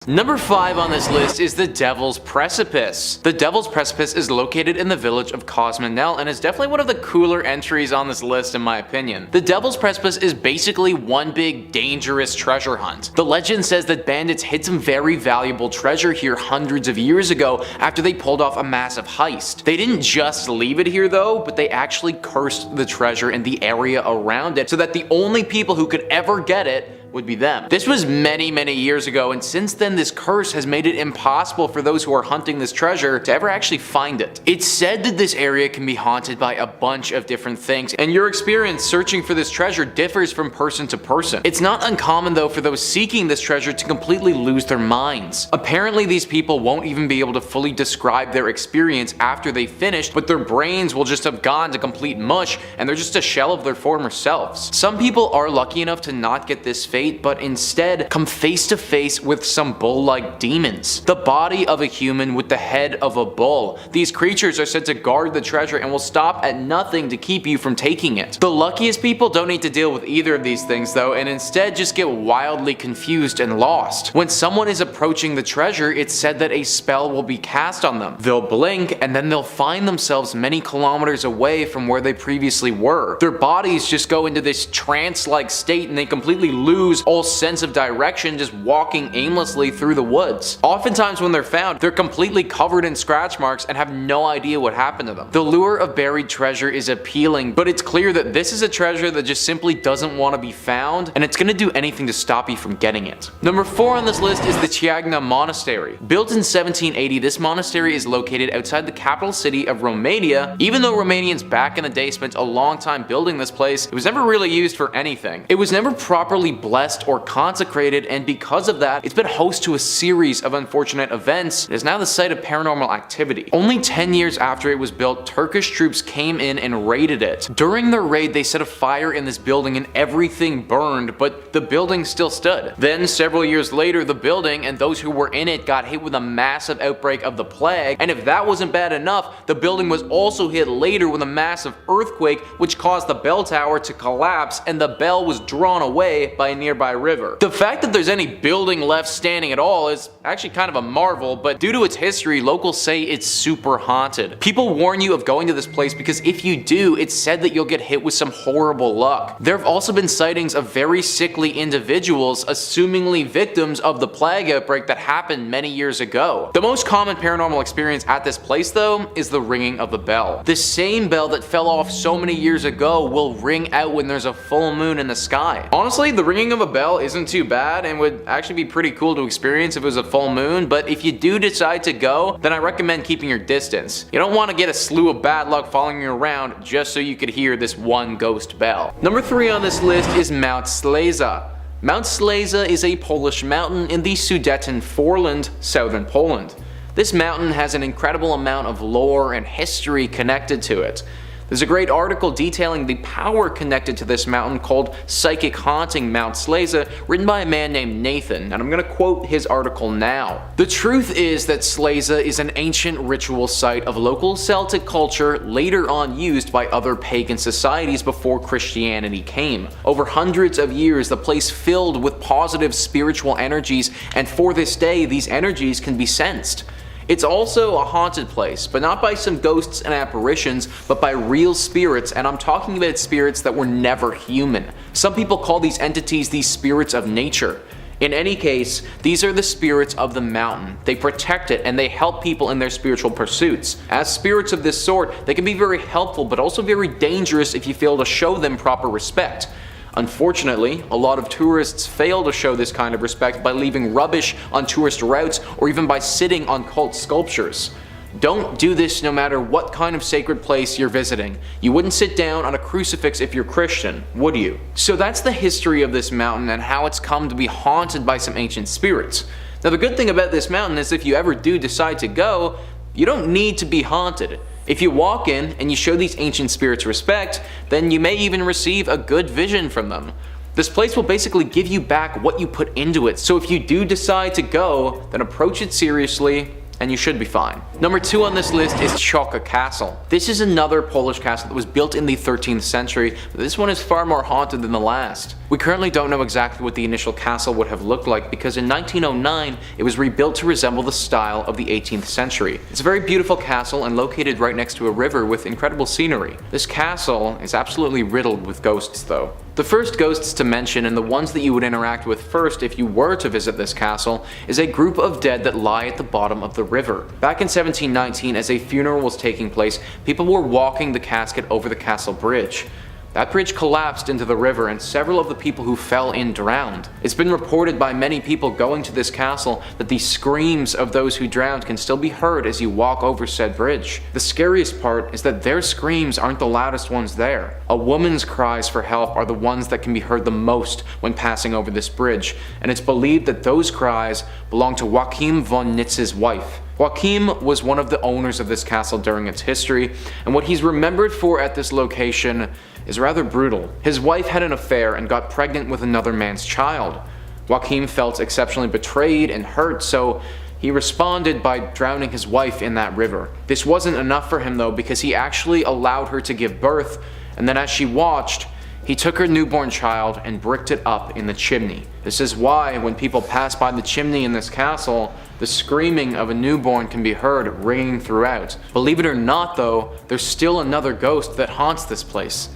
Number 5 on this list is the Devil's Precipice. The Devil's Precipice is located in the village of Cozumel and is definitely one of the cooler entries on this list in my opinion. The Devil's Precipice is basically one big dangerous treasure hunt. The legend says that bandits hid some very valuable treasure here hundreds of years ago after they pulled off a massive heist. They didn't just leave it here though, but they actually cursed the treasure in the area around it so that the only people who could ever get it would be them. This was many years ago, and since then this curse has made it impossible for those who are hunting this treasure to ever actually find it. It's said that this area can be haunted by a bunch of different things, and your experience searching for this treasure differs from person to person. It's not uncommon though for those seeking this treasure to completely lose their minds. Apparently these people won't even be able to fully describe their experience after they finished, but their brains will just have gone to complete mush and they're just a shell of their former selves. Some people are lucky enough to not get this fate, but instead come face to face with some bull-like demons. The body of a human with the head of a bull. These creatures are said to guard the treasure and will stop at nothing to keep you from taking it. The luckiest people don't need to deal with either of these things though, and instead just get wildly confused and lost. When someone is approaching the treasure, it's said that a spell will be cast on them. They'll blink and then they'll find themselves many kilometers away from where they previously were. Their bodies just go into this trance-like state and they completely lose all sense of direction, just walking aimlessly through the woods. Oftentimes when they're found, they're completely covered in scratch marks and have no idea what happened to them. The lure of buried treasure is appealing, but it's clear that this is a treasure that just simply doesn't want to be found, and it's going to do anything to stop you from getting it. Number 4 on this list is the Chaga Monastery. Built in 1780, this monastery is located outside the capital city of Romania. Even though Romanians back in the day spent a long time building this place, it was never really used for anything. It was never properly blessed or consecrated, and because of that, it's been host to a series of unfortunate events. It is now the site of paranormal activity. Only 10 years after it was built, Turkish troops came in and raided it. During their raid, they set a fire in this building and everything burned, but the building still stood. Then several years later, the building and those who were in it got hit with a massive outbreak of the plague, and if that wasn't bad enough, the building was also hit later with a massive earthquake which caused the bell tower to collapse and the bell was drawn away by a nearby river. The fact that there's any building left standing at all is actually kind of a marvel, but due to its history, locals say it's super haunted. People warn you of going to this place because if you do, it's said that you'll get hit with some horrible luck. There have also been sightings of very sickly individuals, assumingly victims of the plague outbreak that happened many years ago. The most common paranormal experience at this place though is the ringing of the bell. The same bell that fell off so many years ago will ring out when there's a full moon in the sky. Honestly, the ringing of a bell isn't too bad and would actually be pretty cool to experience if it was a full moon, but if you do decide to go, then I recommend keeping your distance. You don't want to get a slew of bad luck following you around just so you could hear this one ghost bell. Number 3 on this list is Mount Slaza. Mount Slaza is a Polish mountain in the Sudeten Foreland, southern Poland. This mountain has an incredible amount of lore and history connected to it. There's a great article detailing the power connected to this mountain called Psychic Haunting Mount Slaza, written by a man named Nathan, and I'm going to quote his article now. The truth is that Slaza is an ancient ritual site of local Celtic culture later on used by other pagan societies before Christianity came. Over hundreds of years, the place filled with positive spiritual energies, and for this day, these energies can be sensed. It's also a haunted place, but not by some ghosts and apparitions, but by real spirits, and I'm talking about spirits that were never human. Some people call these entities the spirits of nature. In any case, these are the spirits of the mountain. They protect it and they help people in their spiritual pursuits. As spirits of this sort, they can be very helpful, but also very dangerous if you fail to show them proper respect. Unfortunately, a lot of tourists fail to show this kind of respect by leaving rubbish on tourist routes or even by sitting on cult sculptures. Don't do this no matter what kind of sacred place you're visiting. You wouldn't sit down on a crucifix if you're Christian, would you? So that's the history of this mountain and how it's come to be haunted by some ancient spirits. Now the good thing about this mountain is if you ever do decide to go, you don't need to be haunted. If you walk in and you show these ancient spirits respect, then you may even receive a good vision from them. This place will basically give you back what you put into it, so if you do decide to go, then approach it seriously and you should be fine. Number 2 on this list is Chaga Castle. This is another Polish castle that was built in the 13th century, but this one is far more haunted than the last. We currently don't know exactly what the initial castle would have looked like because in 1909 it was rebuilt to resemble the style of the 18th century. It's a very beautiful castle and located right next to a river with incredible scenery. This castle is absolutely riddled with ghosts though. The first ghosts to mention, and the ones that you would interact with first if you were to visit this castle, is a group of dead that lie at the bottom of the river. Back in 1719, as a funeral was taking place, people were walking the casket over the castle bridge. That bridge collapsed into the river and several of the people who fell in drowned. It's been reported by many people going to this castle that the screams of those who drowned can still be heard as you walk over said bridge. The scariest part is that their screams aren't the loudest ones there. A woman's cries for help are the ones that can be heard the most when passing over this bridge, and it's believed that those cries belong to Joachim von Nitz's wife. Joachim was one of the owners of this castle during its history, and what he's remembered for at this location is rather brutal. His wife had an affair and got pregnant with another man's child. Joachim felt exceptionally betrayed and hurt, so he responded by drowning his wife in that river. This wasn't enough for him though, because he actually allowed her to give birth, and then as she watched, he took her newborn child and bricked it up in the chimney. This is why when people pass by the chimney in this castle, the screaming of a newborn can be heard ringing throughout. Believe it or not though, there's still another ghost that haunts this place.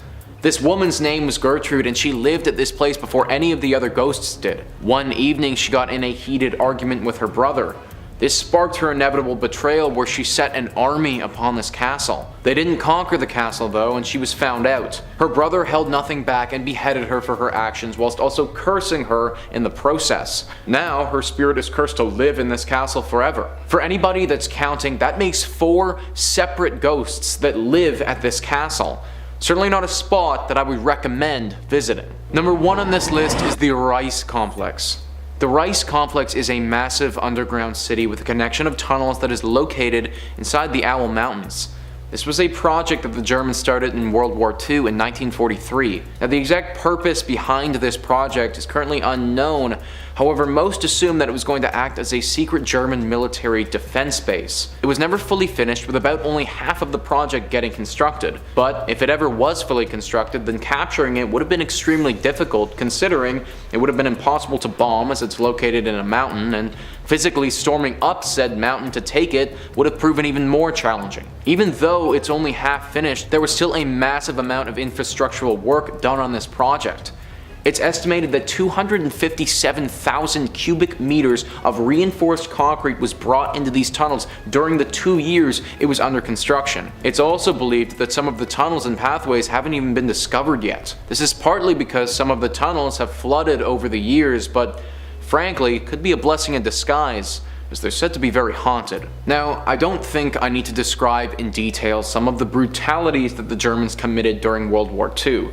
This woman's name was Gertrude, and she lived at this place before any of the other ghosts did. One evening she got in a heated argument with her brother. This sparked her inevitable betrayal where she set an army upon this castle. They didn't conquer the castle though, and she was found out. Her brother held nothing back and beheaded her for her actions whilst also cursing her in the process. Now her spirit is cursed to live in this castle forever. For anybody that's counting, that makes 4 separate ghosts that live at this castle. Certainly not a spot that I would recommend visiting. Number 1 on this list is the Rice Complex. The Rice Complex is a massive underground city with a connection of tunnels that is located inside the Owl Mountains. This was a project that the Germans started in World War II in 1943. Now the exact purpose behind this project is currently unknown, however most assume that it was going to act as a secret German military defense base. It was never fully finished, with about only half of the project getting constructed, but if it ever was fully constructed then capturing it would have been extremely difficult, considering it would have been impossible to bomb as it's located in a mountain, and physically storming up said mountain to take it would have proven even more challenging. Even though it's only half finished, there was still a massive amount of infrastructural work done on this project. It's estimated that 257,000 cubic meters of reinforced concrete was brought into these tunnels during the 2 years it was under construction. It's also believed that some of the tunnels and pathways haven't even been discovered yet. This is partly because some of the tunnels have flooded over the years, but frankly, could be a blessing in disguise, as they're said to be very haunted. Now, I don't think I need to describe in detail some of the brutalities that the Germans committed during World War II.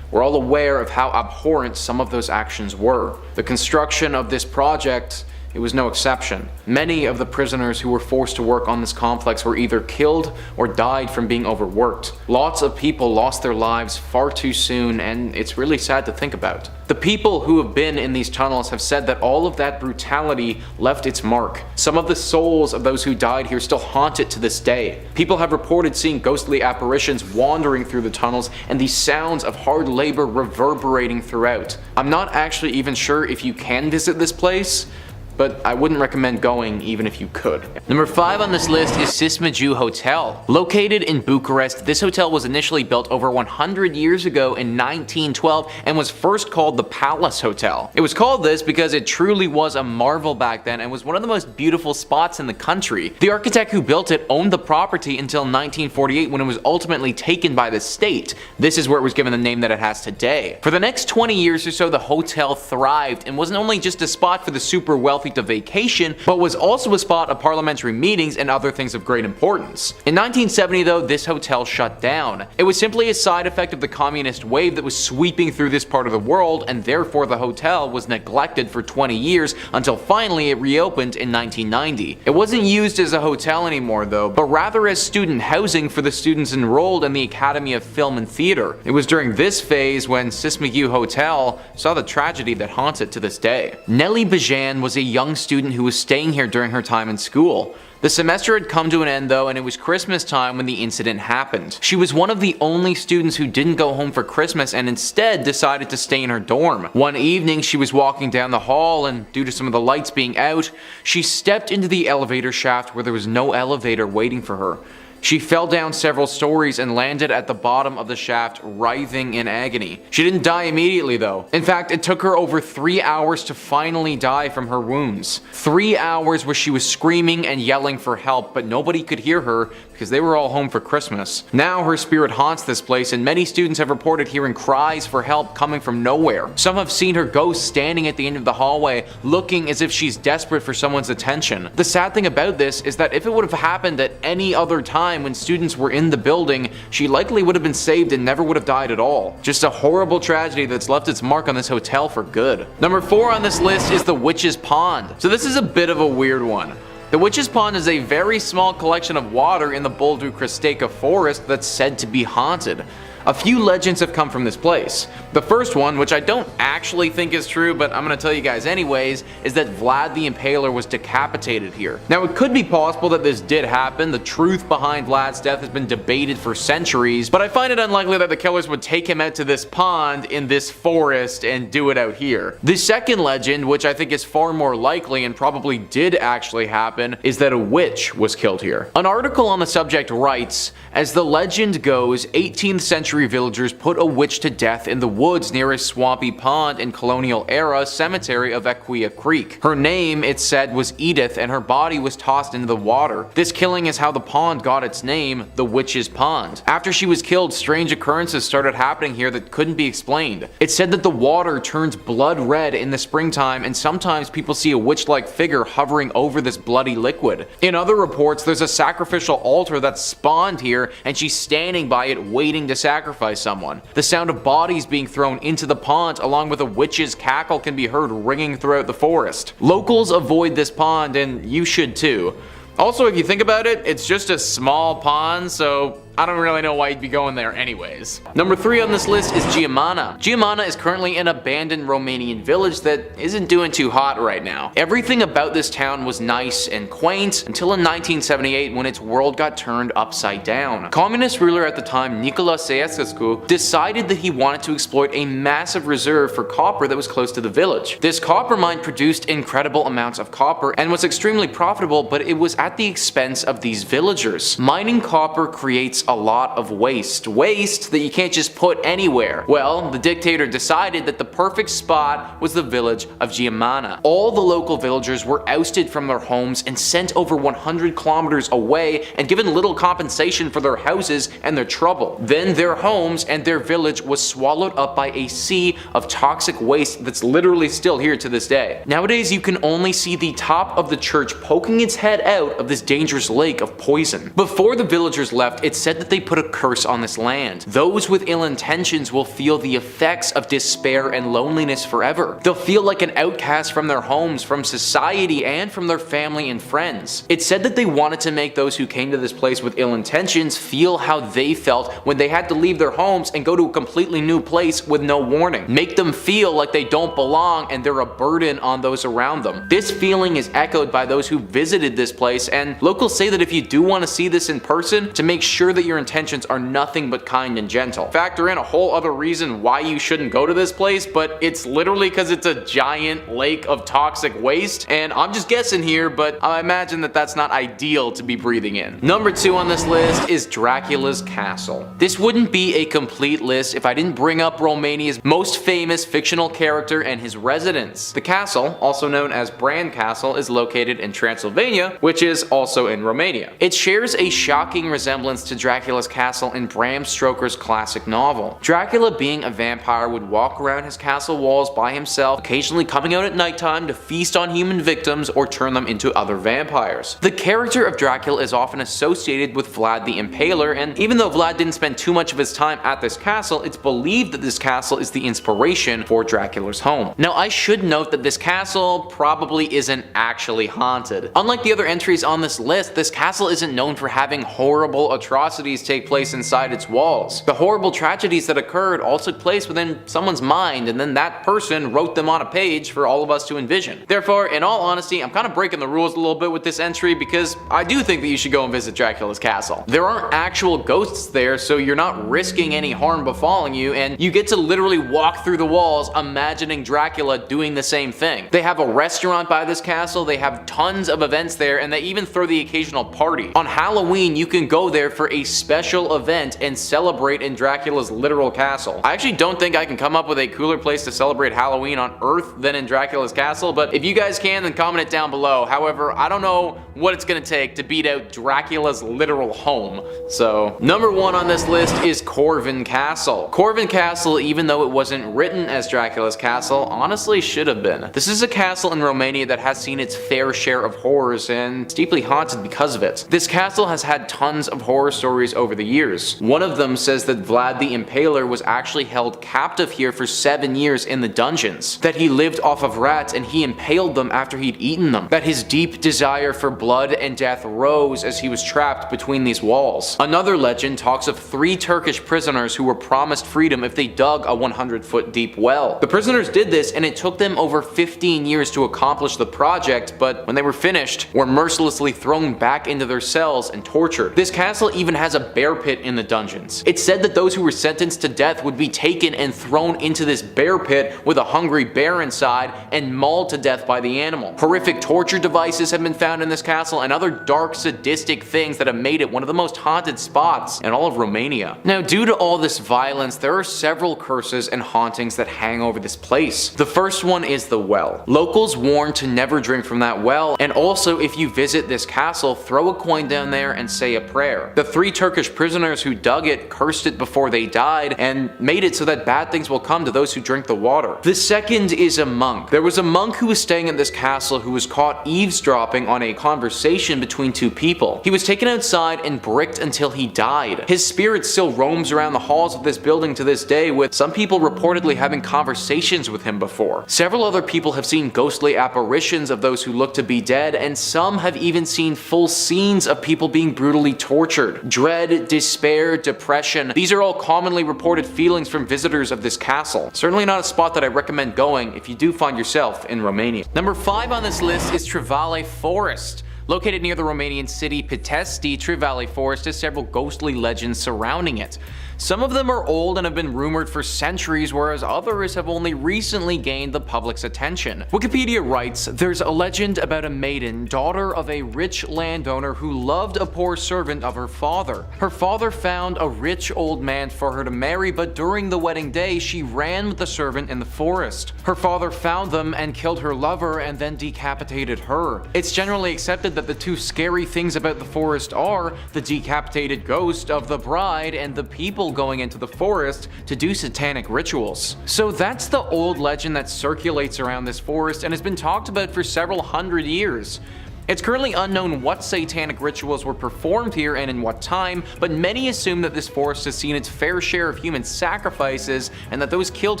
We're all aware of how abhorrent some of those actions were. The construction of this project, it was no exception. Many of the prisoners who were forced to work on this complex were either killed or died from being overworked. Lots of people lost their lives far too soon, and it's really sad to think about. The people who have been in these tunnels have said that all of that brutality left its mark. Some of the souls of those who died here still haunt it to this day. People have reported seeing ghostly apparitions wandering through the tunnels and the sounds of hard labor reverberating throughout. I'm not actually even sure if you can visit this place, but I wouldn't recommend going even if you could. Number 5 on this list is Sisu Hotel. Located in Bucharest, this hotel was initially built over 100 years ago in 1912 and was first called the Palace Hotel. It was called this because it truly was a marvel back then and was one of the most beautiful spots in the country. The architect who built it owned the property until 1948, when it was ultimately taken by the state. This is where it was given the name that it has today. For the next 20 years or so, the hotel thrived and wasn't only just a spot for the super wealthy to vacation, but was also a spot of parliamentary meetings and other things of great importance. In 1970 though, this hotel shut down. It was simply a side effect of the communist wave that was sweeping through this part of the world, and therefore the hotel was neglected for 20 years until finally it reopened in 1990. It wasn't used as a hotel anymore though, but rather as student housing for the students enrolled in the Academy of Film and Theatre. It was during this phase when Sisu Hotel saw the tragedy that haunts it to this day. Nelly Bajan was a young student who was staying here during her time in school. The semester had come to an end though, and it was Christmas time when the incident happened. She was one of the only students who didn't go home for Christmas and instead decided to stay in her dorm. One evening she was walking down the hall, and due to some of the lights being out, she stepped into the elevator shaft where there was no elevator waiting for her. She fell down several stories and landed at the bottom of the shaft, writhing in agony. She didn't die immediately though. In fact, it took her over 3 hours to finally die from her wounds. 3 hours where she was screaming and yelling for help, but nobody could hear her because they were all home for Christmas. Now her spirit haunts this place, and many students have reported hearing cries for help coming from nowhere. Some have seen her ghost standing at the end of the hallway, looking as if she's desperate for someone's attention. The sad thing about this is that if it would have happened at any other time when students were in the building, she likely would have been saved and never would have died at all. Just a horrible tragedy that's left its mark on this hotel for good. Number 4 on this list is the Witch's Pond. So this is a bit of a weird one. The Witch's Pond is a very small collection of water in the Boldu Cristaica forest that's said to be haunted. A few legends have come from this place. The first one, which I don't actually think is true, but I'm gonna tell you guys anyways, is that Vlad the Impaler was decapitated here. Now it could be possible that this did happen. The truth behind Vlad's death has been debated for centuries, but I find it unlikely that the killers would take him out to this pond in this forest and do it out here. The second legend, which I think is far more likely and probably did actually happen, is that a witch was killed here. An article on the subject writes, as the legend goes, 18th century villagers put a witch to death in the woods near a swampy pond in colonial era cemetery of Aquia Creek. Her name, it said, was Edith, and her body was tossed into the water. This killing is how the pond got its name, the Witch's Pond. After she was killed, strange occurrences started happening here that couldn't be explained. It said that the water turns blood red in the springtime, and sometimes people see a witch-like figure hovering over this bloody liquid. In other reports, there's a sacrificial altar that's spawned here, and she's standing by it waiting to sacrifice someone. The sound of bodies being thrown into the pond along with a witch's cackle can be heard ringing throughout the forest. Locals avoid this pond, and you should too. Also, if you think about it, it's just a small pond, so I don't really know why you'd be going there anyways. Number 3 on this list is Gamana. Gamana is currently an abandoned Romanian village that isn't doing too hot right now. Everything about this town was nice and quaint until in 1978 when its world got turned upside down. Communist ruler at the time, Nicolae Ceausescu, decided that he wanted to exploit a massive reserve for copper that was close to the village. This copper mine produced incredible amounts of copper and was extremely profitable, but it was at the expense of these villagers. Mining copper creates a lot of waste that you can't just put anywhere. Well, the dictator decided that the perfect spot was the village of Gamana. All the local villagers were ousted from their homes and sent over 100 kilometers away and given little compensation for their houses and their trouble. Then their homes and their village was swallowed up by a sea of toxic waste that's literally still here to this day. Nowadays you can only see the top of the church poking its head out of this dangerous lake of poison. Before the villagers left, it said that they put a curse on this land. Those with ill intentions will feel the effects of despair and loneliness forever. They'll feel like an outcast from their homes, from society, and from their family and friends. It said that they wanted to make those who came to this place with ill intentions feel how they felt when they had to leave their homes and go to a completely new place with no warning. Make them feel like they don't belong and they're a burden on those around them. This feeling is echoed by those who visited this place, and locals say that if you do want to see this in person, to make sure that your intentions are nothing but kind and gentle. Factor in a whole other reason why you shouldn't go to this place, but it's literally because it's a giant lake of toxic waste, and I'm just guessing here, but I imagine that that's not ideal to be breathing in. Number 2 on this list is Dracula's Castle. This wouldn't be a complete list if I didn't bring up Romania's most famous fictional character and his residence. The castle, also known as Bran Castle, is located in Transylvania, which is also in Romania. It shares a shocking resemblance to Dracula's castle in Bram Stoker's classic novel. Dracula, being a vampire, would walk around his castle walls by himself, occasionally coming out at nighttime to feast on human victims or turn them into other vampires. The character of Dracula is often associated with Vlad the Impaler, and even though Vlad didn't spend too much of his time at this castle, it's believed that this castle is the inspiration for Dracula's home. Now, I should note that this castle probably isn't actually haunted. Unlike the other entries on this list, this castle isn't known for having horrible atrocities atrocities take place inside its walls. The horrible tragedies that occurred all took place within someone's mind, and then that person wrote them on a page for all of us to envision. Therefore, in all honesty, I'm kind of breaking the rules a little bit with this entry because I do think that you should go and visit Dracula's castle. There aren't actual ghosts there, so you're not risking any harm befalling you, and you get to literally walk through the walls imagining Dracula doing the same thing. They have a restaurant by this castle, they have tons of events there, and they even throw the occasional party. On Halloween, you can go there for a special event and celebrate in Dracula's literal castle. I actually don't think I can come up with a cooler place to celebrate Halloween on Earth than in Dracula's castle, but if you guys can, then comment it down below. However, I don't know what it's gonna take to beat out Dracula's literal home. So, number 1 on this list is Corvin Castle. Corvin Castle, even though it wasn't written as Dracula's castle, honestly should have been. This is a castle in Romania that has seen its fair share of horrors and it's deeply haunted because of it. This castle has had tons of horror stories over the years. One of them says that Vlad the Impaler was actually held captive here for 7 years in the dungeons, that he lived off of rats and he impaled them after he'd eaten them, that his deep desire for blood and death rose as he was trapped between these walls. Another legend talks of 3 Turkish prisoners who were promised freedom if they dug a 100-foot deep well. The prisoners did this and it took them over 15 years to accomplish the project, but when they were finished, were mercilessly thrown back into their cells and tortured. This castle even has a bear pit in the dungeons. It's said that those who were sentenced to death would be taken and thrown into this bear pit with a hungry bear inside and mauled to death by the animal. Horrific torture devices have been found in this castle and other dark sadistic things that have made it one of the most haunted spots in all of Romania. Now, due to all this violence, there are several curses and hauntings that hang over this place. The first one is the well. Locals warn to never drink from that well, and also if you visit this castle, throw a coin down there and say a prayer. The 3 Turkish prisoners who dug it cursed it before they died and made it so that bad things will come to those who drink the water. The second is a monk. There was a monk who was staying at this castle who was caught eavesdropping on a conversation between 2 people. He was taken outside and bricked until he died. His spirit still roams around the halls of this building to this day, with some people reportedly having conversations with him before. Several other people have seen ghostly apparitions of those who look to be dead, and some have even seen full scenes of people being brutally tortured. Dread, despair, depression, these are all commonly reported feelings from visitors of this castle. Certainly not a spot that I recommend going if you do find yourself in Romania. Number 5 on this list is Trevale Forest. Located near the Romanian city Pitești, Trevale Forest has several ghostly legends surrounding it. Some of them are old and have been rumored for centuries, whereas others have only recently gained the public's attention. Wikipedia writes, there's a legend about a maiden, daughter of a rich landowner who loved a poor servant of her father. Her father found a rich old man for her to marry, but during the wedding day, she ran with the servant in the forest. Her father found them and killed her lover and then decapitated her. It's generally accepted that the 2 scary things about the forest are the decapitated ghost of the bride and the people going into the forest to do satanic rituals. So that's the old legend that circulates around this forest and has been talked about for several hundred years. It's currently unknown what satanic rituals were performed here and in what time, but many assume that this forest has seen its fair share of human sacrifices and that those killed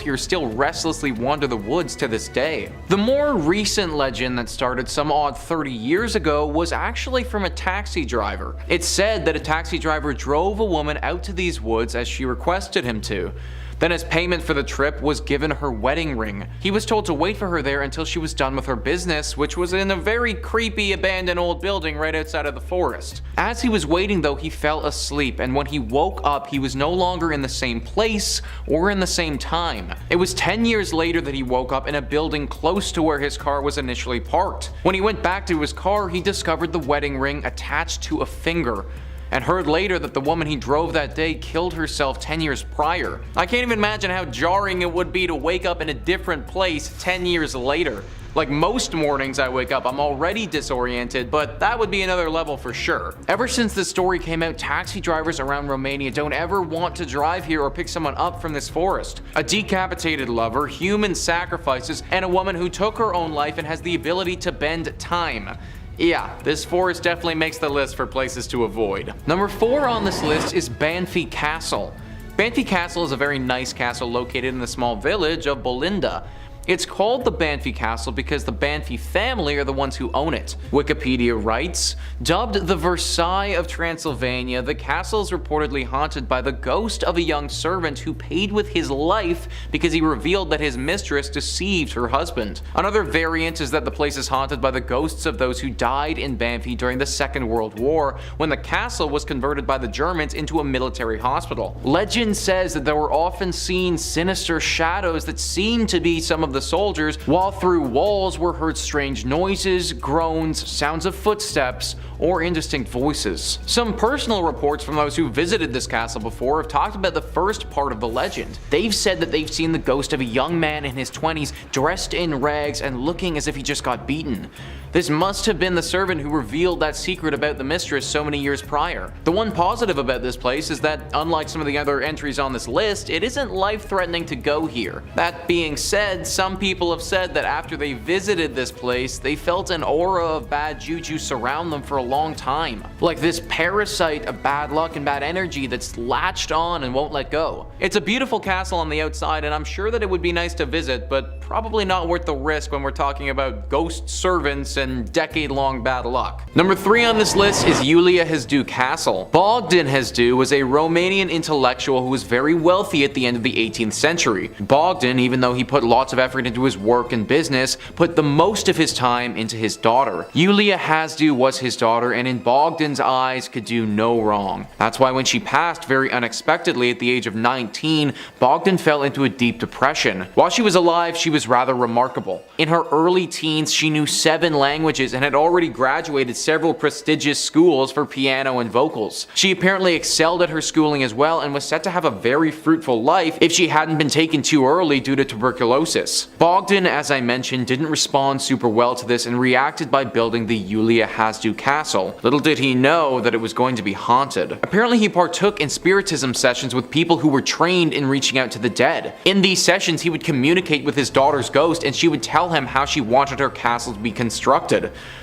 here still restlessly wander the woods to this day. The more recent legend that started some odd 30 years ago was actually from a taxi driver. It's said that a taxi driver drove a woman out to these woods as she requested him to. Then as payment for the trip was given her wedding ring. He was told to wait for her there until she was done with her business, which was in a very creepy abandoned old building right outside of the forest. As he was waiting though, he fell asleep, and when he woke up he was no longer in the same place or in the same time. It was 10 years later that he woke up in a building close to where his car was initially parked. When he went back to his car, he discovered the wedding ring attached to a finger, and heard later that the woman he drove that day killed herself 10 years prior. I can't even imagine how jarring it would be to wake up in a different place 10 years later. Like most mornings I wake up, I'm already disoriented, but that would be another level for sure. Ever since this story came out, taxi drivers around Romania don't ever want to drive here or pick someone up from this forest. A decapitated lover, human sacrifices, and a woman who took her own life and has the ability to bend time. Yeah, this forest definitely makes the list for places to avoid. Number 4 on this list is Bany Castle. Bany Castle is a very nice castle located in the small village of Bolinda. It's called the Banfi Castle because the Banfi family are the ones who own it. Wikipedia writes, dubbed the Versailles of Transylvania, the castle is reportedly haunted by the ghost of a young servant who paid with his life because he revealed that his mistress deceived her husband. Another variant is that the place is haunted by the ghosts of those who died in Banfi during the Second World War, when the castle was converted by the Germans into a military hospital. Legend says that there were often seen sinister shadows that seemed to be some of the soldiers, while through walls were heard strange noises, groans, sounds of footsteps, or indistinct voices. Some personal reports from those who visited this castle before have talked about the first part of the legend. They've said that they've seen the ghost of a young man in his 20s dressed in rags and looking as if he just got beaten. This must have been the servant who revealed that secret about the mistress so many years prior. The one positive about this place is that, unlike some of the other entries on this list, it isn't life-threatening to go here. That being said, some people have said that after they visited this place, they felt an aura of bad juju surround them for a long time. Like this parasite of bad luck and bad energy that's latched on and won't let go. It's a beautiful castle on the outside, and I'm sure that it would be nice to visit, but probably not worth the risk when we're talking about ghost servants and decade-long bad luck. Number 3 on this list is Huu Castle. Bogdan Hesdu was a Romanian intellectual who was very wealthy at the end of the 18th century. Bogdan, even though he put lots of effort into his work and business, put the most of his time into his daughter. Yulia Hesdu was his daughter, and in Bogdan's eyes could do no wrong. That's why when she passed very unexpectedly at the age of 19, Bogdan fell into a deep depression. While she was alive, she was rather remarkable. In her early teens, she knew 7 languages and had already graduated several prestigious schools for piano and vocals. She apparently excelled at her schooling as well and was set to have a very fruitful life if she hadn't been taken too early due to tuberculosis. Bogdan, as I mentioned, didn't respond super well to this and reacted by building the Huu Castle. Little did he know that it was going to be haunted. Apparently he partook in spiritism sessions with people who were trained in reaching out to the dead. In these sessions he would communicate with his daughter's ghost, and she would tell him how she wanted her castle to be constructed.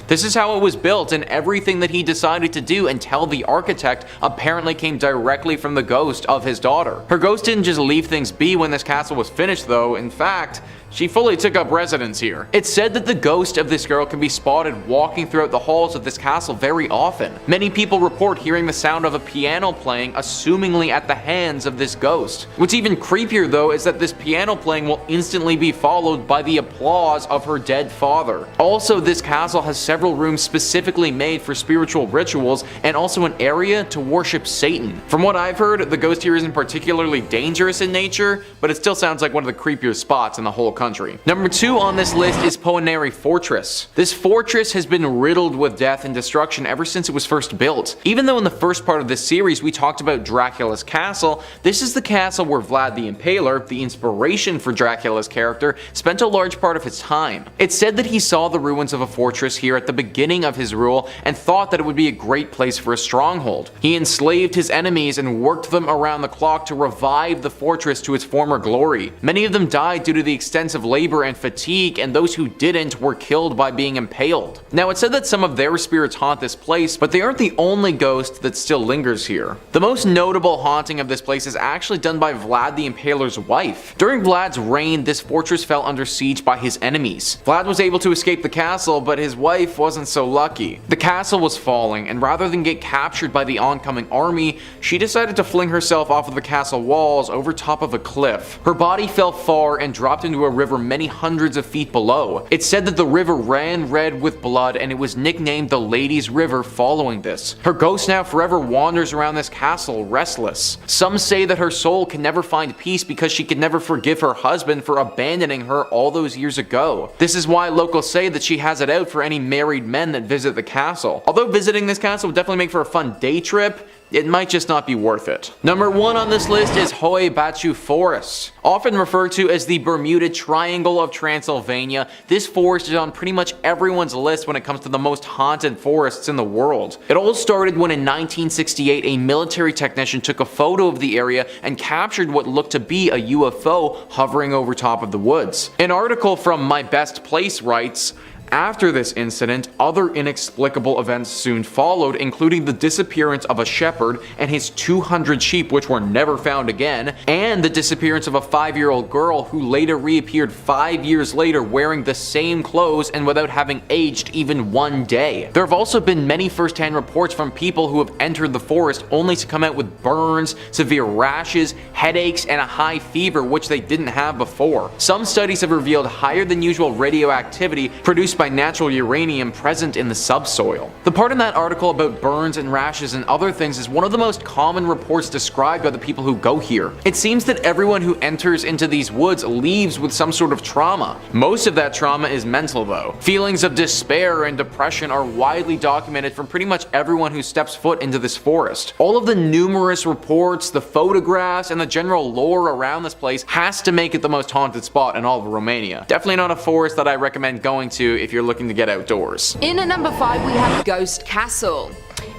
This is how it was built, and everything that he decided to do and tell the architect apparently came directly from the ghost of his daughter. Her ghost didn't just leave things be when this castle was finished though. In fact, she fully took up residence here. It's said that the ghost of this girl can be spotted walking throughout the halls of this castle very often. Many people report hearing the sound of a piano playing, assumingly at the hands of this ghost. What's even creepier though is that this piano playing will instantly be followed by the applause of her dead father. Also, this castle has several rooms specifically made for spiritual rituals and also an area to worship Satan. From what I've heard, the ghost here isn't particularly dangerous in nature, but it still sounds like one of the creepier spots in the whole country. Number 2 on this list is Pooner Fortress. This fortress has been riddled with death and destruction ever since it was first built. Even though in the first part of this series we talked about Dracula's castle, this is the castle where Vlad the Impaler, the inspiration for Dracula's character, spent a large part of his time. It's said that he saw the ruins of a fortress here at the beginning of his rule and thought that it would be a great place for a stronghold. He enslaved his enemies and worked them around the clock to revive the fortress to its former glory. Many of them died due to the extensive labor and fatigue, and those who didn't were killed by being impaled. Now, it's said that some of their spirits haunt this place, but they aren't the only ghost that still lingers here. The most notable haunting of this place is actually done by Vlad the Impaler's wife. During Vlad's reign, this fortress fell under siege by his enemies. Vlad was able to escape the castle, but his wife wasn't so lucky. The castle was falling, and rather than get captured by the oncoming army, she decided to fling herself off of the castle walls over top of a cliff. Her body fell far and dropped into a river many hundreds of feet below. It's said that the river ran red with blood, and it was nicknamed the Lady's River following this. Her ghost now forever wanders around this castle restless. Some say that her soul can never find peace because she could never forgive her husband for abandoning her all those years ago. This is why locals say that she has it out for any married men that visit the castle. Although visiting this castle would definitely make for a fun day trip, it might just not be worth it. Number 1 on this list is Huu Bachu Forest. Often referred to as the Bermuda Triangle of Transylvania, this forest is on pretty much everyone's list when it comes to the most haunted forests in the world. It all started when in 1968 a military technician took a photo of the area and captured what looked to be a UFO hovering over top of the woods. An article from My Best Place writes, After this incident, other inexplicable events soon followed, including the disappearance of a shepherd and his 200 sheep which were never found again, and the disappearance of a 5-year-old girl who later reappeared 5 years later wearing the same clothes and without having aged even one day. There have also been many first-hand reports from people who have entered the forest only to come out with burns, severe rashes, headaches, and a high fever which they didn't have before. Some studies have revealed higher than usual radioactivity produced by natural uranium present in the subsoil. The part in that article about burns and rashes and other things is one of the most common reports described by the people who go here. It seems that everyone who enters into these woods leaves with some sort of trauma. Most of that trauma is mental though. Feelings of despair and depression are widely documented from pretty much everyone who steps foot into this forest. All of the numerous reports, the photographs, and the general lore around this place has to make it the most haunted spot in all of Romania. Definitely not a forest that I recommend going to if you're looking to get outdoors. In at number 5 we have Ghost Castle.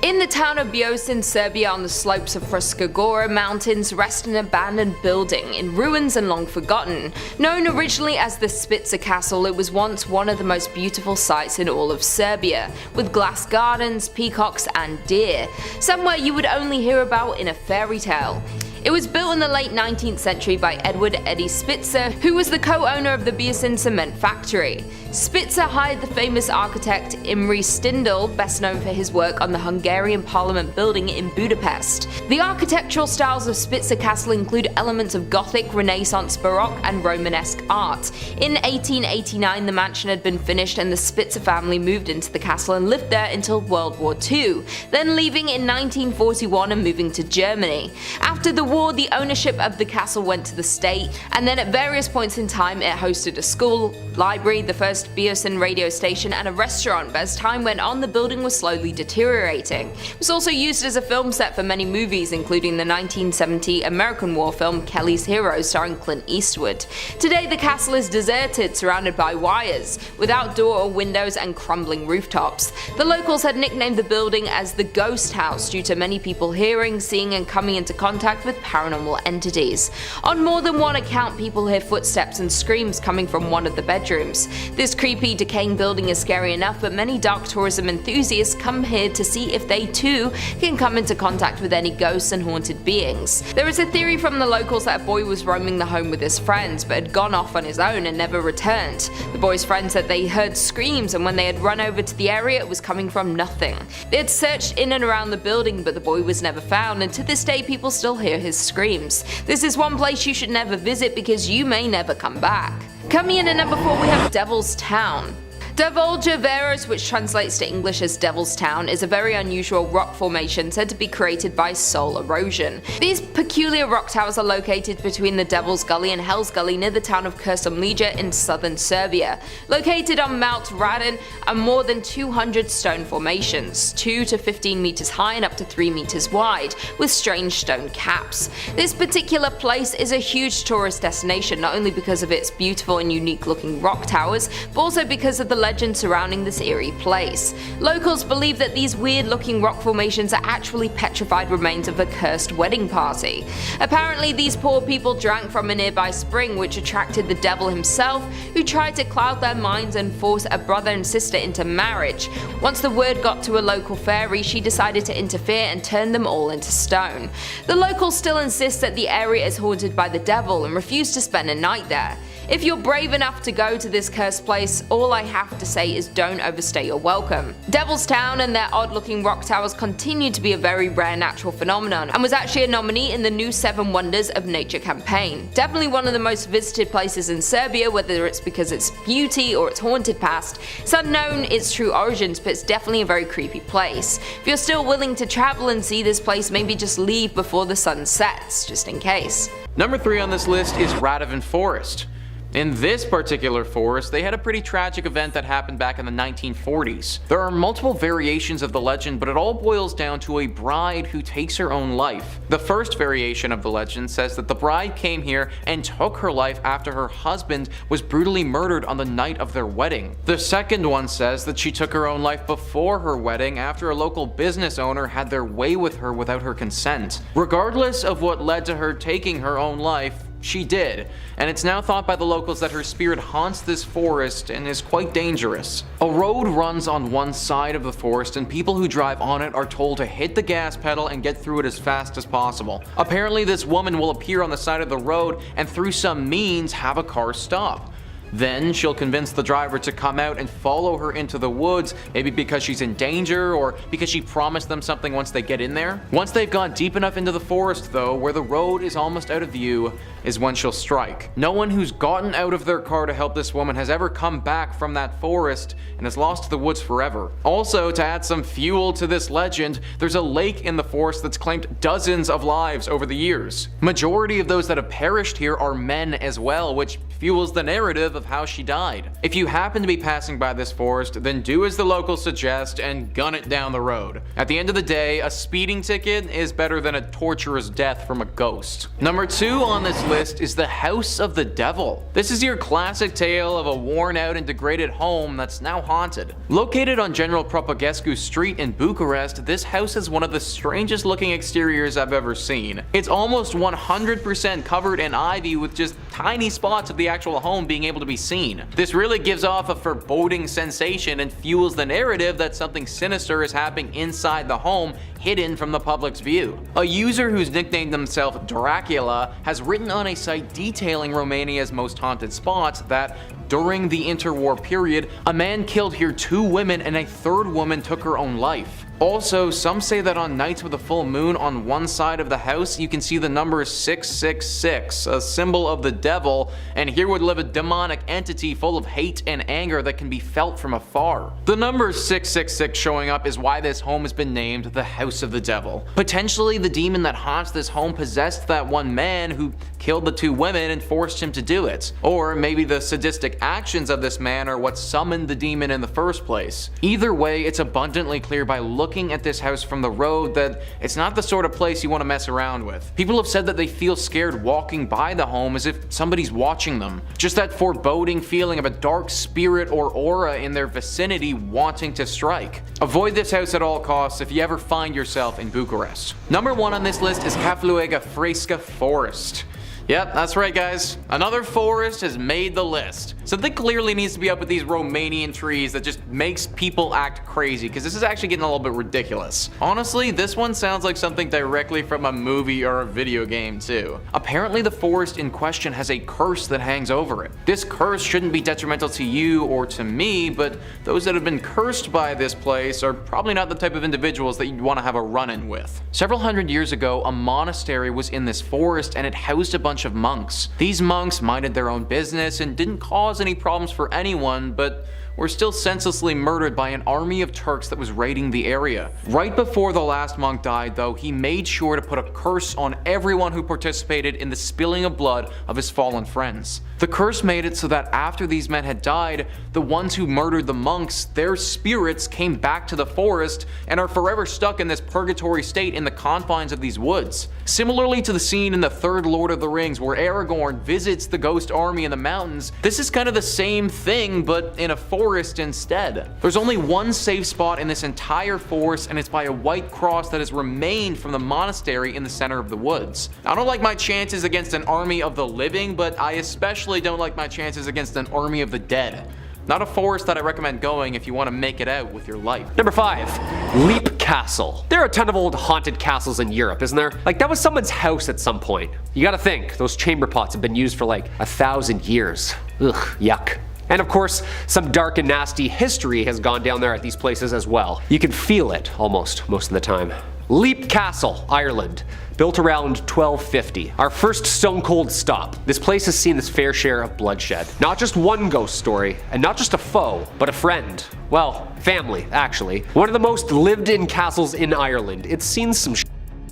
In the town of Bios in Serbia on the slopes of Fruška Mountains rests an abandoned building in ruins and long forgotten. Known originally as the Spica Castle, it was once one of the most beautiful sights in all of Serbia, with glass gardens, peacocks and deer, somewhere you would only hear about in a fairy tale. It was built in the late 19th century by Edward Eddie Spica, who was the co-owner of the Biocin cement factory. Spica hired the famous architect Imre Stindl, best known for his work on the Hungarian Parliament building in Budapest. The architectural styles of Spica Castle include elements of Gothic, Renaissance, Baroque and Romanesque art. In 1889 the mansion had been finished and the Spica family moved into the castle and lived there until World War II, then leaving in 1941 and moving to Germany. After the war, the ownership of the castle went to the state, and then at various points in time it hosted a school, library, the first Biocin radio station and a restaurant, but as time went on the building was slowly deteriorating. It was also used as a film set for many movies, including the 1970 American war film Kelly's Heroes starring Clint Eastwood. Today the castle is deserted, surrounded by wires, without door or windows and crumbling rooftops. The locals had nicknamed the building as the Ghost House due to many people hearing, seeing and coming into contact with paranormal entities. On more than one account people hear footsteps and screams coming from one of the bedrooms. This creepy, decaying building is scary enough, but many dark tourism enthusiasts come here to see if they too can come into contact with any ghosts and haunted beings. There is a theory from the locals that a boy was roaming the home with his friends but had gone off on his own and never returned. The boy's friends said they heard screams, and when they had run over to the area it was coming from nothing. They had searched in and around the building but the boy was never found, and to this day people still hear his screams. This is one place you should never visit because you may never come back. Coming in at number 4 we have Devil's Town. Devolja Veros, which translates to English as Devil's Town, is a very unusual rock formation said to be created by soul erosion. These peculiar rock towers are located between the Devil's Gully and Hell's Gully near the town of Kuršumlija in southern Serbia. Located on Mount Rattan are more than 200 stone formations, 2 to 15 meters high and up to 3 meters wide, with strange stone caps. This particular place is a huge tourist destination, not only because of its beautiful and unique looking rock towers, but also because of the legend surrounding this eerie place. Locals believe that these weird looking rock formations are actually petrified remains of a cursed wedding party. Apparently these poor people drank from a nearby spring which attracted the devil himself, who tried to cloud their minds and force a brother and sister into marriage. Once the word got to a local fairy, she decided to interfere and turn them all into stone. The locals still insist that the area is haunted by the devil and refuse to spend a night there. If you're brave enough to go to this cursed place, all I have to say is don't overstay your welcome. Devil's Town and their odd looking rock towers continue to be a very rare natural phenomenon, and was actually a nominee in the new 7 Wonders of Nature campaign. Definitely one of the most visited places in Serbia, whether it's because its beauty or its haunted past. It's unknown its true origins, but it's definitely a very creepy place. If you're still willing to travel and see this place, maybe just leave before the sun sets, just in case. Number 3 on this list is Rattan Forest. In this particular forest, they had a pretty tragic event that happened back in the 1940s. There are multiple variations of the legend, but it all boils down to a bride who takes her own life. The first variation of the legend says that the bride came here and took her life after her husband was brutally murdered on the night of their wedding. The second one says that she took her own life before her wedding after a local business owner had their way with her without her consent. Regardless of what led to her taking her own life, she did, and it's now thought by the locals that her spirit haunts this forest and is quite dangerous. A road runs on one side of the forest, and people who drive on it are told to hit the gas pedal and get through it as fast as possible. Apparently this woman will appear on the side of the road and through some means have a car stop. Then she'll convince the driver to come out and follow her into the woods, maybe because she's in danger or because she promised them something once they get in there. Once they've gone deep enough into the forest though, where the road is almost out of view, is when she'll strike. No one who's gotten out of their car to help this woman has ever come back from that forest and is lost to the woods forever. Also, to add some fuel to this legend, there's a lake in the forest that's claimed dozens of lives over the years. Majority of those that have perished here are men as well, which fuels the narrative of how she died. If you happen to be passing by this forest, then do as the locals suggest and gun it down the road. At the end of the day, a speeding ticket is better than a torturous death from a ghost. Number 2 on this list is the House of the Devil. This is your classic tale of a worn out and degraded home that's now haunted. Located on General Propagescu Street in Bucharest, this house has one of the strangest looking exteriors I've ever seen. It's almost 100% covered in ivy, with just tiny spots of the actual home being able to be seen. This really gives off a foreboding sensation and fuels the narrative that something sinister is happening inside the home, hidden from the public's view. A user who's nicknamed themselves Dracula has written on a site detailing Romania's most haunted spots that during the interwar period, a man killed here 2 women and a 3rd woman took her own life. Also, some say that on nights with a full moon on one side of the house, you can see the number 666, a symbol of the devil, and here would live a demonic entity full of hate and anger that can be felt from afar. The number 666 showing up is why this home has been named the House of the Devil. Potentially, the demon that haunts this home possessed that one man who killed the 2 women and forced him to do it. Or maybe the sadistic actions of this man are what summoned the demon in the first place. Either way, it's abundantly clear by looking at this house from the road that it's not the sort of place you want to mess around with. People have said that they feel scared walking by the home as if somebody's watching them. Just that foreboding feeling of a dark spirit or aura in their vicinity wanting to strike. Avoid this house at all costs if you ever find yourself in Bucharest. Number 1 on this list is Cafluega Fresca Forest. Yep, that's right guys. Another forest has made the list. Something clearly needs to be up with these Romanian trees that just makes people act crazy, because this is actually getting a little bit ridiculous. Honestly, this one sounds like something directly from a movie or a video game too. Apparently the forest in question has a curse that hangs over it. This curse shouldn't be detrimental to you or to me, but those that have been cursed by this place are probably not the type of individuals that you'd want to have a run-in with. Several hundred years ago, a monastery was in this forest and it housed a bunch of monks. These monks minded their own business and didn't cause any problems for anyone, but were still senselessly murdered by an army of Turks that was raiding the area. Right before the last monk died though, he made sure to put a curse on everyone who participated in the spilling of blood of his fallen friends. The curse made it so that after these men had died, the ones who murdered the monks, their spirits came back to the forest and are forever stuck in this purgatory state in the confines of these woods. Similarly to the scene in the 3rd Lord of the Rings where Aragorn visits the ghost army in the mountains, this is kind of the same thing but in a forest instead. There's only one safe spot in this entire forest, and it's by a white cross that has remained from the monastery in the center of the woods. I don't like my chances against an army of the living, but I especially don't like my chances against an army of the dead. Not a forest that I recommend going if you want to make it out with your life. Number 5, Leap Castle. There are a ton of old haunted castles in Europe, isn't there? Like, that was someone's house at some point. You gotta think, those chamber pots have been used for like 1,000 years. Ugh, yuck. And of course, some dark and nasty history has gone down there at these places as well. You can feel it almost most of the time. Leap Castle, Ireland. Built around 1250. Our first stone cold stop. This place has seen its fair share of bloodshed. Not just one ghost story, and not just a foe, but a friend. Well, family, actually. One of the most lived in castles in Ireland. It's seen some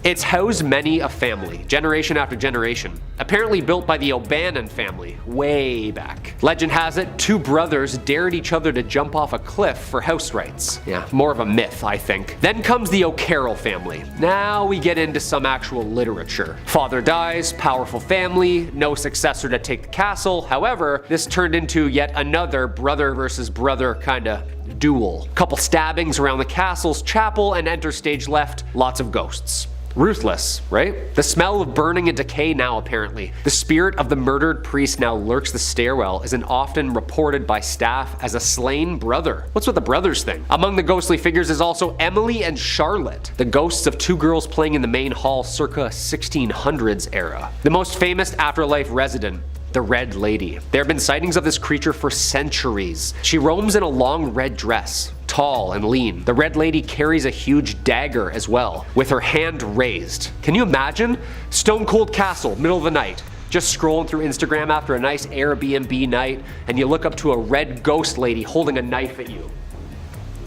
It's housed many a family, generation after generation. Apparently built by the O'Bannon family, way back. Legend has it, 2 brothers dared each other to jump off a cliff for house rights. Yeah, more of a myth, I think. Then comes the O'Carroll family. Now we get into some actual literature. Father dies, powerful family, no successor to take the castle. However, this turned into yet another brother versus brother kinda duel. Couple stabbings around the castle's chapel, and enter stage left, lots of ghosts. Ruthless, right? The smell of burning and decay now apparently. The spirit of the murdered priest now lurks the stairwell, and often reported by staff as a slain brother. What's with the brothers thing? Among the ghostly figures is also Emily and Charlotte, the ghosts of two girls playing in the main hall circa 1600s era. The most famous afterlife resident, the Red Lady. There have been sightings of this creature for centuries. She roams in a long red dress, tall and lean. The Red Lady carries a huge dagger as well, with her hand raised. Can you imagine? Stone Cold Castle, middle of the night. Just scrolling through Instagram after a nice Airbnb night, and you look up to a red ghost lady holding a knife at you.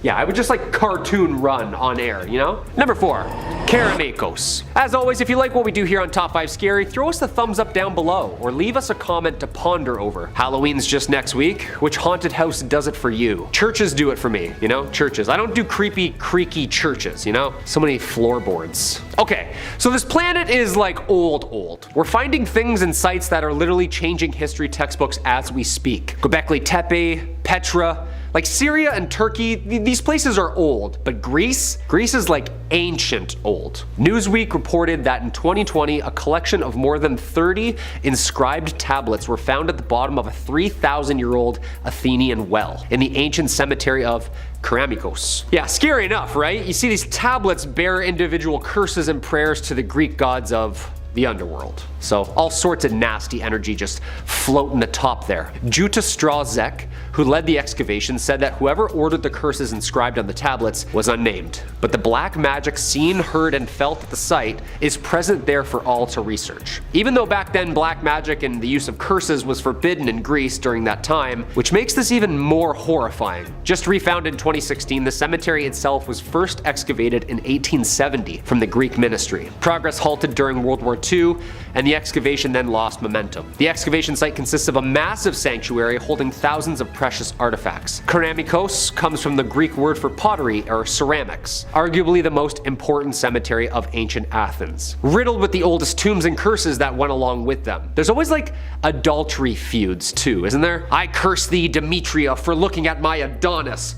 Yeah, I would just like cartoon run on air, you know? Number 4, Kaimuki. As always, if you like what we do here on Top 5 Scary, throw us a thumbs up down below, or leave us a comment to ponder over. Halloween's just next week. Which haunted house does it for you? Churches do it for me, you know? Churches. I don't do creepy, creaky churches, you know? So many floorboards. Okay, so this planet is like old. We're finding things and sites that are literally changing history textbooks as we speak. Göbekli Tepe, Petra, like Syria and Turkey, these places are old, but Greece is like ancient old. Newsweek reported that in 2020, a collection of more than 30 inscribed tablets were found at the bottom of a 3,000-year-old Athenian well in the ancient cemetery of Kaimuki. Yeah, scary enough, right? You see these tablets bear individual curses and prayers to the Greek gods of the underworld. So all sorts of nasty energy just floating atop there. Juta Strazek, who led the excavation, said that whoever ordered the curses inscribed on the tablets was unnamed, but the black magic seen, heard, and felt at the site is present there for all to research. Even though back then black magic and the use of curses was forbidden in Greece during that time, which makes this even more horrifying. Just refound in 2016, the cemetery itself was first excavated in 1870 from the Greek ministry. Progress halted during World War II, and the excavation then lost momentum. The excavation site consists of a massive sanctuary holding thousands of precious artifacts. Kaimuki comes from the Greek word for pottery or ceramics, arguably the most important cemetery of ancient Athens, riddled with the oldest tombs and curses that went along with them. There's always like adultery feuds too, isn't there? I curse thee, Demetria, for looking at my Adonis.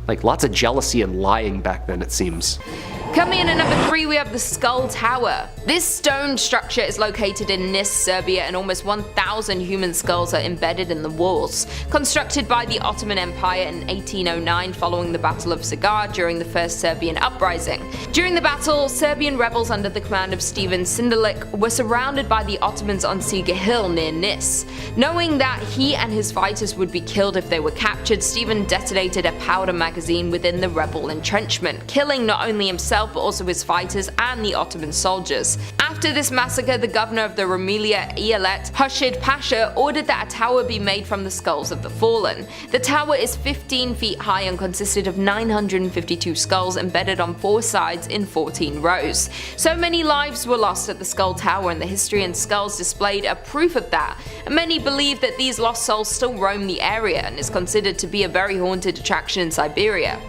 Like lots of jealousy and lying back then, it seems. Coming in at number 3, we have the Skull Tower. This stone structure is located in Nis, Serbia, and almost 1,000 human skulls are embedded in the walls. Constructed by the Ottoman Empire in 1809 following the Battle of Zagar during the First Serbian Uprising. During the battle, Serbian rebels under the command of Stephen Sindelik were surrounded by the Ottomans on Siga Hill near Nis. Knowing that he and his fighters would be killed if they were captured, Stephen detonated a powder magazine within the rebel entrenchment, killing not only himself but also his fighters and the Ottoman soldiers. After this massacre, the governor of the Rumelia Eyalet, Hushid Pasha, ordered that a tower be made from the skulls of the fallen. The tower is 15 feet high and consisted of 952 skulls embedded on 4 sides in 14 rows. So many lives were lost at the Skull Tower, and the history and skulls displayed are proof of that. And many believe that these lost souls still roam the area and is considered to be a very haunted attraction in Siberia.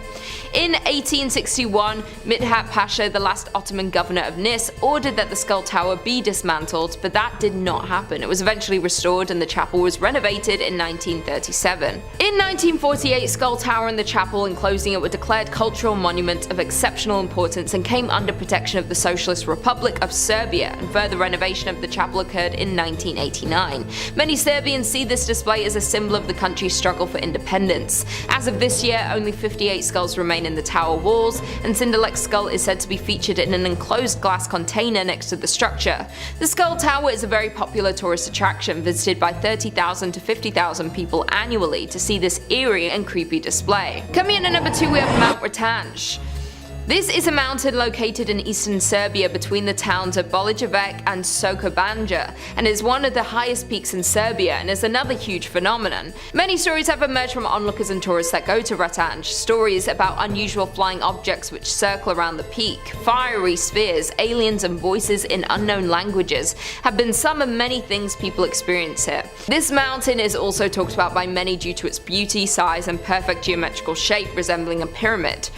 In 1861, Midhat Pasha, the last Ottoman governor of Nis, ordered that the Skull Tower be dismantled, but that did not happen. It was eventually restored and the chapel was renovated in 1937. In 1948, Skull Tower and the chapel enclosing it were declared cultural monuments of exceptional importance and came under protection of the Socialist Republic of Serbia, and further renovation of the chapel occurred in 1989. Many Serbians see this display as a symbol of the country's struggle for independence. As of this year, only 58 skulls remain in the tower walls, and Sindelik's skull is said to be featured in an enclosed glass container next to the structure. The Skull Tower is a very popular tourist attraction, visited by 30,000 to 50,000 people annually to see this eerie and creepy display. Coming in at number 2, we have Mount Rattan. This is a mountain located in eastern Serbia between the towns of Bolijevac and Soka Banja, and is one of the highest peaks in Serbia and is another huge phenomenon. Many stories have emerged from onlookers and tourists that go to Rattan. Stories about unusual flying objects which circle around the peak, fiery spheres, aliens and voices in unknown languages have been some of many things people experience here. This mountain is also talked about by many due to its beauty, size and perfect geometrical shape resembling a pyramid.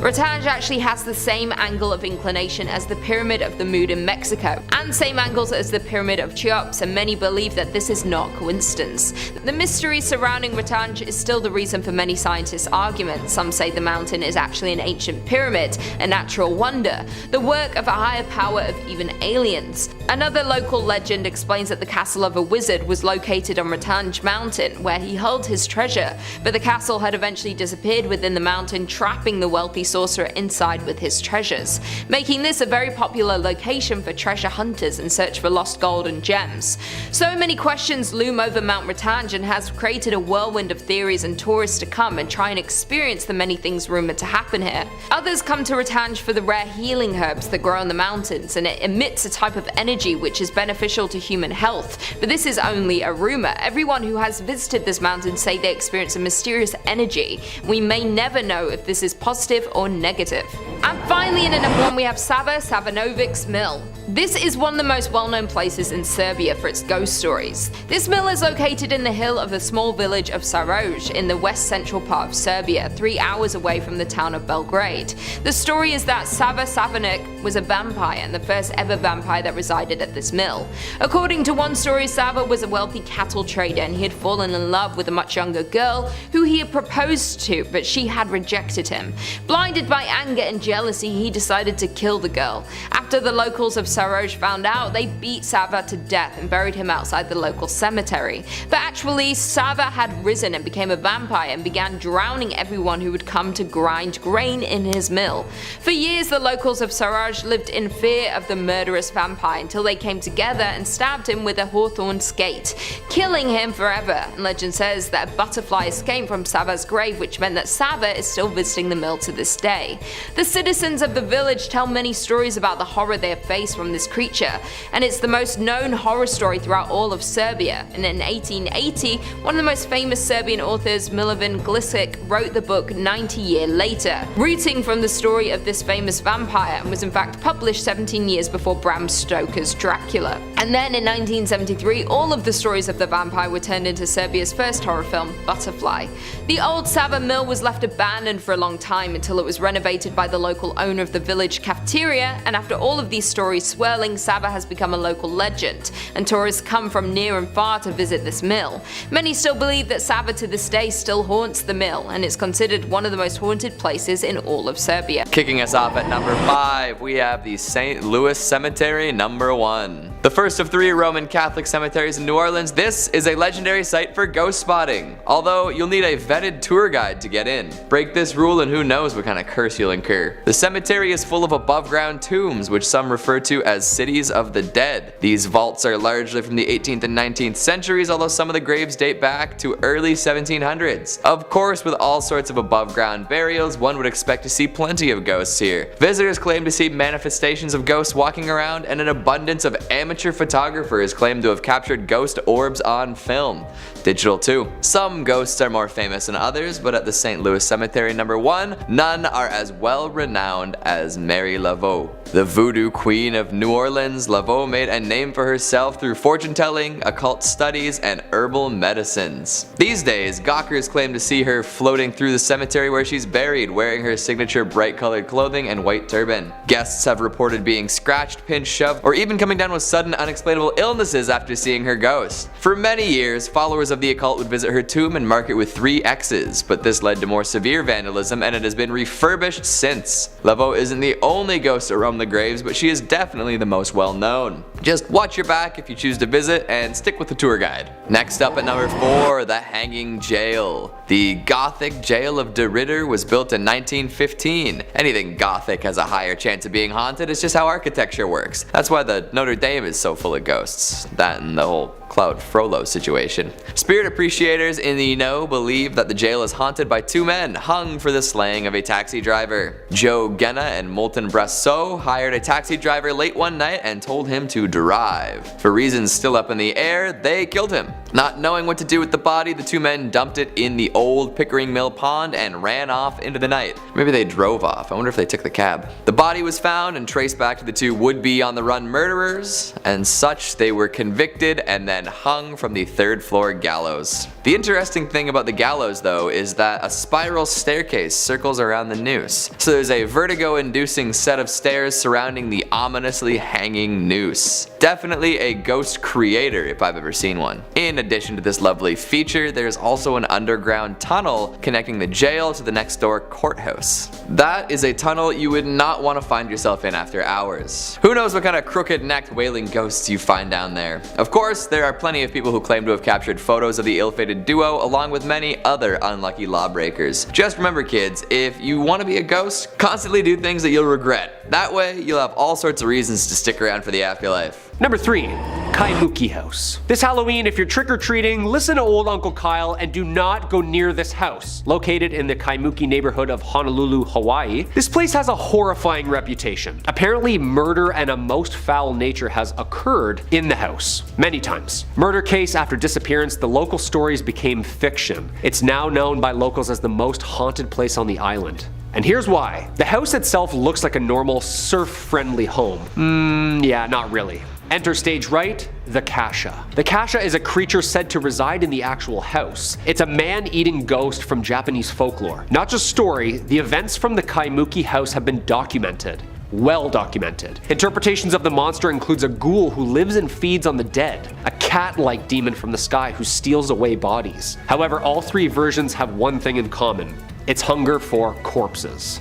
Rattan actually has the same angle of inclination as the Pyramid of the Moon in Mexico, and same angles as the Pyramid of Cheops, and many believe that this is not coincidence. The mystery surrounding Rattan is still the reason for many scientists' arguments. Some say the mountain is actually an ancient pyramid, a natural wonder, the work of a higher power of even aliens. Another local legend explains that the castle of a wizard was located on Rattan Mountain, where he held his treasure, but the castle had eventually disappeared within the mountain, trapping the wealthy sorcerer inside with his treasures, making this a very popular location for treasure hunters in search for lost gold and gems. So many questions loom over Mount Rattan and has created a whirlwind of theories and tourists to come and try and experience the many things rumored to happen here. Others come to Rattan for the rare healing herbs that grow in the mountains, and it emits a type of energy which is beneficial to human health, but this is only a rumor. Everyone who has visited this mountain say they experience a mysterious energy. We may never know if this is positive or negative. And finally, in at number 1 we have Sava Savanovic's Mill. This is one of the most well-known places in Serbia for its ghost stories. This mill is located in the hill of the small village of Saroj in the west central part of Serbia, 3 hours away from the town of Belgrade. The story is that Sava Savanic was a vampire and the first ever vampire that resided at this mill. According to one story, Sava was a wealthy cattle trader and he had fallen in love with a much younger girl who he had proposed to, but she had rejected him. Blinded by anger and jealousy, he decided to kill the girl. After the locals of Saroj found out, they beat Sava to death and buried him outside the local cemetery. But actually, Sava had risen and became a vampire and began drowning everyone who would come to grind grain in his mill. For years, the locals of Saroj lived in fear of the murderous vampire until they came together and stabbed him with a hawthorn skate, killing him forever. And legend says that a butterfly escaped from Sava's grave, which meant that Sava is still visiting the mill to this day. The citizens of the village tell many stories about the horror they have faced from this creature, and it's the most known horror story throughout all of Serbia. And in 1880, one of the most famous Serbian authors, Milovan Glisic, wrote the book 90 Years Later, rooting from the story of this famous vampire, and was in fact published 17 years before Bram Stoker's Dracula. And then in 1973, all of the stories of the vampire were turned into Serbia's first horror film, Butterfly. The old Sava mill was left abandoned for a long time until it was renovated by the local owner of the village cafeteria, and after all of these stories swirling, Sava has become a local legend, and tourists come from near and far to visit this mill. Many still believe that Sava to this day still haunts the mill, and it's considered one of the most haunted places in all of Serbia. Kicking us off at number 5, we have the St. Louis Cemetery number 1. The first of 3 Roman Catholic cemeteries in New Orleans, this is a legendary site for ghost spotting, although you'll need a vetted tour guide to get in. Break this rule and who knows what kind of curse you'll incur. The cemetery is full of above ground tombs, which some refer to as cities of the dead. These vaults are largely from the 18th and 19th centuries, although some of the graves date back to early 1700s. Of course, with all sorts of above ground burials, one would expect to see plenty of ghosts here. Visitors claim to see manifestations of ghosts walking around, and an abundance of amateur photographers claim to have captured ghost orbs on film. Digital too. Some ghosts are more famous than others, but at the St. Louis Cemetery number 1, none are as well renowned as Mary Laveau. The voodoo queen of New Orleans, Laveau made a name for herself through fortune telling, occult studies, and herbal medicines. These days, gawkers claim to see her floating through the cemetery where she's buried, wearing her signature bright colored clothing and white turban. Guests have reported being scratched, pinched, shoved, or even coming down with sudden unexplainable illnesses after seeing her ghost. For many years, followers of the occult would visit her tomb and mark it with 3 X's, but this led to more severe vandalism and it has been refurbished since. Laveau isn't the only ghost to roam the graves, but she is definitely the most well known. Just watch your back if you choose to visit and stick with the tour guide. Next up at number 4, the Hanging Jail. The Gothic Jail of De Ridder was built in 1915. Anything Gothic has a higher chance of being haunted, it's just how architecture works. That's why the Notre Dame is so full of ghosts. That and the whole Claude Frollo situation. Spirit appreciators in the know believe that the jail is haunted by 2 men hung for the slaying of a taxi driver. Joe Genna and Moulton Brasseau hired a taxi driver late one night and told him to drive. For reasons still up in the air, they killed him. Not knowing what to do with the body, the two men dumped it in the old Pickering Mill pond and ran off into the night. Maybe they drove off. I wonder if they took the cab. The body was found and traced back to the two would-be on-the-run murderers, and such they were convicted and then hung from the 3rd floor gallows. The interesting thing about the gallows though is that a spiral staircase circles around the noose. So there's a vertigo-inducing set of stairs surrounding the ominously hanging noose. Definitely a ghost creator if I've ever seen one. In addition to this lovely feature, there's also an underground tunnel connecting the jail to the next door courthouse. That is a tunnel you would not want to find yourself in after hours. Who knows what kind of crooked-necked wailing ghosts you find down there. Of course, there are plenty of people who claim to have captured photos of the ill-fated duo along with many other unlucky lawbreakers. Just remember kids, if you want to be a ghost, constantly do things that you'll regret. That way, you'll have all sorts of reasons to stick around for the afterlife. Number 3. Kaimuki House. This Halloween, if you're trick-or-treating, listen to old Uncle Kyle and do not go near this house. Located in the Kaimuki neighborhood of Honolulu, Hawaii, this place has a horrifying reputation. Apparently, murder and a most foul nature has occurred in the house many times. Murder case after disappearance, the local stories became fiction. It's now known by locals as the most haunted place on the island. And here's why. The house itself looks like a normal, surf-friendly home. Yeah, not really. Enter stage right, the Kasha. The Kasha is a creature said to reside in the actual house. It's a man-eating ghost from Japanese folklore. Not just story, the events from the Kaimuki house have been documented. Well documented. Interpretations of the monster includes a ghoul who lives and feeds on the dead, a cat-like demon from the sky who steals away bodies. However, all 3 versions have one thing in common. It's hunger for corpses.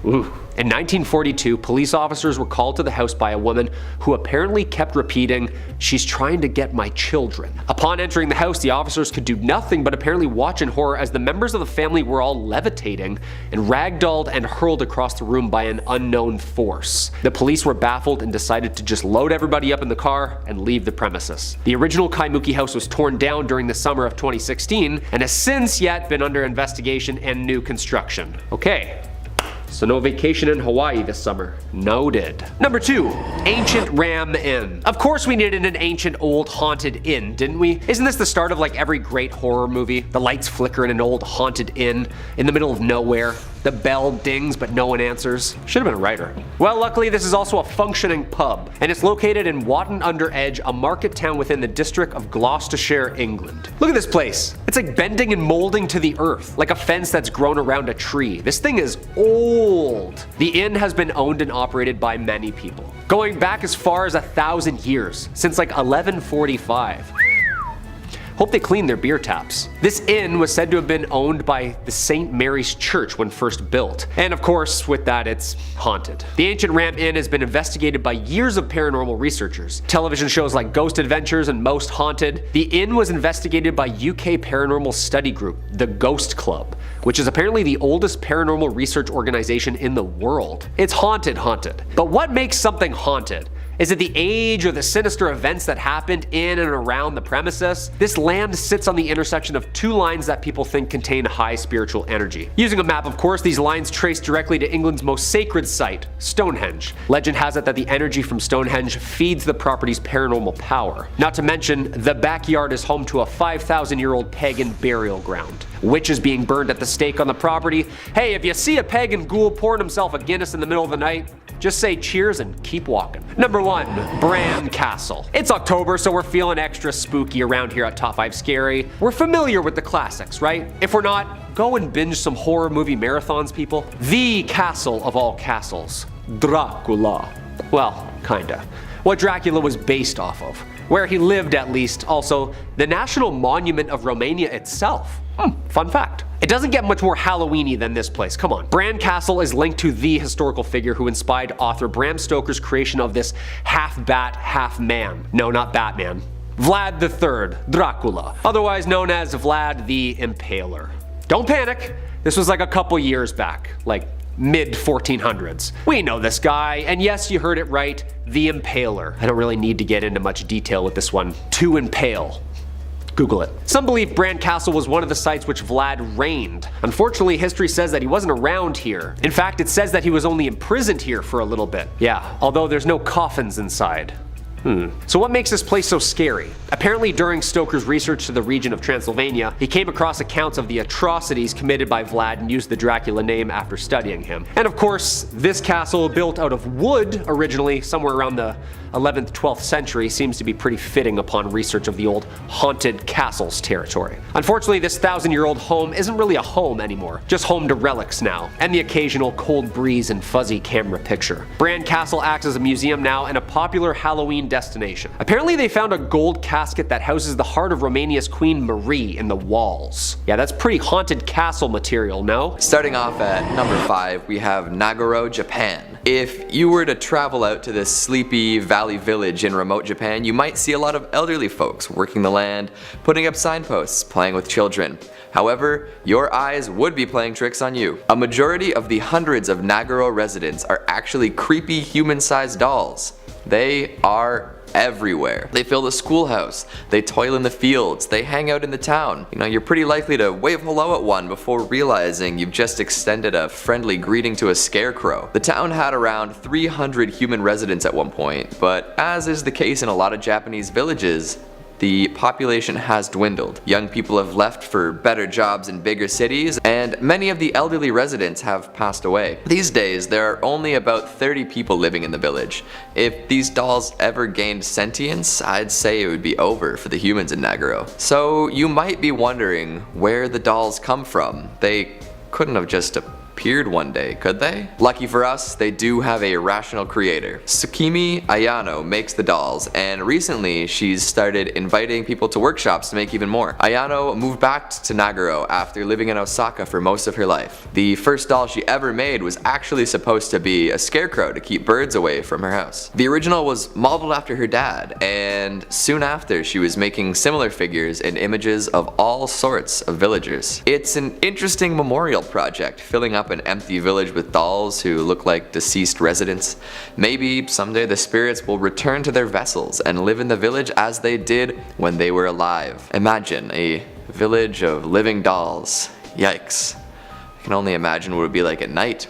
Ooh. In 1942, police officers were called to the house by a woman who apparently kept repeating, "She's trying to get my children." Upon entering the house, the officers could do nothing but apparently watch in horror as the members of the family were all levitating and ragdolled and hurled across the room by an unknown force. The police were baffled and decided to just load everybody up in the car and leave the premises. The original Kaimuki house was torn down during the summer of 2016 and has since yet been under investigation and new construction. Okay. So no vacation in Hawaii this summer. Noted. Number 2. Ancient Ram Inn. Of course we needed an ancient old haunted inn, didn't we? Isn't this the start of like every great horror movie? The lights flicker in an old haunted inn in the middle of nowhere. The bell dings but no one answers. Should have been a writer. Well, luckily this is also a functioning pub, and it's located in Watton-under-Edge, a market town within the district of Gloucestershire, England. Look at this place. It's like bending and molding to the earth, like a fence that's grown around a tree. This thing is old. The inn has been owned and operated by many people, going back as far as 1,000 years, since like 1145. Hope they clean their beer taps. This inn was said to have been owned by the St. Mary's Church when first built. And of course, with that, it's haunted. The Ancient Ram Inn has been investigated by years of paranormal researchers. Television shows like Ghost Adventures and Most Haunted. The inn was investigated by UK paranormal study group, the Ghost Club, which is apparently the oldest paranormal research organization in the world. It's haunted. But what makes something haunted? Is it the age or the sinister events that happened in and around the premises? This land sits on the intersection of 2 lines that people think contain high spiritual energy. Using a map, of course, these lines trace directly to England's most sacred site, Stonehenge. Legend has it that the energy from Stonehenge feeds the property's paranormal power. Not to mention, the backyard is home to a 5,000-year-old pagan burial ground. Witches being burned at the stake on the property. Hey, if you see a pagan ghoul pouring himself a Guinness in the middle of the night, just say cheers and keep walking. Number 1. Bran Castle. It's October, so we're feeling extra spooky around here at Top 5 Scary. We're familiar with the classics, right? If we're not, go and binge some horror movie marathons, people. The castle of all castles. Dracula. Well, kinda. What Dracula was based off of. Where he lived, at least. Also, the national monument of Romania itself. Fun fact. It doesn't get much more Halloween-y than this place, come on. Bran Castle is linked to the historical figure who inspired author Bram Stoker's creation of this half-bat, half-man. No, not Batman. Vlad III, Dracula, otherwise known as Vlad the Impaler. Don't panic, this was like a couple years back, like mid-1400s. We know this guy, and yes, you heard it right, the Impaler. I don't really need to get into much detail with this one. To impale. Google it. Some believe Bran Castle was one of the sites which Vlad reigned. Unfortunately, history says that he wasn't around here. In fact, it says that he was only imprisoned here for a little bit. Yeah, although there's no coffins inside. So what makes this place so scary? Apparently during Stoker's research to the region of Transylvania, he came across accounts of the atrocities committed by Vlad and used the Dracula name after studying him. And of course, this castle, built out of wood originally, somewhere around the 11th, 12th century, seems to be pretty fitting upon research of the old haunted castles territory. Unfortunately, this 1,000-year-old home isn't really a home anymore, just home to relics now, and the occasional cold breeze and fuzzy camera picture. Bran Castle acts as a museum now and a popular Halloween destination. Apparently they found a gold casket that houses the heart of Romania's Queen Marie in the walls. Yeah, that's pretty haunted castle material, no? Starting off at number 5, we have Naguro, Japan. If you were to travel out to this sleepy valley village in remote Japan, you might see a lot of elderly folks working the land, putting up signposts, playing with children. However, your eyes would be playing tricks on you. A majority of the hundreds of Naguro residents are actually creepy human-sized dolls. They are everywhere. They fill the schoolhouse, they toil in the fields, they hang out in the town. You know, you're pretty likely to wave hello at one before realizing you've just extended a friendly greeting to a scarecrow. The town had around 300 human residents at one point, but as is the case in a lot of Japanese villages, the population has dwindled. Young people have left for better jobs in bigger cities, and many of the elderly residents have passed away. These days, there are only about 30 people living in the village. If these dolls ever gained sentience, I'd say it would be over for the humans in Naguro. So you might be wondering where the dolls come from. They couldn't have just appeared one day, could they? Lucky for us, they do have a rational creator. Tsukimi Ayano makes the dolls, and recently she's started inviting people to workshops to make even more. Ayano moved back to Naguro after living in Osaka for most of her life. The first doll she ever made was actually supposed to be a scarecrow to keep birds away from her house. The original was modeled after her dad, and soon after she was making similar figures and images of all sorts of villagers. It's an interesting memorial project, filling up an empty village with dolls who look like deceased residents. Maybe someday the spirits will return to their vessels and live in the village as they did when they were alive. Imagine a village of living dolls. Yikes. I can only imagine what it would be like at night.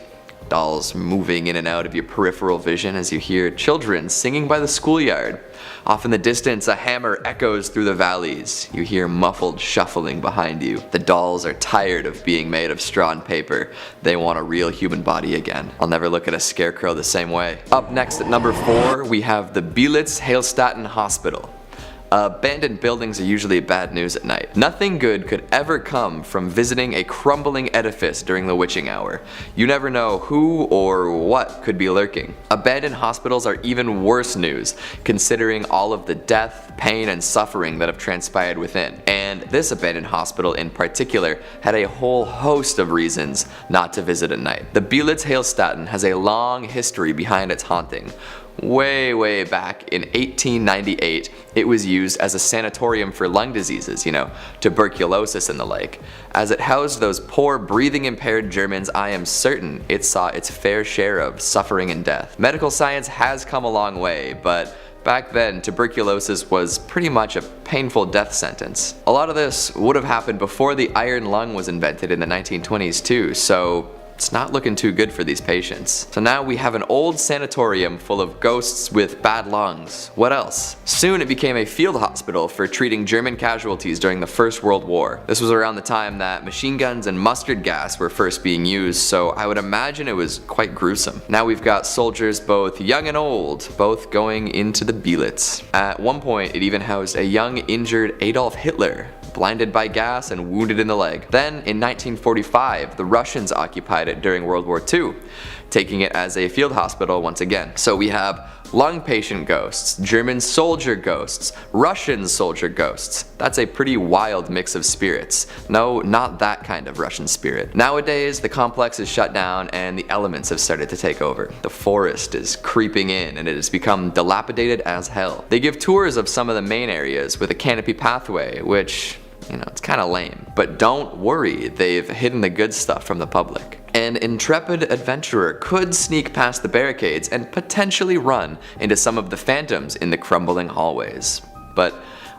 Dolls moving in and out of your peripheral vision as you hear children singing by the schoolyard. Off in the distance, a hammer echoes through the valleys. You hear muffled shuffling behind you. The dolls are tired of being made of straw and paper. They want a real human body again. I'll never look at a scarecrow the same way. Up next at number 4, we have the Belitz Heilstatten Hospital. Abandoned buildings are usually bad news at night. Nothing good could ever come from visiting a crumbling edifice during the witching hour. You never know who or what could be lurking. Abandoned hospitals are even worse news, considering all of the death, pain, and suffering that have transpired within. And this abandoned hospital in particular had a whole host of reasons not to visit at night. The Belitz Heilstatten has a long history behind its haunting. Way back in 1898, it was used as a sanatorium for lung diseases, tuberculosis and the like. As it housed those poor breathing impaired Germans, I am certain it saw its fair share of suffering and death. Medical science has come a long way, but back then, tuberculosis was pretty much a painful death sentence. A lot of this would have happened before the iron lung was invented in the 1920s too, so it's not looking too good for these patients. So now we have an old sanatorium full of ghosts with bad lungs. What else? Soon it became a field hospital for treating German casualties during the First World War. This was around the time that machine guns and mustard gas were first being used, so I would imagine it was quite gruesome. Now we've got soldiers both young and old, both going into the Belitz. At one point it even housed a young injured Adolf Hitler, blinded by gas and wounded in the leg. Then in 1945, the Russians occupied it during World War II, taking it as a field hospital once again. So we have lung patient ghosts, German soldier ghosts, Russian soldier ghosts. That's a pretty wild mix of spirits. No, not that kind of Russian spirit. Nowadays, the complex is shut down and the elements have started to take over. The forest is creeping in and it has become dilapidated as hell. They give tours of some of the main areas with a canopy pathway, which, it's kind of lame. But don't worry, they've hidden the good stuff from the public. An intrepid adventurer could sneak past the barricades and potentially run into some of the phantoms in the crumbling hallways. But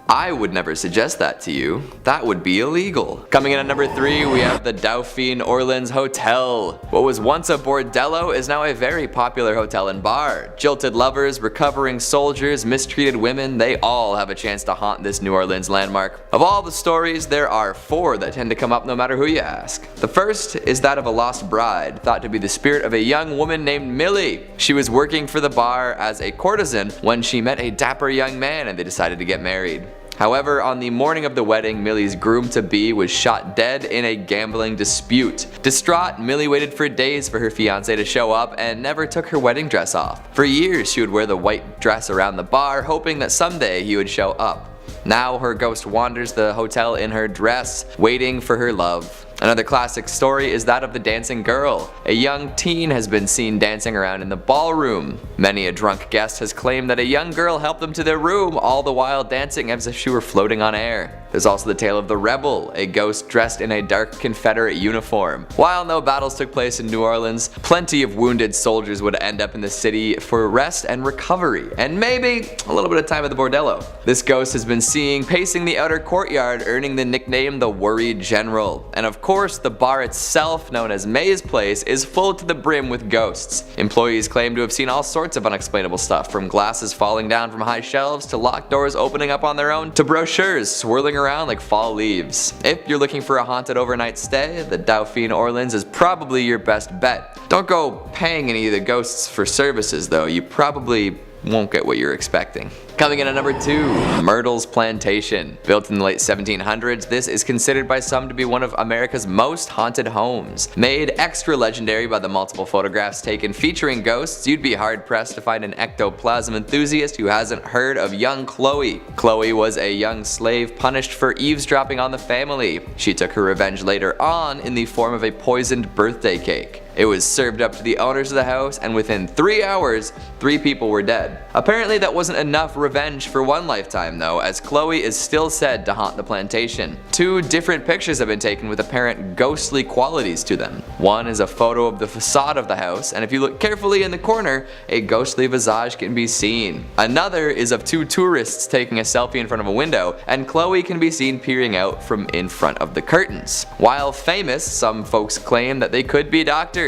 I would never suggest that to you. That would be illegal. Coming in at number 3, we have the Dai Orleans Hotel. What was once a bordello is now a very popular hotel and bar. Jilted lovers, recovering soldiers, mistreated women, they all have a chance to haunt this New Orleans landmark. Of all the stories, there are 4 that tend to come up no matter who you ask. The first is that of a lost bride, thought to be the spirit of a young woman named Millie. She was working for the bar as a courtesan when she met a dapper young man and they decided to get married. However, on the morning of the wedding, Millie's groom-to-be was shot dead in a gambling dispute. Distraught, Millie waited for days for her fiancé to show up and never took her wedding dress off. For years, she would wear the white dress around the bar, hoping that someday he would show up. Now her ghost wanders the hotel in her dress, waiting for her love. Another classic story is that of the dancing girl. A young teen has been seen dancing around in the ballroom. Many a drunk guest has claimed that a young girl helped them to their room, all the while dancing as if she were floating on air. There's also the tale of the rebel, a ghost dressed in a dark Confederate uniform. While no battles took place in New Orleans, plenty of wounded soldiers would end up in the city for rest and recovery, and maybe a little bit of time at the bordello. This ghost has been seen pacing the outer courtyard, earning the nickname the Worried General. And of course, the bar itself, known as May's Place, is full to the brim with ghosts. Employees claim to have seen all sorts of unexplainable stuff, from glasses falling down from high shelves to locked doors opening up on their own to brochures swirling around like fall leaves. If you're looking for a haunted overnight stay, the Dai Orleans is probably your best bet. Don't go paying any of the ghosts for services though, you probably won't get what you're expecting. Coming in at number 2, Myrtles Plantation. Built in the late 1700s, this is considered by some to be one of America's most haunted homes. Made extra legendary by the multiple photographs taken featuring ghosts, you'd be hard pressed to find an ectoplasm enthusiast who hasn't heard of young Chloe. Chloe was a young slave punished for eavesdropping on the family. She took her revenge later on in the form of a poisoned birthday cake. It was served up to the owners of the house, and within 3 hours, 3 people were dead. Apparently that wasn't enough revenge for one lifetime though, as Chloe is still said to haunt the plantation. 2 different pictures have been taken with apparent ghostly qualities to them. One is a photo of the facade of the house, and if you look carefully in the corner, a ghostly visage can be seen. Another is of 2 tourists taking a selfie in front of a window, and Chloe can be seen peering out from in front of the curtains. While famous, some folks claim that they could be doctored.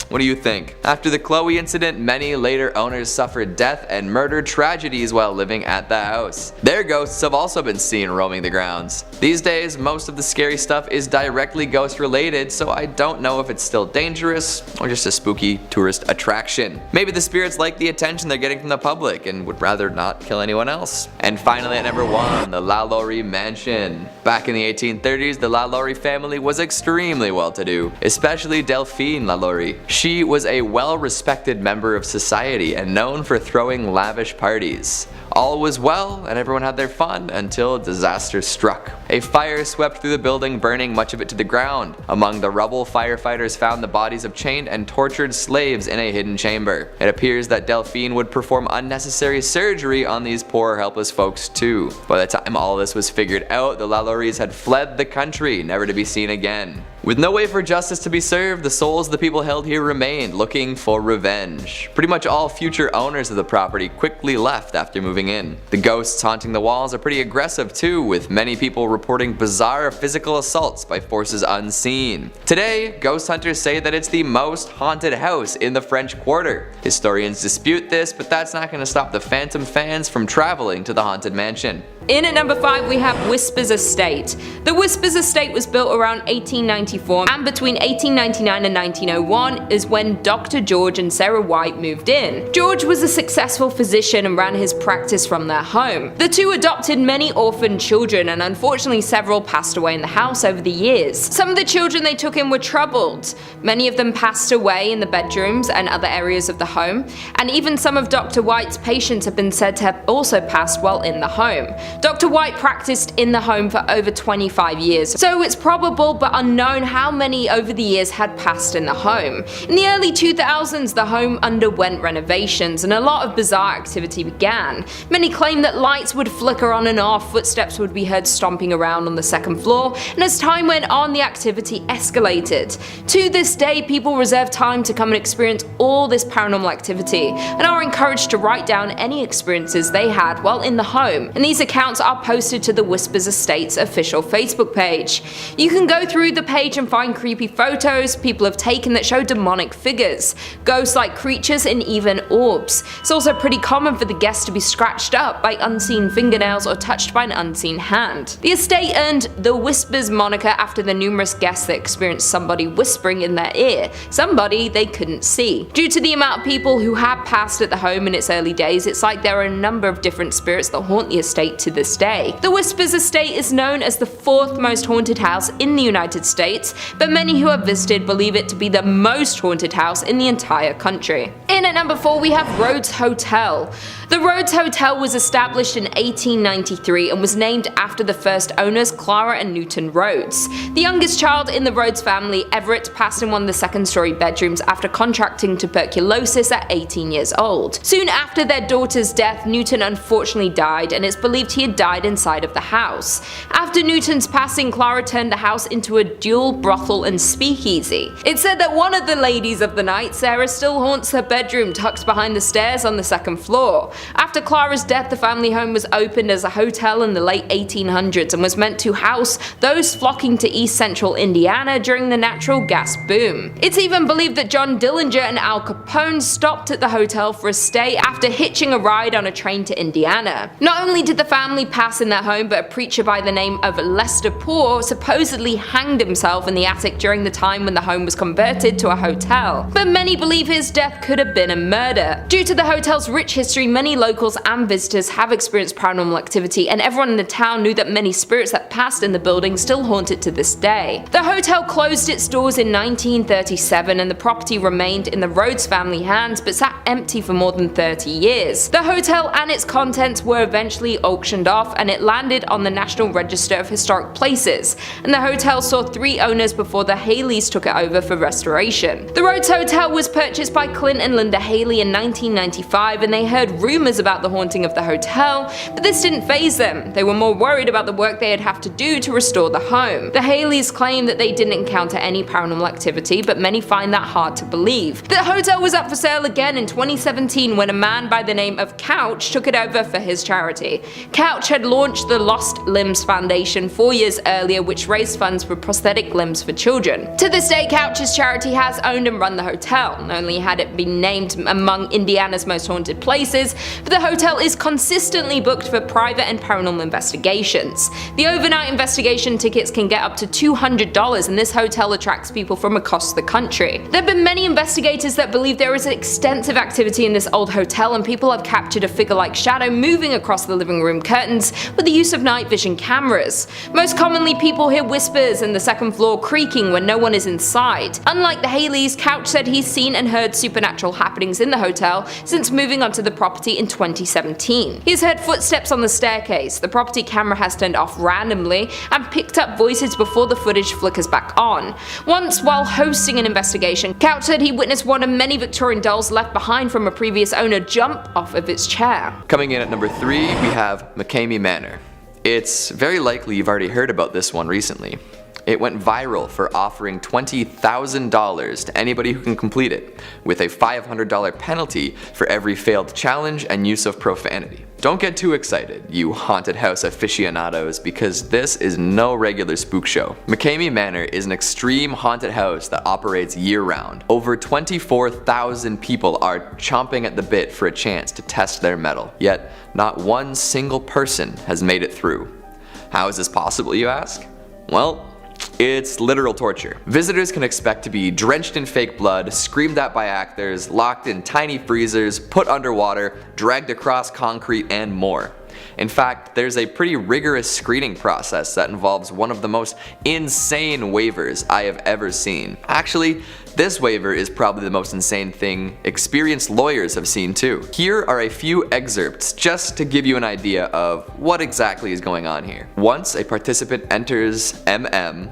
What do you think? After the Chloe incident, many later owners suffered death and murder tragedies while living at the house. Their ghosts have also been seen roaming the grounds. These days, most of the scary stuff is directly ghost related, so I don't know if it's still dangerous or just a spooky tourist attraction. Maybe the spirits like the attention they're getting from the public and would rather not kill anyone else. And finally at number 1, the LaLaurie Mansion. Back in the 1830s, the LaLaurie family was extremely well-to-do, especially Delphine LaLaurie. She was a well-respected member of society and known for throwing lavish parties. All was well and everyone had their fun until disaster struck. A fire swept through the building, burning much of it to the ground. Among the rubble, firefighters found the bodies of chained and tortured slaves in a hidden chamber. It appears that Delphine would perform unnecessary surgery on these poor helpless folks too. By the time all this was figured out, the LaLauries had fled the country, never to be seen again. With no way for justice to be served, the souls of the people held here remained, looking for revenge. Pretty much all future owners of the property quickly left after moving in. The ghosts haunting the walls are pretty aggressive too, with many people reporting bizarre physical assaults by forces unseen. Today, ghost hunters say that it's the most haunted house in the French Quarter. Historians dispute this, but that's not going to stop the phantom fans from traveling to the haunted mansion. In at number 5 we have Whispers Estate. The Whispers Estate was built around 1894, and between 1899 and 1901 is when Dr. George and Sarah White moved in. George was a successful physician and ran his practice from their home. The two adopted many orphaned children, and unfortunately several passed away in the house over the years. Some of the children they took in were troubled. Many of them passed away in the bedrooms and other areas of the home, and even some of Dr. White's patients have been said to have also passed while in the home. Dr. White practiced in the home for over 25 years, so it's probable but unknown how many over the years had passed in the home. In the early 2000s, the home underwent renovations and a lot of bizarre activity began. Many claim that lights would flicker on and off, footsteps would be heard stomping around on the second floor, and as time went on, the activity escalated. To this day, people reserve time to come and experience all this paranormal activity, and are encouraged to write down any experiences they had while in the home, and these accounts accounts are posted to the Whispers Estate's official Facebook page. You can go through the page and find creepy photos people have taken that show demonic figures, ghost-like creatures, and even orbs. It's also pretty common for the guests to be scratched up by unseen fingernails or touched by an unseen hand. The estate earned the Whispers moniker after the numerous guests that experienced somebody whispering in their ear, somebody they couldn't see. Due to the amount of people who have passed at the home in its early days, it's like there are a number of different spirits that haunt the estate to this day. The Whispers Estate is known as the 4th most haunted house in the United States, but many who have visited believe it to be the most haunted house in the entire country. In at number 4 we have Rhodes Hotel. The Rhodes Hotel was established in 1893 and was named after the first owners, Clara and Newton Rhodes. The youngest child in the Rhodes family, Everett, passed in one of the second-story bedrooms after contracting tuberculosis at 18 years old. Soon after their daughter's death, Newton unfortunately died, and it's believed he had died inside of the house. After Newton's passing, Clara turned the house into a dual brothel and speakeasy. It's said that one of the ladies of the night, Sarah, still haunts her bedroom tucked behind the stairs on the 2nd floor. After Clara's death, the family home was opened as a hotel in the late 1800s and was meant to house those flocking to East Central Indiana during the natural gas boom. It's even believed that John Dillinger and Al Capone stopped at the hotel for a stay after hitching a ride on a train to Indiana. Not only did the family pass in their home, but a preacher by the name of Lester Poor supposedly hanged himself in the attic during the time when the home was converted to a hotel. But many believe his death could have been a murder. Due to the hotel's rich history, many locals and visitors have experienced paranormal activity, and everyone in the town knew that many spirits that passed in the building still haunt it to this day. The hotel closed its doors in 1937 and the property remained in the Rhodes family hands but sat empty for more than 30 years. The hotel and its contents were eventually auctioned off and it landed on the National Register of Historic Places, and the hotel saw 3 owners before the Haleys took it over for restoration. The Rhodes Hotel was purchased by Clint and Linda Haley in 1995, and they heard rumors about the haunting of the hotel, but this didn't faze them. They were more worried about the work they'd have to do to restore the home. The Haleys claim that they didn't encounter any paranormal activity, but many find that hard to believe. The hotel was up for sale again in 2017 when a man by the name of Couch took it over for his charity. Couch had launched the Lost Limbs Foundation 4 years earlier, which raised funds for prosthetic limbs for children. To this day, Couch's charity has owned and run the hotel. Not only had it been named among Indiana's most haunted places, but the hotel is consistently booked for private and paranormal investigations. The overnight investigation tickets can get up to $200, and this hotel attracts people from across the country. There have been many investigators that believe there is extensive activity in this old hotel, and people have captured a figure-like shadow moving across the living room curtains with the use of night vision cameras. Most commonly, people hear whispers and the 2nd floor creaking when no one is inside. Unlike the Haleys, Couch said he's seen and heard supernatural happenings in the hotel since moving onto the property in 2017. He's heard footsteps on the staircase, the property camera has turned off randomly, and picked up voices before the footage flickers back on. Once, while hosting an investigation, Couch said he witnessed one of many Victorian dolls left behind from a previous owner jump off of its chair. Coming in at number 3, we have McCamey Manor. It's very likely you've already heard about this one recently. It went viral for offering $20,000 to anybody who can complete it, with a $500 penalty for every failed challenge and use of profanity. Don't get too excited, you haunted house aficionados, because this is no regular spook show. McCamey Manor is an extreme haunted house that operates year-round. Over 24,000 people are chomping at the bit for a chance to test their mettle, yet not one single person has made it through. How is this possible, you ask? Well, it's literal torture. Visitors can expect to be drenched in fake blood, screamed at by actors, locked in tiny freezers, put underwater, dragged across concrete, and more. In fact, there's a pretty rigorous screening process that involves one of the most insane waivers I have ever seen. Actually, this waiver is probably the most insane thing experienced lawyers have seen too. Here are a few excerpts just to give you an idea of what exactly is going on here. Once a participant enters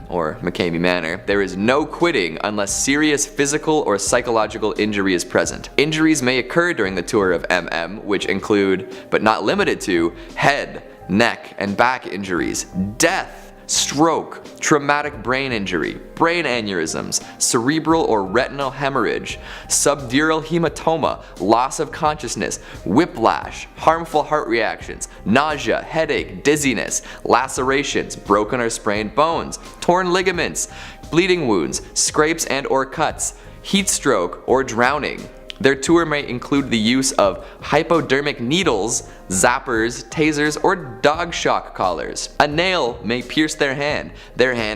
or McCamey Manor, there is no quitting unless serious physical or psychological injury is present. Injuries may occur during the tour of which include, but not limited to, head, neck, and back injuries, death, stroke, traumatic brain injury, brain aneurysms, cerebral or retinal hemorrhage, subdural hematoma, loss of consciousness, whiplash, harmful heart reactions, nausea, headache, dizziness, lacerations, broken or sprained bones, torn ligaments, bleeding wounds, scrapes and or cuts, heat stroke, or drowning. Their tour may include the use of hypodermic needles, zappers, tasers, or dog shock collars. A nail may pierce their hand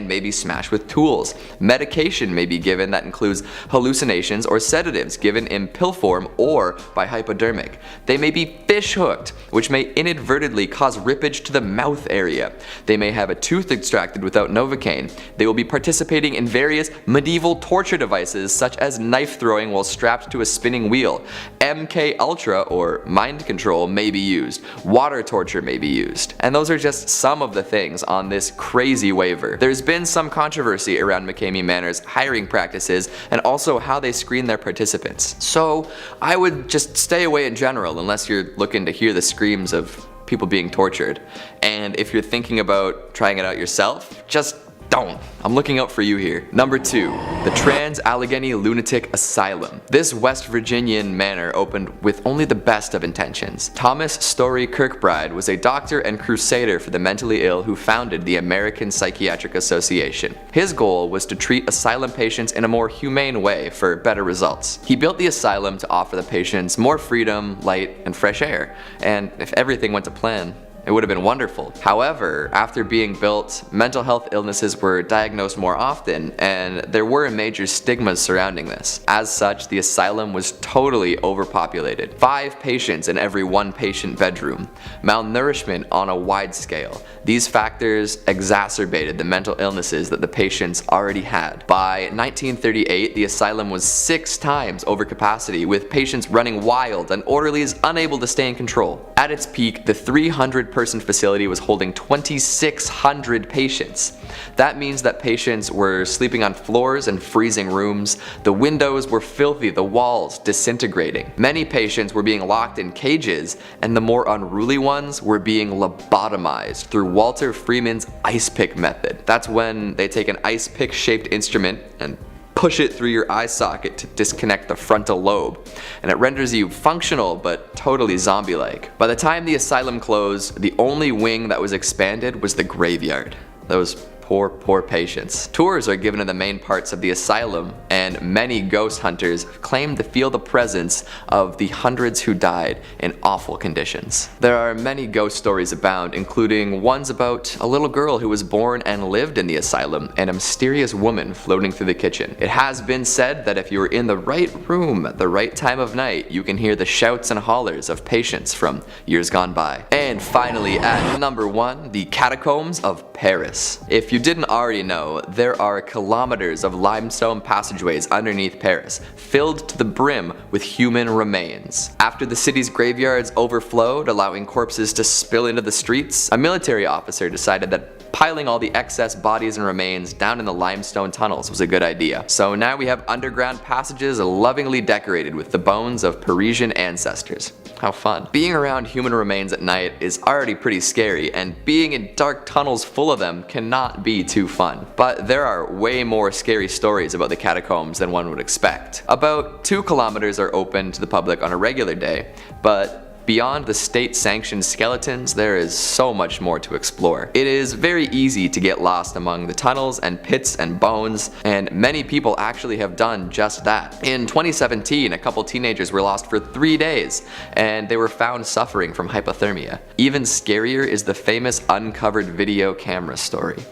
may be smashed with tools. Medication may be given that includes hallucinations or sedatives given in pill form or by hypodermic. They may be fish hooked, which may inadvertently cause rippage to the mouth area. They may have a tooth extracted without Novocaine. They will be participating in various medieval torture devices such as knife throwing while strapped to a spinning wheel. MK Ultra or mind control may be used. Water torture may be used. And those are just some of the things on this crazy waiver. There's been some controversy around McCamey Manor's hiring practices and also how they screen their participants. So I would just stay away in general unless you're looking to hear the screams of people being tortured. And if you're thinking about trying it out yourself, just don't. I'm looking out for you here. Number 2, the Trans-Allegheny Lunatic Asylum. This West Virginian manor opened with only the best of intentions. Thomas Story Kirkbride was a doctor and crusader for the mentally ill who founded the American Psychiatric Association. His goal was to treat asylum patients in a more humane way for better results. He built the asylum to offer the patients more freedom, light, and fresh air. And if everything went to plan, it would have been wonderful. However, after being built, mental health illnesses were diagnosed more often, and there were major stigmas surrounding this. As such, the asylum was totally overpopulated. 5 patients in every 1 patient bedroom. Malnourishment on a wide scale. These factors exacerbated the mental illnesses that the patients already had. By 1938, the asylum was 6 times over capacity, with patients running wild and orderlies unable to stay in control. At its peak, the 300-person facility was holding 2,600 patients. That means that patients were sleeping on floors and freezing rooms. The windows were filthy, the walls disintegrating. Many patients were being locked in cages, and the more unruly ones were being lobotomized through Walter Freeman's ice pick method. That's when they take an ice pick shaped instrument and push it through your eye socket to disconnect the frontal lobe, and it renders you functional but totally zombie-like. By the time the asylum closed, the only wing that was expanded was the graveyard. Those poor patients. Tours are given in the main parts of the asylum, and many ghost hunters claim to feel the presence of the hundreds who died in awful conditions. There are many ghost stories abound, including ones about a little girl who was born and lived in the asylum and a mysterious woman floating through the kitchen. It has been said that if you are in the right room at the right time of night, you can hear the shouts and hollers of patients from years gone by. And finally, at number 1, the Catacombs of Paris. If you didn't already know, there are kilometers of limestone passageways underneath Paris, filled to the brim with human remains. After the city's graveyards overflowed, allowing corpses to spill into the streets, a military officer decided that piling all the excess bodies and remains down in the limestone tunnels was a good idea. So now we have underground passages lovingly decorated with the bones of Parisian ancestors. How fun. Being around human remains at night is already pretty scary, and being in dark tunnels full of them cannot be too fun. But there are way more scary stories about the catacombs than one would expect. About 2 kilometers are open to the public on a regular day, but beyond the state-sanctioned skeletons, there is so much more to explore. It is very easy to get lost among the tunnels and pits and bones, and many people actually have done just that. In 2017, a couple teenagers were lost for 3 days, and they were found suffering from hypothermia. Even scarier is the famous uncovered video camera story.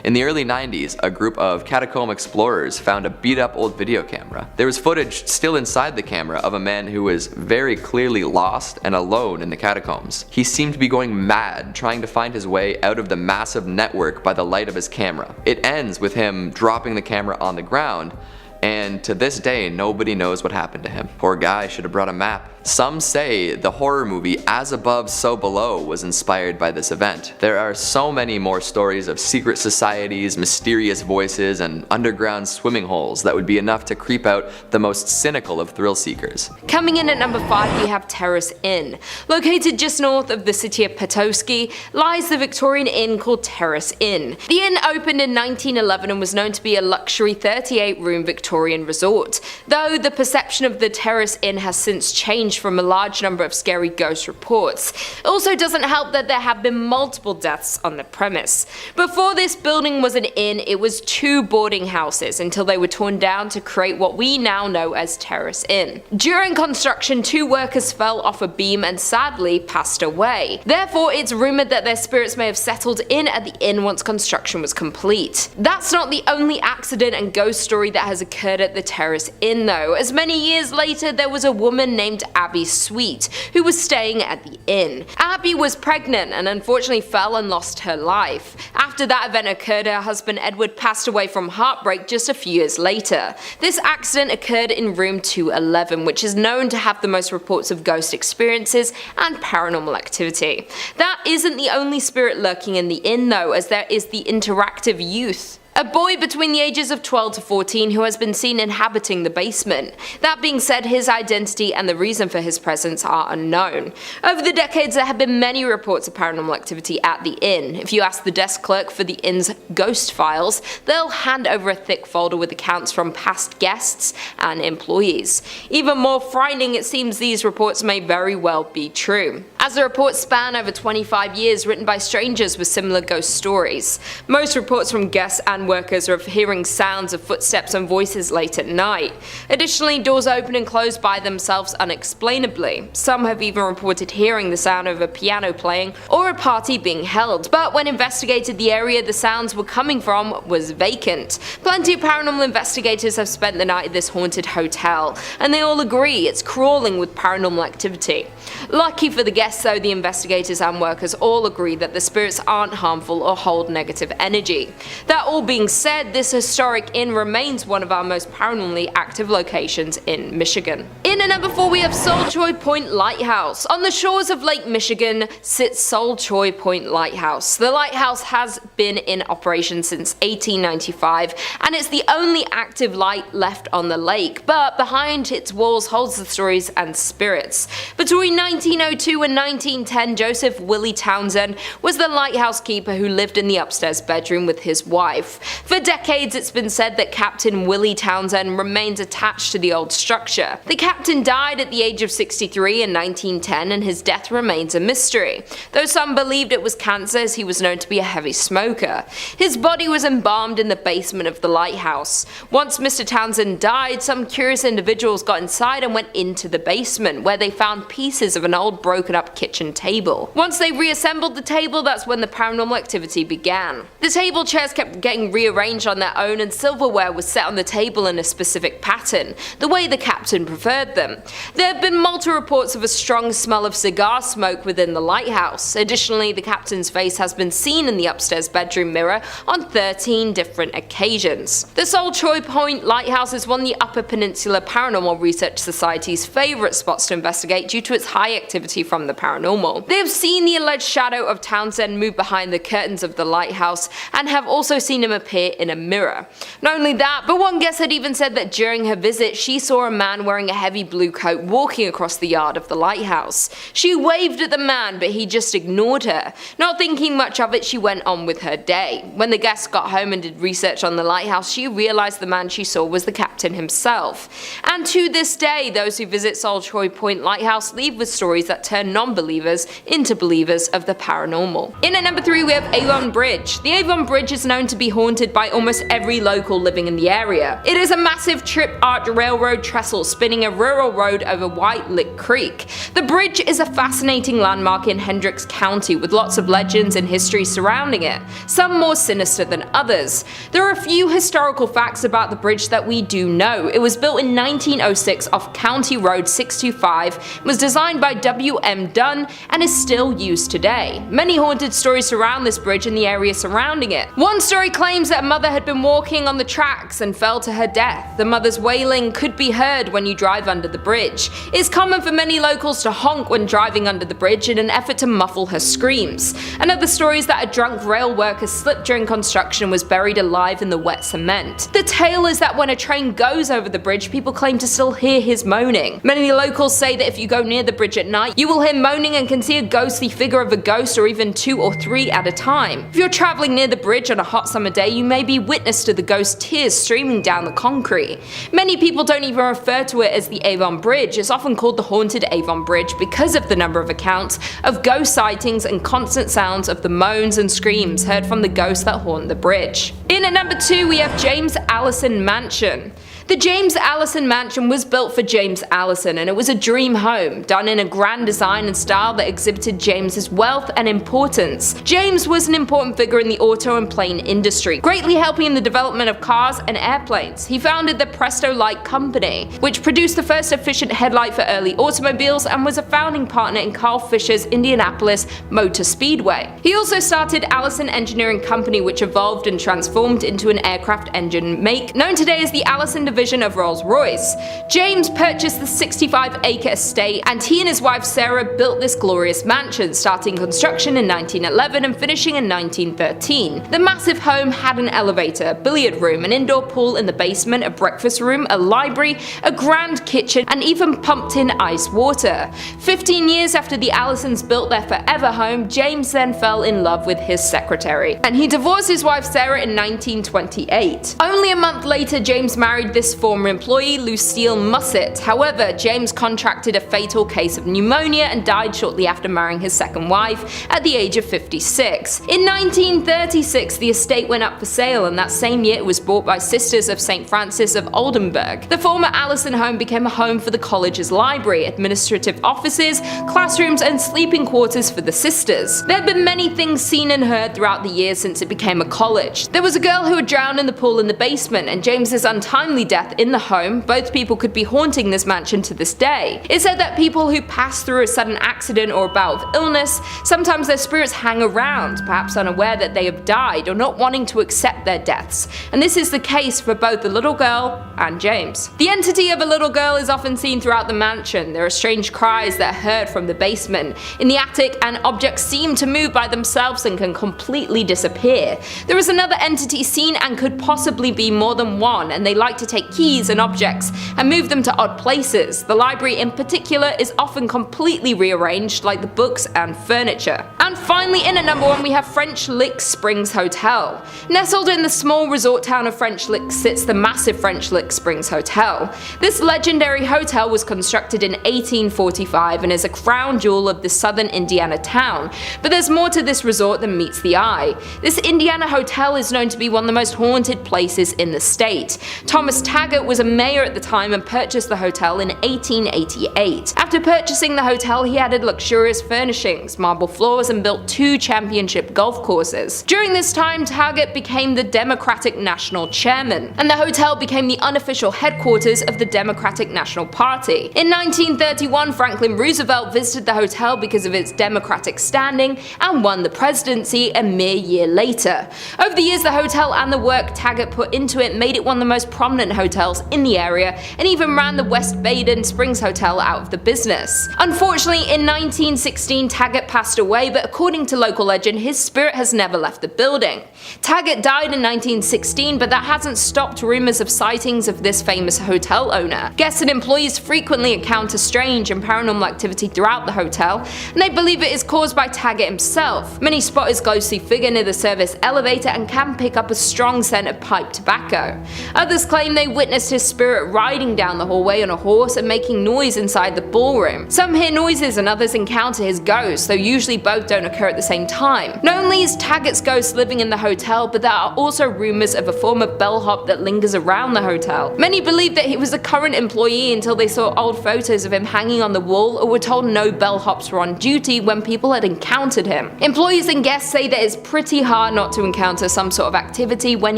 In the early 90s, a group of catacomb explorers found a beat-up old video camera. There was footage still inside the camera of a man who was very clearly lost and alone in the catacombs. He seemed to be going mad, trying to find his way out of the massive network by the light of his camera. It ends with him dropping the camera on the ground, and to this day, nobody knows what happened to him. Poor guy should have brought a map. Some say the horror movie As Above, So Below was inspired by this event. There are so many more stories of secret societies, mysterious voices, and underground swimming holes that would be enough to creep out the most cynical of thrill seekers. Coming in at number 5 we have Terrace Inn. Located just north of the city of Petoskey lies the Victorian inn called Terrace Inn. The inn opened in 1911 and was known to be a luxury 38-room Victorian resort, though the perception of the Terrace Inn has since changed from a large number of scary ghost reports. It also doesn't help that there have been multiple deaths on the premise. Before this building was an inn, it was 2 boarding houses until they were torn down to create what we now know as Terrace Inn. During construction, 2 workers fell off a beam and sadly passed away. Therefore, it's rumored that their spirits may have settled in at the inn once construction was complete. That's not the only accident and ghost story that has occurred at the Terrace Inn though, as many years later there was a woman named Abby Sweet who was staying at the inn. Abby was pregnant and unfortunately fell and lost her life. After that event occurred, her husband Edward passed away from heartbreak just a few years later. This accident occurred in room 211, which is known to have the most reports of ghost experiences and paranormal activity. That isn't the only spirit lurking in the inn though, as there is the interactive youth, a boy between the ages of 12 to 14 who has been seen inhabiting the basement. That being said, his identity and the reason for his presence are unknown. Over the decades there have been many reports of paranormal activity at the inn. If you ask the desk clerk for the inn's ghost files, they'll hand over a thick folder with accounts from past guests and employees. Even more frightening, it seems these reports may very well be true, as the reports span over 25 years written by strangers with similar ghost stories. Most reports from guests and workers are of hearing sounds of footsteps and voices late at night. Additionally, doors open and close by themselves unexplainably. Some have even reported hearing the sound of a piano playing or a party being held, but when investigated, the area the sounds were coming from was vacant. Plenty of paranormal investigators have spent the night at this haunted hotel, and they all agree it's crawling with paranormal activity. Lucky for the guests though, the investigators and workers all agree that the spirits aren't harmful or hold negative energy. That all being said, this historic inn remains one of our most paranormally active locations in Michigan. In at number 4 we have Sol Choi Point Lighthouse. On the shores of Lake Michigan sits Sol Choi Point Lighthouse. The lighthouse has been in operation since 1895 and it's the only active light left on the lake, but behind its walls holds the stories and spirits. Between 1902 and 1910, Joseph Willie Townsend was the lighthouse keeper who lived in the upstairs bedroom with his wife. For decades it's been said that Captain Willie Townsend remains attached to the old structure. The captain died at the age of 63 in 1910 and his death remains a mystery, though some believed it was cancer as he was known to be a heavy smoker. His body was embalmed in the basement of the lighthouse. Once Mr. Townsend died, some curious individuals got inside and went into the basement, where they found pieces of an old broken up kitchen table. Once they reassembled the table, that's when the paranormal activity began. The table chairs kept getting rearranged on their own and silverware was set on the table in a specific pattern, the way the captain preferred them. There have been multiple reports of a strong smell of cigar smoke within the lighthouse. Additionally, the captain's face has been seen in the upstairs bedroom mirror on 13 different occasions. The Sol Choi Point Lighthouse is one of the Upper Peninsula Paranormal Research Society's favourite spots to investigate due to its high activity from the paranormal. They have seen the alleged shadow of Townsend move behind the curtains of the lighthouse and have also seen him appear in a mirror. Not only that, but one guest had even said that during her visit she saw a man wearing a heavy blue coat walking across the yard of the lighthouse. She waved at the man, but he just ignored her. Not thinking much of it, she went on with her day. When the guest got home and did research on the lighthouse, she realized the man she saw was the captain himself. And to this day, those who visit Sol Choi Point Lighthouse leave with stories that turn non-believers into believers of the paranormal. In at number 3 we have Avon Bridge. The Avon Bridge is known to be haunted by almost every local living in the area. It is a massive trip-arch railroad trestle spinning a rural road over White Lick Creek. The bridge is a fascinating landmark in Hendricks County with lots of legends and history surrounding it, some more sinister than others. There are a few historical facts about the bridge that we do know. It was built in 1906 off County Road 625, was designed by W.M. Dunn, and is still used today. Many haunted stories surround this bridge and the area surrounding it. One story claims claims that a mother had been walking on the tracks and fell to her death. The mother's wailing could be heard when you drive under the bridge. It's common for many locals to honk when driving under the bridge in an effort to muffle her screams. Another story is that a drunk rail worker slipped during construction and was buried alive in the wet cement. The tale is that when a train goes over the bridge, people claim to still hear his moaning. Many locals say that if you go near the bridge at night, you will hear moaning and can see a ghostly figure of a ghost, or even 2 or 3 at a time. If you're traveling near the bridge on a hot summer day, you may be witness to the ghost's tears streaming down the concrete. Many people don't even refer to it as the Avon Bridge. It's often called the Haunted Avon Bridge because of the number of accounts of ghost sightings and constant sounds of the moans and screams heard from the ghosts that haunt the bridge. In at number 2 we have James Allison Mansion. The James Allison Mansion was built for James Allison, and it was a dream home, done in a grand design and style that exhibited James's wealth and importance. James was an important figure in the auto and plane industry, greatly helping in the development of cars and airplanes. He founded the Presto Light Company, which produced the first efficient headlight for early automobiles, and was a founding partner in Carl Fisher's Indianapolis Motor Speedway. He also started Allison Engineering Company, which evolved and transformed into an aircraft engine make known today as the Allison division of Rolls-Royce. James purchased the 65-acre estate, and he and his wife Sarah built this glorious mansion, starting construction in 1911 and finishing in 1913. The massive home had an elevator, a billiard room, an indoor pool in the basement, a breakfast room, a library, a grand kitchen, and even pumped-in ice water. 15 years after the Allisons built their forever home, James then fell in love with his secretary, and he divorced his wife Sarah in 1928. Only a month later, James married this former employee, Lucille Musset. However, James contracted a fatal case of pneumonia and died shortly after marrying his second wife at the age of 56. In 1936, the estate went up for sale, and that same year it was bought by Sisters of St. Francis of Oldenburg. The former Allison home became a home for the college's library, administrative offices, classrooms, and sleeping quarters for the sisters. There have been many things seen and heard throughout the years since it became a college. There was a girl who had drowned in the pool in the basement, and James's untimely death in the home. Both people could be haunting this mansion to this day. It's said that people who pass through a sudden accident or a bout of illness, sometimes their spirits hang around, perhaps unaware that they have died or not wanting to accept their deaths. And this is the case for both the little girl and James. The entity of a little girl is often seen throughout the mansion. There are strange cries that are heard from the basement, in the attic, and objects seem to move by themselves and can completely disappear. There is another entity seen and could possibly be more than one, and they like to take keys and objects and move them to odd places. The library in particular is often completely rearranged, like the books and furniture. And finally, in at number 1 we have French Lick Springs Hotel. Nestled in the small resort town of French Lick sits the massive French Lick Springs Hotel. This legendary hotel was constructed in 1845 and is a crown jewel of the southern Indiana town. But there's more to this resort than meets the eye. This Indiana hotel is known to be one of the most haunted places in the state. Thomas Taggart was a mayor at the time and purchased the hotel in 1888. After purchasing the hotel, he added luxurious furnishings, marble floors, and built 2 championship golf courses. During this time, Taggart became the Democratic National Chairman, and the hotel became the unofficial headquarters of the Democratic National Party. In 1931, Franklin Roosevelt visited the hotel because of its democratic standing and won the presidency a mere year later. Over the years, the hotel and the work Taggart put into it made it one of the most prominent hotels in the area, and even ran the West Baden Springs Hotel out of the business. Unfortunately, in 1916, Taggart passed away, but according to local legend, his spirit has never left the building. Taggart died in 1916, but that hasn't stopped rumors of sightings of this famous hotel owner. Guests and employees frequently encounter strange and paranormal activity throughout the hotel, and they believe it is caused by Taggart himself. Many spot his ghostly figure near the service elevator and can pick up a strong scent of pipe tobacco. Others claim they witnessed his spirit riding down the hallway on a horse and making noise inside the ballroom. Some hear noises and others encounter his ghost, though usually both don't occur at the same time. Not only is Taggart's ghost living in the hotel, but there are also rumors of a former bellhop that lingers around the hotel. Many believe that he was a current employee until they saw old photos of him hanging on the wall, or were told no bellhops were on duty when people had encountered him. Employees and guests say that it's pretty hard not to encounter some sort of activity when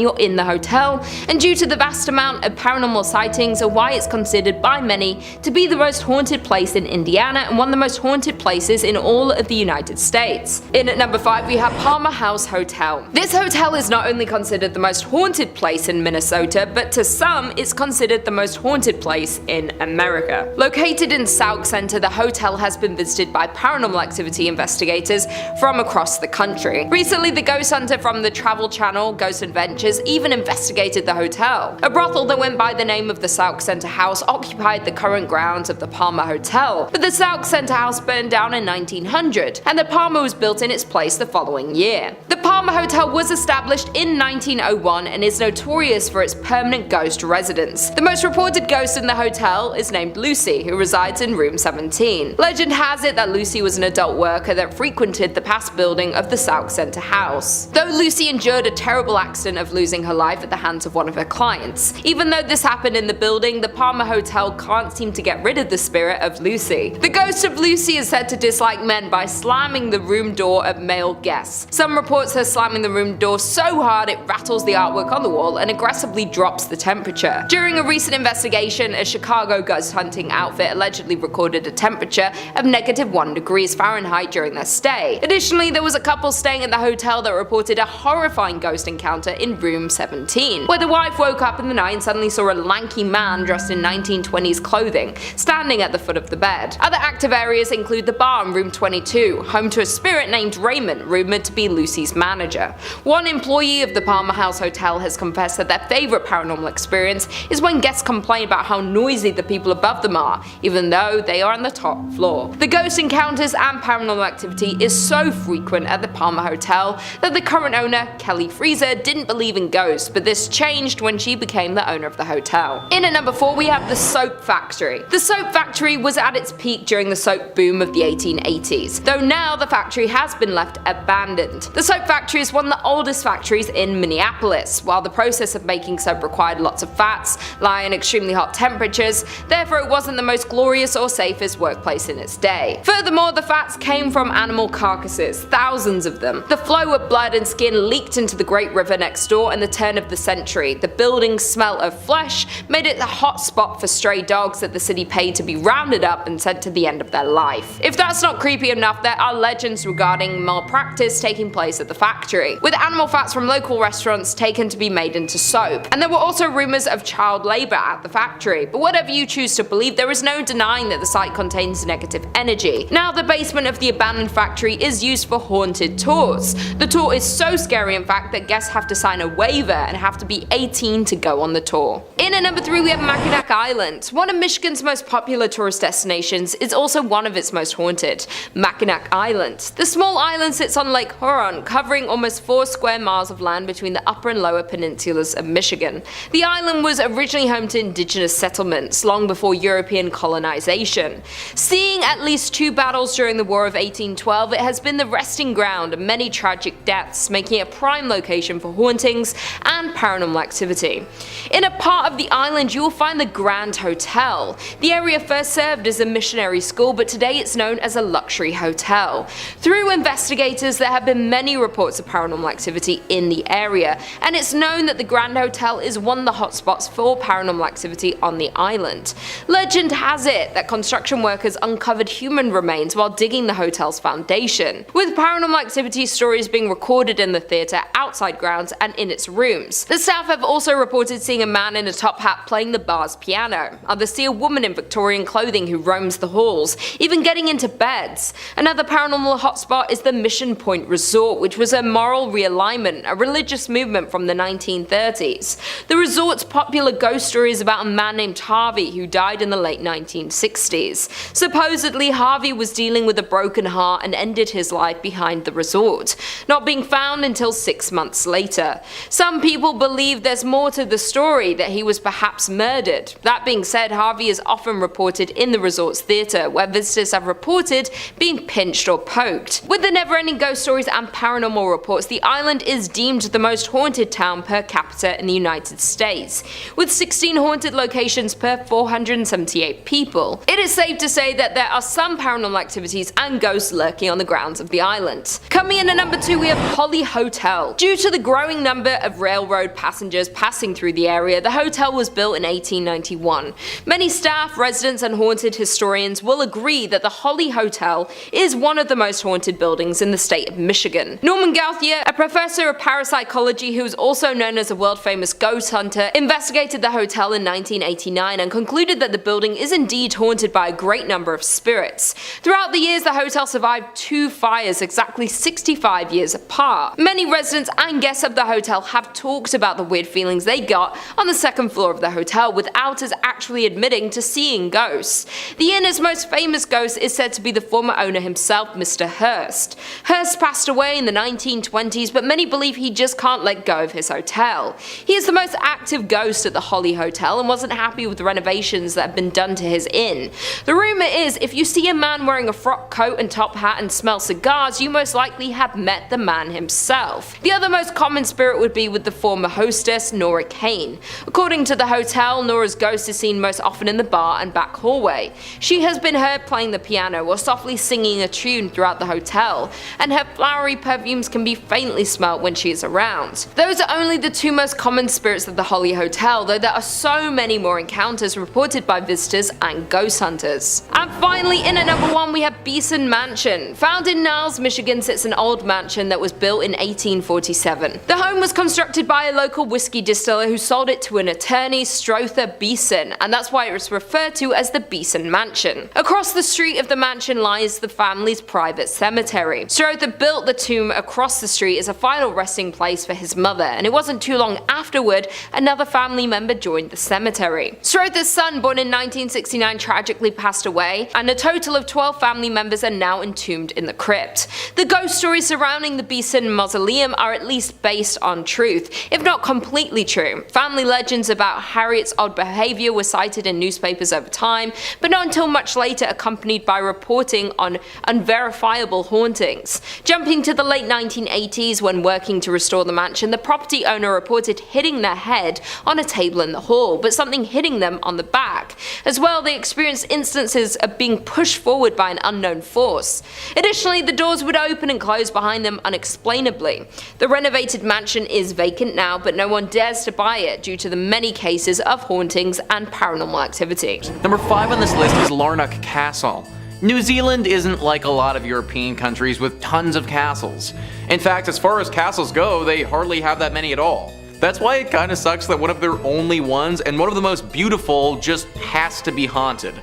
you're in the hotel, and due to the vast amount amount of paranormal sightings are why it's considered by many to be the most haunted place in Indiana and one of the most haunted places in all of the United States. In at number 5 we have Palmer House Hotel. This hotel is not only considered the most haunted place in Minnesota, but to some it's considered the most haunted place in America. Located in Sauk Center, the hotel has been visited by paranormal activity investigators from across the country. Recently, the ghost hunter from the Travel Channel, Ghost Adventures, even investigated the hotel. A brothel that went by the name of the Sauk Center House occupied the current grounds of the Palmer Hotel, but the Sauk Center House burned down in 1900, and the Palmer was built in its place the following year. The Palmer Hotel was established in 1901 and is notorious for its permanent ghost residence. The most reported ghost in the hotel is named Lucy, who resides in room 17. Legend has it that Lucy was an adult worker that frequented the past building of the Sauk Center House. Though Lucy endured a terrible accident of losing her life at the hands of one of her clients. Even though this happened in the building, the Palmer Hotel can't seem to get rid of the spirit of Lucy. The ghost of Lucy is said to dislike men by slamming the room door at male guests. Some reports her slamming the room door so hard it rattles the artwork on the wall and aggressively drops the temperature. During a recent investigation, a Chicago ghost hunting outfit allegedly recorded a temperature of -1 degrees Fahrenheit during their stay. Additionally, there was a couple staying at the hotel that reported a horrifying ghost encounter in room 17, where the wife woke up in the night and suddenly saw a lanky man dressed in 1920s clothing standing at the foot of the bed. Other active areas include the bar in room 22, home to a spirit named Raymond, rumored to be Lucy's manager. One employee of the Palmer House Hotel has confessed that their favorite paranormal experience is when guests complain about how noisy the people above them are, even though they are on the top floor. The ghost encounters and paranormal activity is so frequent at the Palmer Hotel that the current owner, Kelly Frasa, didn't believe in ghosts, but this changed when she became the owner of the hotel. In at number 4 we have the Soap Factory. The Soap Factory was at its peak during the soap boom of the 1880s, though now the factory has been left abandoned. The Soap Factory is one of the oldest factories in Minneapolis. While the process of making soap required lots of fats, lye and extremely hot temperatures, therefore it wasn't the most glorious or safest workplace in its day. Furthermore, the fats came from animal carcasses, thousands of them. The flow of blood and skin leaked into the Great River next door in the turn of the century. The building's smell of flesh made it a hot spot for stray dogs that the city paid to be rounded up and sent to the end of their life. If that's not creepy enough, there are legends regarding malpractice taking place at the factory, with animal fats from local restaurants taken to be made into soap. And there were also rumors of child labor at the factory, but whatever you choose to believe, there is no denying that the site contains negative energy. Now the basement of the abandoned factory is used for haunted tours. The tour is so scary in fact that guests have to sign a waiver and have to be 18 to go on the tour. In at number 3 we have Mackinac Island. One of Michigan's most popular tourist destinations is also one of its most haunted, Mackinac Island. The small island sits on Lake Huron, covering almost 4 square miles of land between the upper and lower peninsulas of Michigan. The island was originally home to indigenous settlements long before European colonization. Seeing at least 2 battles during the War of 1812, it has been the resting ground of many tragic deaths, making it a prime location for hauntings and paranormal activity. In a part of the island you will find the Grand Hotel. The area first served as a missionary school, but today it's known as a luxury hotel. Through investigators, there have been many reports of paranormal activity in the area, and it's known that the Grand Hotel is one of the hotspots for paranormal activity on the island. Legend has it that construction workers uncovered human remains while digging the hotel's foundation, with paranormal activity stories being recorded in the theatre, outside grounds, and in its rooms. The staff have also reported seeing a man in a top hat playing the bar's piano. Others see a woman in Victorian clothing who roams the halls, even getting into beds. Another paranormal hotspot is the Mission Point Resort, which was a moral realignment, a religious movement from the 1930s. The resort's popular ghost story is about a man named Harvey who died in the late 1960s. Supposedly, Harvey was dealing with a broken heart and ended his life behind the resort, not being found until 6 months later. Some people believe there's more to the story, that he was perhaps murdered. That being said, Harvey is often reported in the resort's theatre, where visitors have reported being pinched or poked. With the never-ending ghost stories and paranormal reports, the island is deemed the most haunted town per capita in the United States, with 16 haunted locations per 478 people. It is safe to say that there are some paranormal activities and ghosts lurking on the grounds of the island. Coming in at number 2 we have Holly Hotel. Due to the growing number of railroad passengers passing through the area, area, the hotel was built in 1891. Many staff, residents, and haunted historians will agree that the Holly Hotel is one of the most haunted buildings in the state of Michigan. Norman Gauthier, a professor of parapsychology who is also known as a world-famous ghost hunter, investigated the hotel in 1989 and concluded that the building is indeed haunted by a great number of spirits. Throughout the years, the hotel survived 2 fires exactly 65 years apart. Many residents and guests of the hotel have talked about the weird feelings they got on the second floor of the hotel without us actually admitting to seeing ghosts. The inner's most famous ghost is said to be the former owner himself, Mr. Hurst. Hurst passed away in the 1920s, but many believe he just can't let go of his hotel. He is the most active ghost at the Holly Hotel and wasn't happy with the renovations that have been done to his inn. The rumor is if you see a man wearing a frock coat and top hat and smell cigars, you most likely have met the man himself. The other most common spirit would be with the former hostess, Nora Kane. According to the hotel, Nora's ghost is seen most often in the bar and back hallway. She has been heard playing the piano or softly singing a tune throughout the hotel, and her flowery perfumes can be faintly smelt when she is around. Those are only the 2 most common spirits of the Holly Hotel, though there are so many more encounters reported by visitors and ghost hunters. And finally, in at number 1 we have Beeson Mansion. Found in Niles, Michigan sits an old mansion that was built in 1847. The home was constructed by a local whiskey distiller who sold it to an attorney, Strother Beeson, and that's why it was referred to as the Beeson Mansion. Across the street of the mansion lies the family's private cemetery. Strother built the tomb across the street as a final resting place for his mother, and it wasn't too long afterward another family member joined the cemetery. Strother's son, born in 1969, tragically passed away, and a total of 12 family members are now entombed in the crypt. The ghost stories surrounding the Beeson Mausoleum are at least based on truth, if not completely true. Family legends about Harriet's odd behavior were cited in newspapers over time, but not until much later, accompanied by reporting on unverifiable hauntings. Jumping to the late 1980s, when working to restore the mansion, the property owner reported hitting their head on a table in the hall, but something hitting them on the back. As well, they experienced instances of being pushed forward by an unknown force. Additionally, the doors would open and close behind them unexplainably. The renovated mansion is vacant now, but no one dares to buy it due to the many cases of hauntings and paranormal activity. Number 5 on this list is Larnock Castle. New Zealand isn't like a lot of European countries with tons of castles. In fact, as far as castles go, they hardly have that many at all. That's why it kinda sucks that one of their only ones and one of the most beautiful just has to be haunted.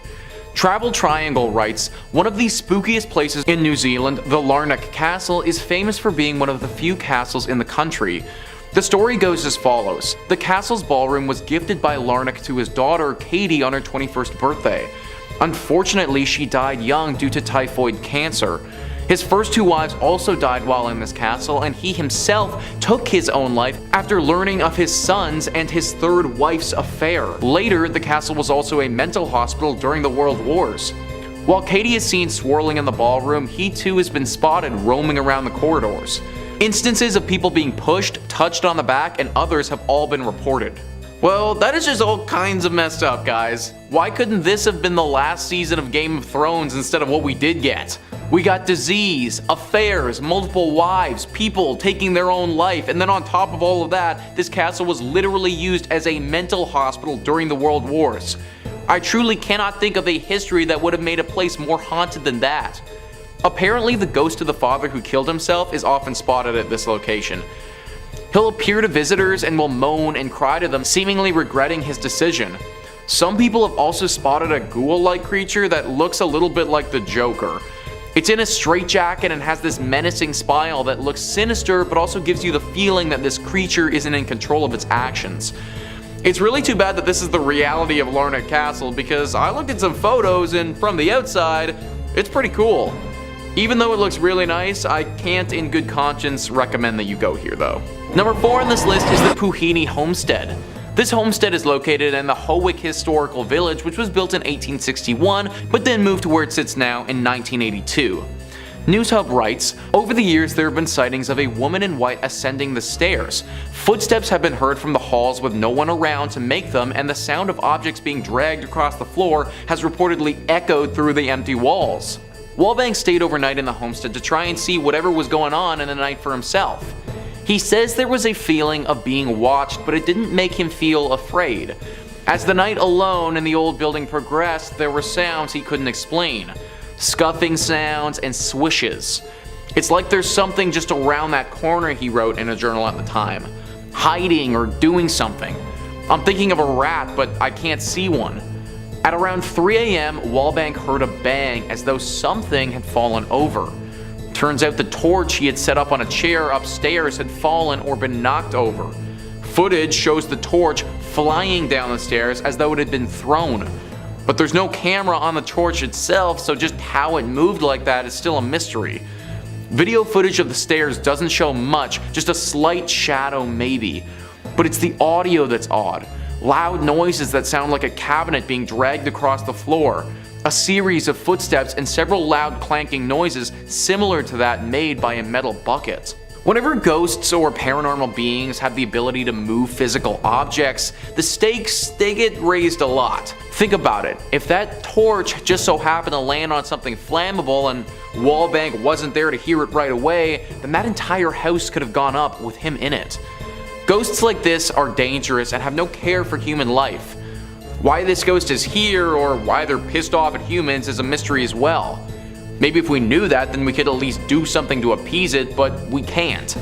Travel Triangle writes, one of the spookiest places in New Zealand, the Larnock Castle, is famous for being one of the few castles in the country. The story goes as follows. The castle's ballroom was gifted by Larnock to his daughter Katie on her 21st birthday. Unfortunately, she died young due to typhoid cancer. His first 2 wives also died while in this castle, and he himself took his own life after learning of his son's and his 3rd wife's affair. Later, the castle was also a mental hospital during the World Wars. While Katie is seen swirling in the ballroom, he too has been spotted roaming around the corridors. Instances of people being pushed, touched on the back, and others have all been reported. Well, that is just all kinds of messed up, guys. Why couldn't this have been the last season of Game of Thrones instead of what we did get? We got disease, affairs, multiple wives, people taking their own life, and then on top of all of that, this castle was literally used as a mental hospital during the World Wars. I truly cannot think of a history that would have made a place more haunted than that. Apparently, the ghost of the father who killed himself is often spotted at this location. He'll appear to visitors and will moan and cry to them, seemingly regretting his decision. Some people have also spotted a ghoul-like creature that looks a little bit like the Joker. It's in a straitjacket and has this menacing smile that looks sinister but also gives you the feeling that this creature isn't in control of its actions. It's really too bad that this is the reality of Larnock Castle, because I looked at some photos and from the outside, it's pretty cool. Even though it looks really nice, I can't in good conscience recommend that you go here though. Number 4 on this list is the Puhini Homestead. This homestead is located in the Howick Historical Village, which was built in 1861, but then moved to where it sits now in 1982. NewsHub writes, over the years there have been sightings of a woman in white ascending the stairs. Footsteps have been heard from the halls with no one around to make them, and the sound of objects being dragged across the floor has reportedly echoed through the empty walls. Wallbank stayed overnight in the homestead to try and see whatever was going on in the night for himself. He says there was a feeling of being watched, but it didn't make him feel afraid. As the night alone in the old building progressed, there were sounds he couldn't explain. Scuffing sounds and swishes. It's like there's something just around that corner, he wrote in a journal at the time. Hiding or doing something. I'm thinking of a rat, but I can't see one. At around 3 a.m., Wallbank heard a bang as though something had fallen over. Turns out the torch he had set up on a chair upstairs had fallen or been knocked over. Footage shows the torch flying down the stairs as though it had been thrown. But there's no camera on the torch itself, so just how it moved like that is still a mystery. Video footage of the stairs doesn't show much, just a slight shadow maybe. But it's the audio that's odd. Loud noises that sound like a cabinet being dragged across the floor. A series of footsteps and several loud clanking noises similar to that made by a metal bucket. Whenever ghosts or paranormal beings have the ability to move physical objects, the stakes, they get raised a lot. Think about it, if that torch just so happened to land on something flammable and Wallbank wasn't there to hear it right away, then that entire house could have gone up with him in it. Ghosts like this are dangerous and have no care for human life. Why this ghost is here or why they're pissed off at humans is a mystery as well. Maybe if we knew that, then we could at least do something to appease it, but we can't.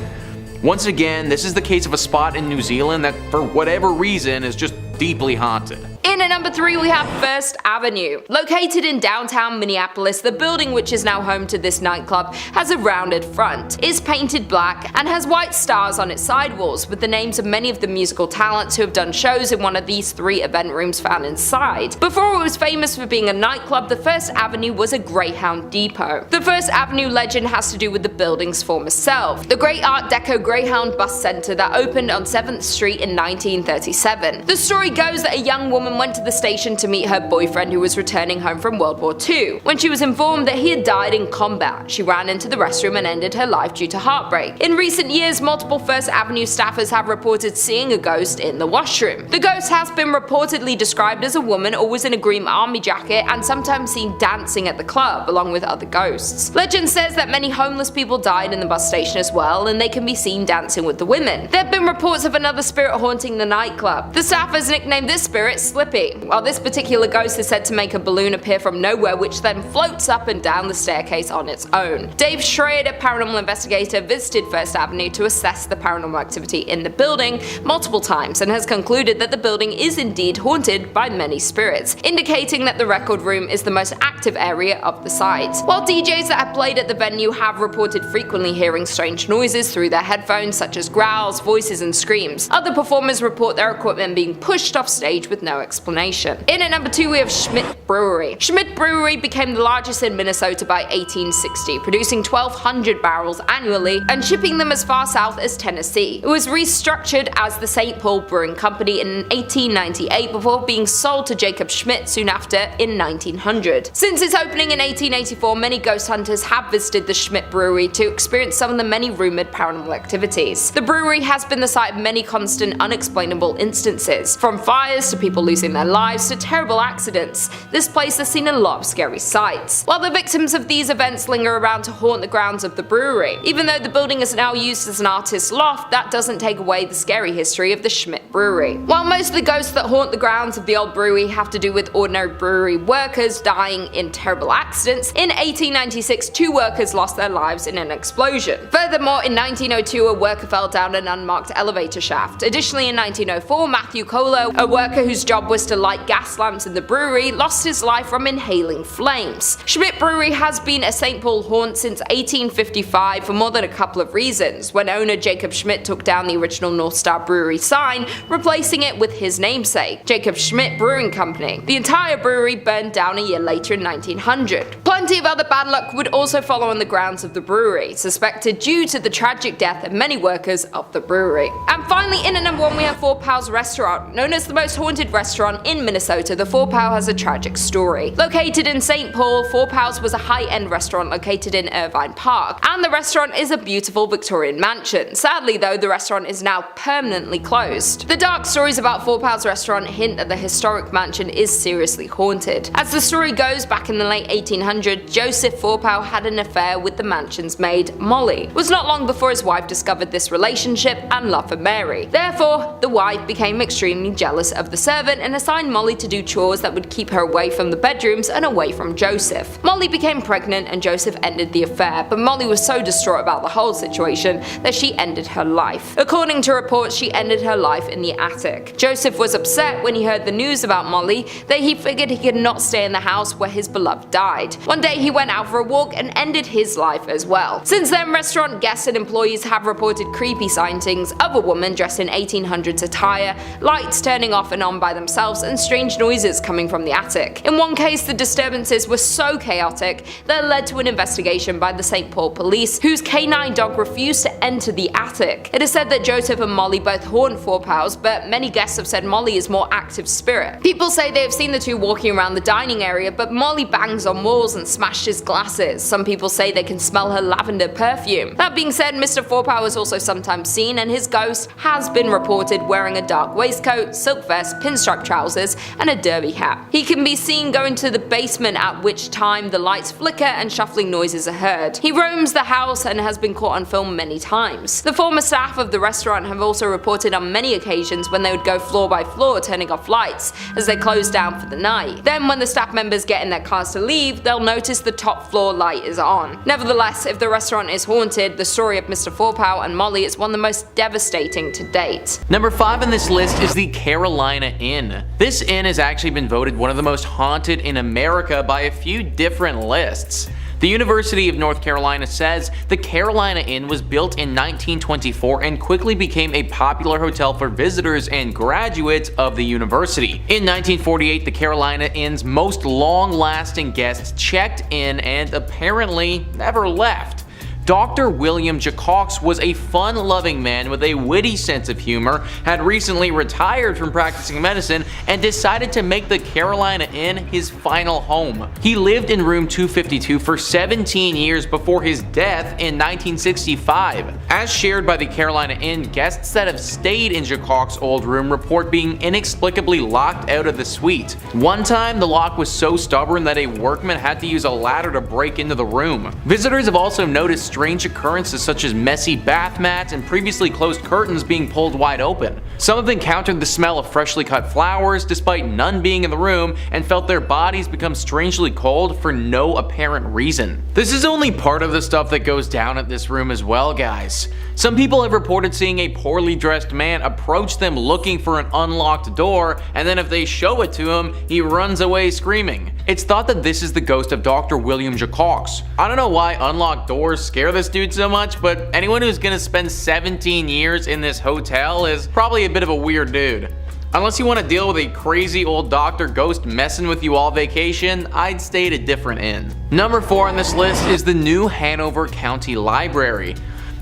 Once again, this is the case of a spot in New Zealand that for whatever reason is just deeply haunted. In at number 3 we have First Avenue. Located in downtown Minneapolis, the building, which is now home to this nightclub, has a rounded front, is painted black, and has white stars on its sidewalls with the names of many of the musical talents who have done shows in one of these 3 event rooms found inside. Before it was famous for being a nightclub, the First Avenue was a Greyhound depot. The First Avenue legend has to do with the building's former self, the Great Art Deco Greyhound Bus Center that opened on 7th Street in 1937. The story goes that a young woman went to the station to meet her boyfriend who was returning home from World War II. When she was informed that he had died in combat, she ran into the restroom and ended her life due to heartbreak. In recent years, multiple First Avenue staffers have reported seeing a ghost in the washroom. The ghost has been reportedly described as a woman or was in a green army jacket and sometimes seen dancing at the club along with other ghosts. Legend says that many homeless people died in the bus station as well, and they can be seen dancing with the women. There have been reports of another spirit haunting the nightclub. The staffers nicknamed this spirit Slippy, while this particular ghost is said to make a balloon appear from nowhere which then floats up and down the staircase on its own. Dave Schrader, paranormal investigator, visited First Avenue to assess the paranormal activity in the building multiple times and has concluded that the building is indeed haunted by many spirits, indicating that the record room is the most active area of the site. While DJs that have played at the venue have reported frequently hearing strange noises through their headphones such as growls, voices and screams, other performers report their equipment being pushed off stage with no explanation. In at number 2 we have Schmidt Brewery. Schmidt Brewery became the largest in Minnesota by 1860, producing 1,200 barrels annually and shipping them as far south as Tennessee. It was restructured as the St. Paul Brewing Company in 1898 before being sold to Jacob Schmidt soon after in 1900. Since its opening in 1884, many ghost hunters have visited the Schmidt Brewery to experience some of the many rumored paranormal activities. The brewery has been the site of many constant unexplainable instances, from fires to people losing their lives to terrible accidents. This place has seen a lot of scary sights. While the victims of these events linger around to haunt the grounds of the brewery, even though the building is now used as an artist's loft, that doesn't take away the scary history of the Schmidt Brewery. While most of the ghosts that haunt the grounds of the old brewery have to do with ordinary brewery workers dying in terrible accidents, in 1896 2 workers lost their lives in an explosion. Furthermore, in 1902 a worker fell down an unmarked elevator shaft. Additionally, in 1904 Matthew Colo, a worker whose job was to light gas lamps in the brewery, lost his life from inhaling flames. Schmidt Brewery has been a St. Paul haunt since 1855 for more than a couple of reasons, when owner Jacob Schmidt took down the original North Star Brewery sign, replacing it with his namesake, Jacob Schmidt Brewing Company. The entire brewery burned down a year later in 1900. Plenty of other bad luck would also follow on the grounds of the brewery, suspected due to the tragic death of many workers of the brewery. And finally, in at number 1 we have Four Pals Restaurant. Known as the most haunted restaurant restaurant in Minnesota, the Four Pals has a tragic story. Located in St. Paul, Four Pals was a high-end restaurant located in Irvine Park, and the restaurant is a beautiful Victorian mansion. Sadly though, the restaurant is now permanently closed. The dark stories about Four Pals restaurant hint that the historic mansion is seriously haunted. As the story goes, back in the late 1800s, Joseph Four Pals had an affair with the mansion's maid, Molly. It was not long before his wife discovered this relationship and love for Mary. Therefore, the wife became extremely jealous of the servant and assigned Molly to do chores that would keep her away from the bedrooms and away from Joseph. Molly became pregnant and Joseph ended the affair, but Molly was so distraught about the whole situation that she ended her life. According to reports, she ended her life in the attic. Joseph was upset when he heard the news about Molly that he figured he could not stay in the house where his beloved died. One day he went out for a walk and ended his life as well. Since then, restaurant guests and employees have reported creepy sightings of a woman dressed in 1800s attire, lights turning off and on by themselves, and strange noises coming from the attic. In one case, the disturbances were so chaotic that led to an investigation by the St. Paul police, whose canine dog refused to enter the attic. It is said that Joseph and Molly both haunt Four Pals, but many guests have said Molly is more active spirit. People say they have seen the two walking around the dining area, but Molly bangs on walls and smashes glasses. Some people say they can smell her lavender perfume. That being said, Mr. Four Pals is also sometimes seen, and his ghost has been reported wearing a dark waistcoat, silk vest, pinstripe trousers, and a derby hat. He can be seen going to the basement, at which time the lights flicker and shuffling noises are heard. He roams the house and has been caught on film many times. The former staff of the restaurant have also reported on many occasions when they would go floor by floor turning off lights as they close down for the night. Then when the staff members get in their cars to leave, they'll notice the top floor light is on. Nevertheless, if the restaurant is haunted, the story of Mr. Four Pals and Molly is one of the most devastating to date. Number 5 on this list is the Carolina Inn. This inn has actually been voted one of the most haunted in America by a few different lists. The University of North Carolina says the Carolina Inn was built in 1924 and quickly became a popular hotel for visitors and graduates of the university. In 1948, the Carolina Inn's most long-lasting guests checked in and apparently never left. Dr. William Jacox was a fun-loving man with a witty sense of humor, had recently retired from practicing medicine, and decided to make the Carolina Inn his final home. He lived in room 252 for 17 years before his death in 1965. As shared by the Carolina Inn, guests that have stayed in Jacox's old room report being inexplicably locked out of the suite. One time, the lock was so stubborn that a workman had to use a ladder to break into the room. Visitors have also noticed strange occurrences such as messy bath mats and previously closed curtains being pulled wide open. Some have encountered the smell of freshly cut flowers despite none being in the room, and felt their bodies become strangely cold for no apparent reason. This is only part of the stuff that goes down at this room as well, guys. Some people have reported seeing a poorly dressed man approach them looking for an unlocked door, and then if they show it to him, he runs away screaming. It's thought that this is the ghost of Dr. William Jacox. I don't know why unlocked doors scare this dude so much, but anyone who's gonna spend 17 years in this hotel is probably a bit of a weird dude. Unless you want to deal with a crazy old doctor ghost messing with you all vacation, I'd stay at a different inn. Number 4 on this list is the New Hanover County Library.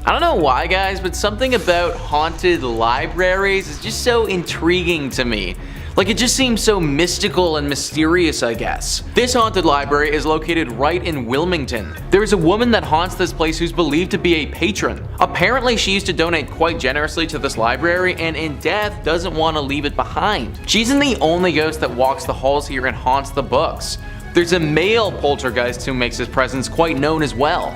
I don't know why, guys, but something about haunted libraries is just so intriguing to me. Like, it just seems so mystical and mysterious, I guess. This haunted library is located right in Wilmington. There is a woman that haunts this place who's believed to be a patron. Apparently, she used to donate quite generously to this library, and in death doesn't want to leave it behind. She isn't the only ghost that walks the halls here and haunts the books. There's a male poltergeist who makes his presence quite known as well.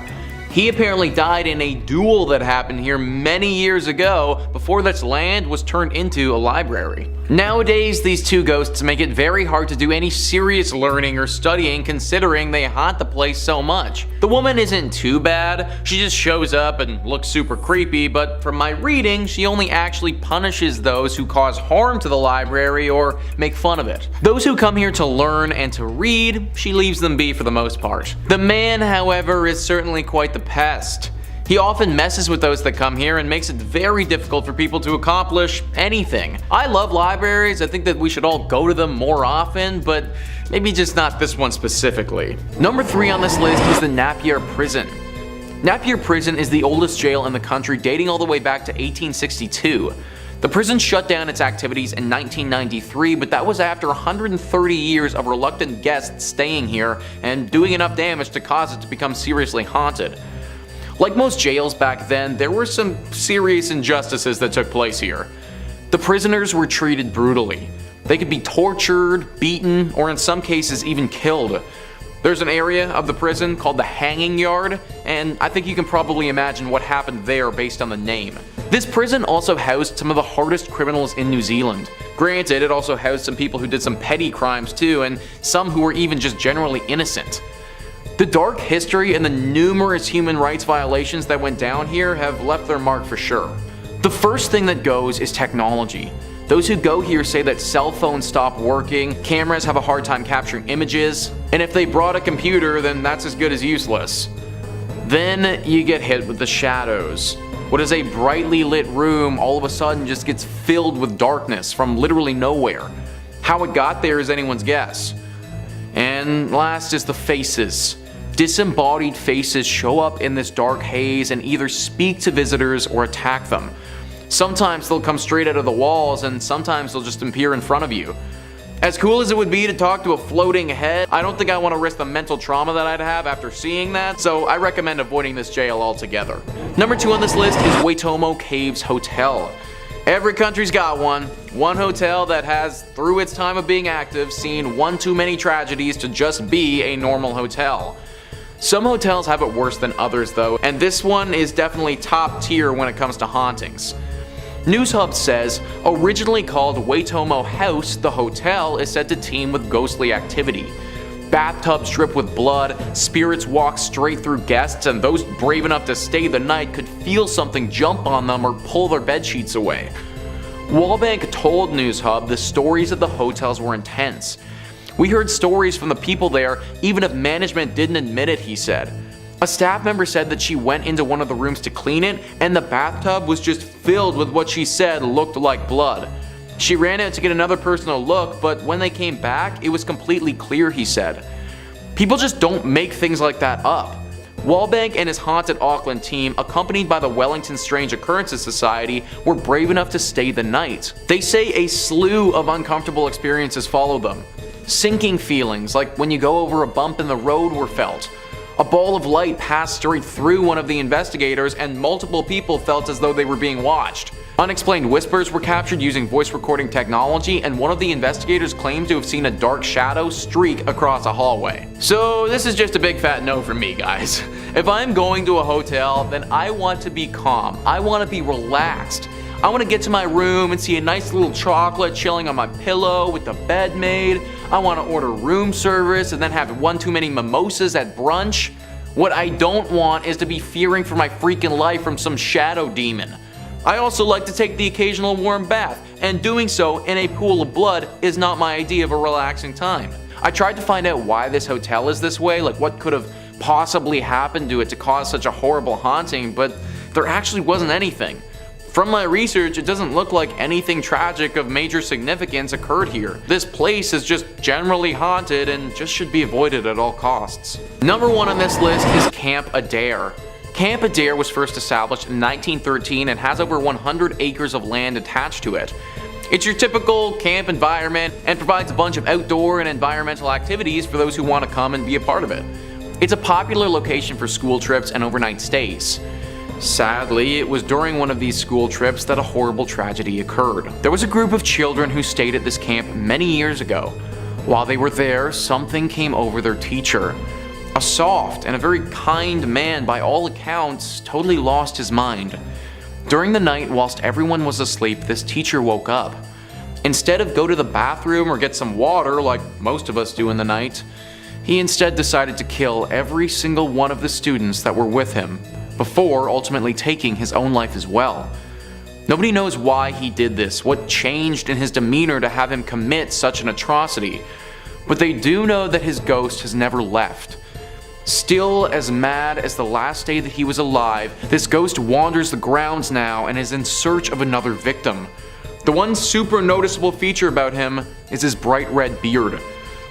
He apparently died in a duel that happened here many years ago before this land was turned into a library. Nowadays, these two ghosts make it very hard to do any serious learning or studying considering they haunt the place so much. The woman isn't too bad, she just shows up and looks super creepy, but from my reading, she only actually punishes those who cause harm to the library or make fun of it. Those who come here to learn and to read, she leaves them be for the most part. The man, however, is certainly quite the pest. He often messes with those that come here and makes it very difficult for people to accomplish anything. I love libraries, I think that we should all go to them more often, but maybe just not this one specifically. Number 3 on this list is the Napier Prison. Napier Prison is the oldest jail in the country, dating all the way back to 1862. The prison shut down its activities in 1993, but that was after 130 years of reluctant guests staying here and doing enough damage to cause it to become seriously haunted. Like most jails back then, there were some serious injustices that took place here. The prisoners were treated brutally. They could be tortured, beaten, or in some cases even killed. There's an area of the prison called the Hanging Yard, and I think you can probably imagine what happened there based on the name. This prison also housed some of the hardest criminals in New Zealand. Granted, it also housed some people who did some petty crimes too, and some who were even just generally innocent. The dark history and the numerous human rights violations that went down here have left their mark for sure. The first thing that goes is technology. Those who go here say that cell phones stop working, cameras have a hard time capturing images, and if they brought a computer, then that's as good as useless. Then you get hit with the shadows. What is a brightly lit room all of a sudden just gets filled with darkness from literally nowhere. How it got there is anyone's guess. And last is the faces. Disembodied faces show up in this dark haze and either speak to visitors or attack them. Sometimes they'll come straight out of the walls, and sometimes they'll just appear in front of you. As cool as it would be to talk to a floating head, I don't think I want to risk the mental trauma that I'd have after seeing that, so I recommend avoiding this jail altogether. Number 2 on this list is Waitomo Caves Hotel. Every country's got one. One hotel that has, through its time of being active, seen one too many tragedies to just be a normal hotel. Some hotels have it worse than others though, and this one is definitely top tier when it comes to hauntings. NewsHub says, originally called Waitomo House, the hotel is said to teem with ghostly activity. Bathtubs drip with blood, spirits walk straight through guests, and those brave enough to stay the night could feel something jump on them or pull their bedsheets away. Wallbank told NewsHub the stories of the hotels were intense. We heard stories from the people there even if management didn't admit it, he said. A staff member said that she went into one of the rooms to clean it, and the bathtub was just filled with what she said looked like blood. She ran out to get another person to look, but when they came back, it was completely clear, he said. People just don't make things like that up. Wallbank and his Haunted Auckland team, accompanied by the Wellington Strange Occurrences Society, were brave enough to stay the night. They say a slew of uncomfortable experiences followed them. Sinking feelings, like when you go over a bump in the road, were felt. A ball of light passed straight through one of the investigators, and multiple people felt as though they were being watched. Unexplained whispers were captured using voice recording technology, and one of the investigators claimed to have seen a dark shadow streak across a hallway. So this is just a big fat no from me, guys. If I'm going to a hotel, then I want to be calm. I want to be relaxed. I want to get to my room and see a nice little chocolate chilling on my pillow with the bed made. I want to order room service and then have one too many mimosas at brunch. What I don't want is to be fearing for my freaking life from some shadow demon. I also like to take the occasional warm bath, and doing so in a pool of blood is not my idea of a relaxing time. I tried to find out why this hotel is this way, like what could have possibly happened to it to cause such a horrible haunting, but there actually wasn't anything. From my research, it doesn't look like anything tragic of major significance occurred here. This place is just generally haunted and just should be avoided at all costs. Number 1 on this list is Camp Adair. Camp Adair was first established in 1913 and has over 100 acres of land attached to it. It's your typical camp environment and provides a bunch of outdoor and environmental activities for those who want to come and be a part of it. It's a popular location for school trips and overnight stays. Sadly, it was during one of these school trips that a horrible tragedy occurred. There was a group of children who stayed at this camp many years ago. While they were there, something came over their teacher. A soft and a very kind man, by all accounts, totally lost his mind. During the night, whilst everyone was asleep, this teacher woke up. Instead of go to the bathroom or get some water like most of us do in the night, he instead decided to kill every single one of the students that were with him, before ultimately taking his own life as well. Nobody knows why he did this, what changed in his demeanor to have him commit such an atrocity, but they do know that his ghost has never left. Still as mad as the last day that he was alive, this ghost wanders the grounds now and is in search of another victim. The one super noticeable feature about him is his bright red beard.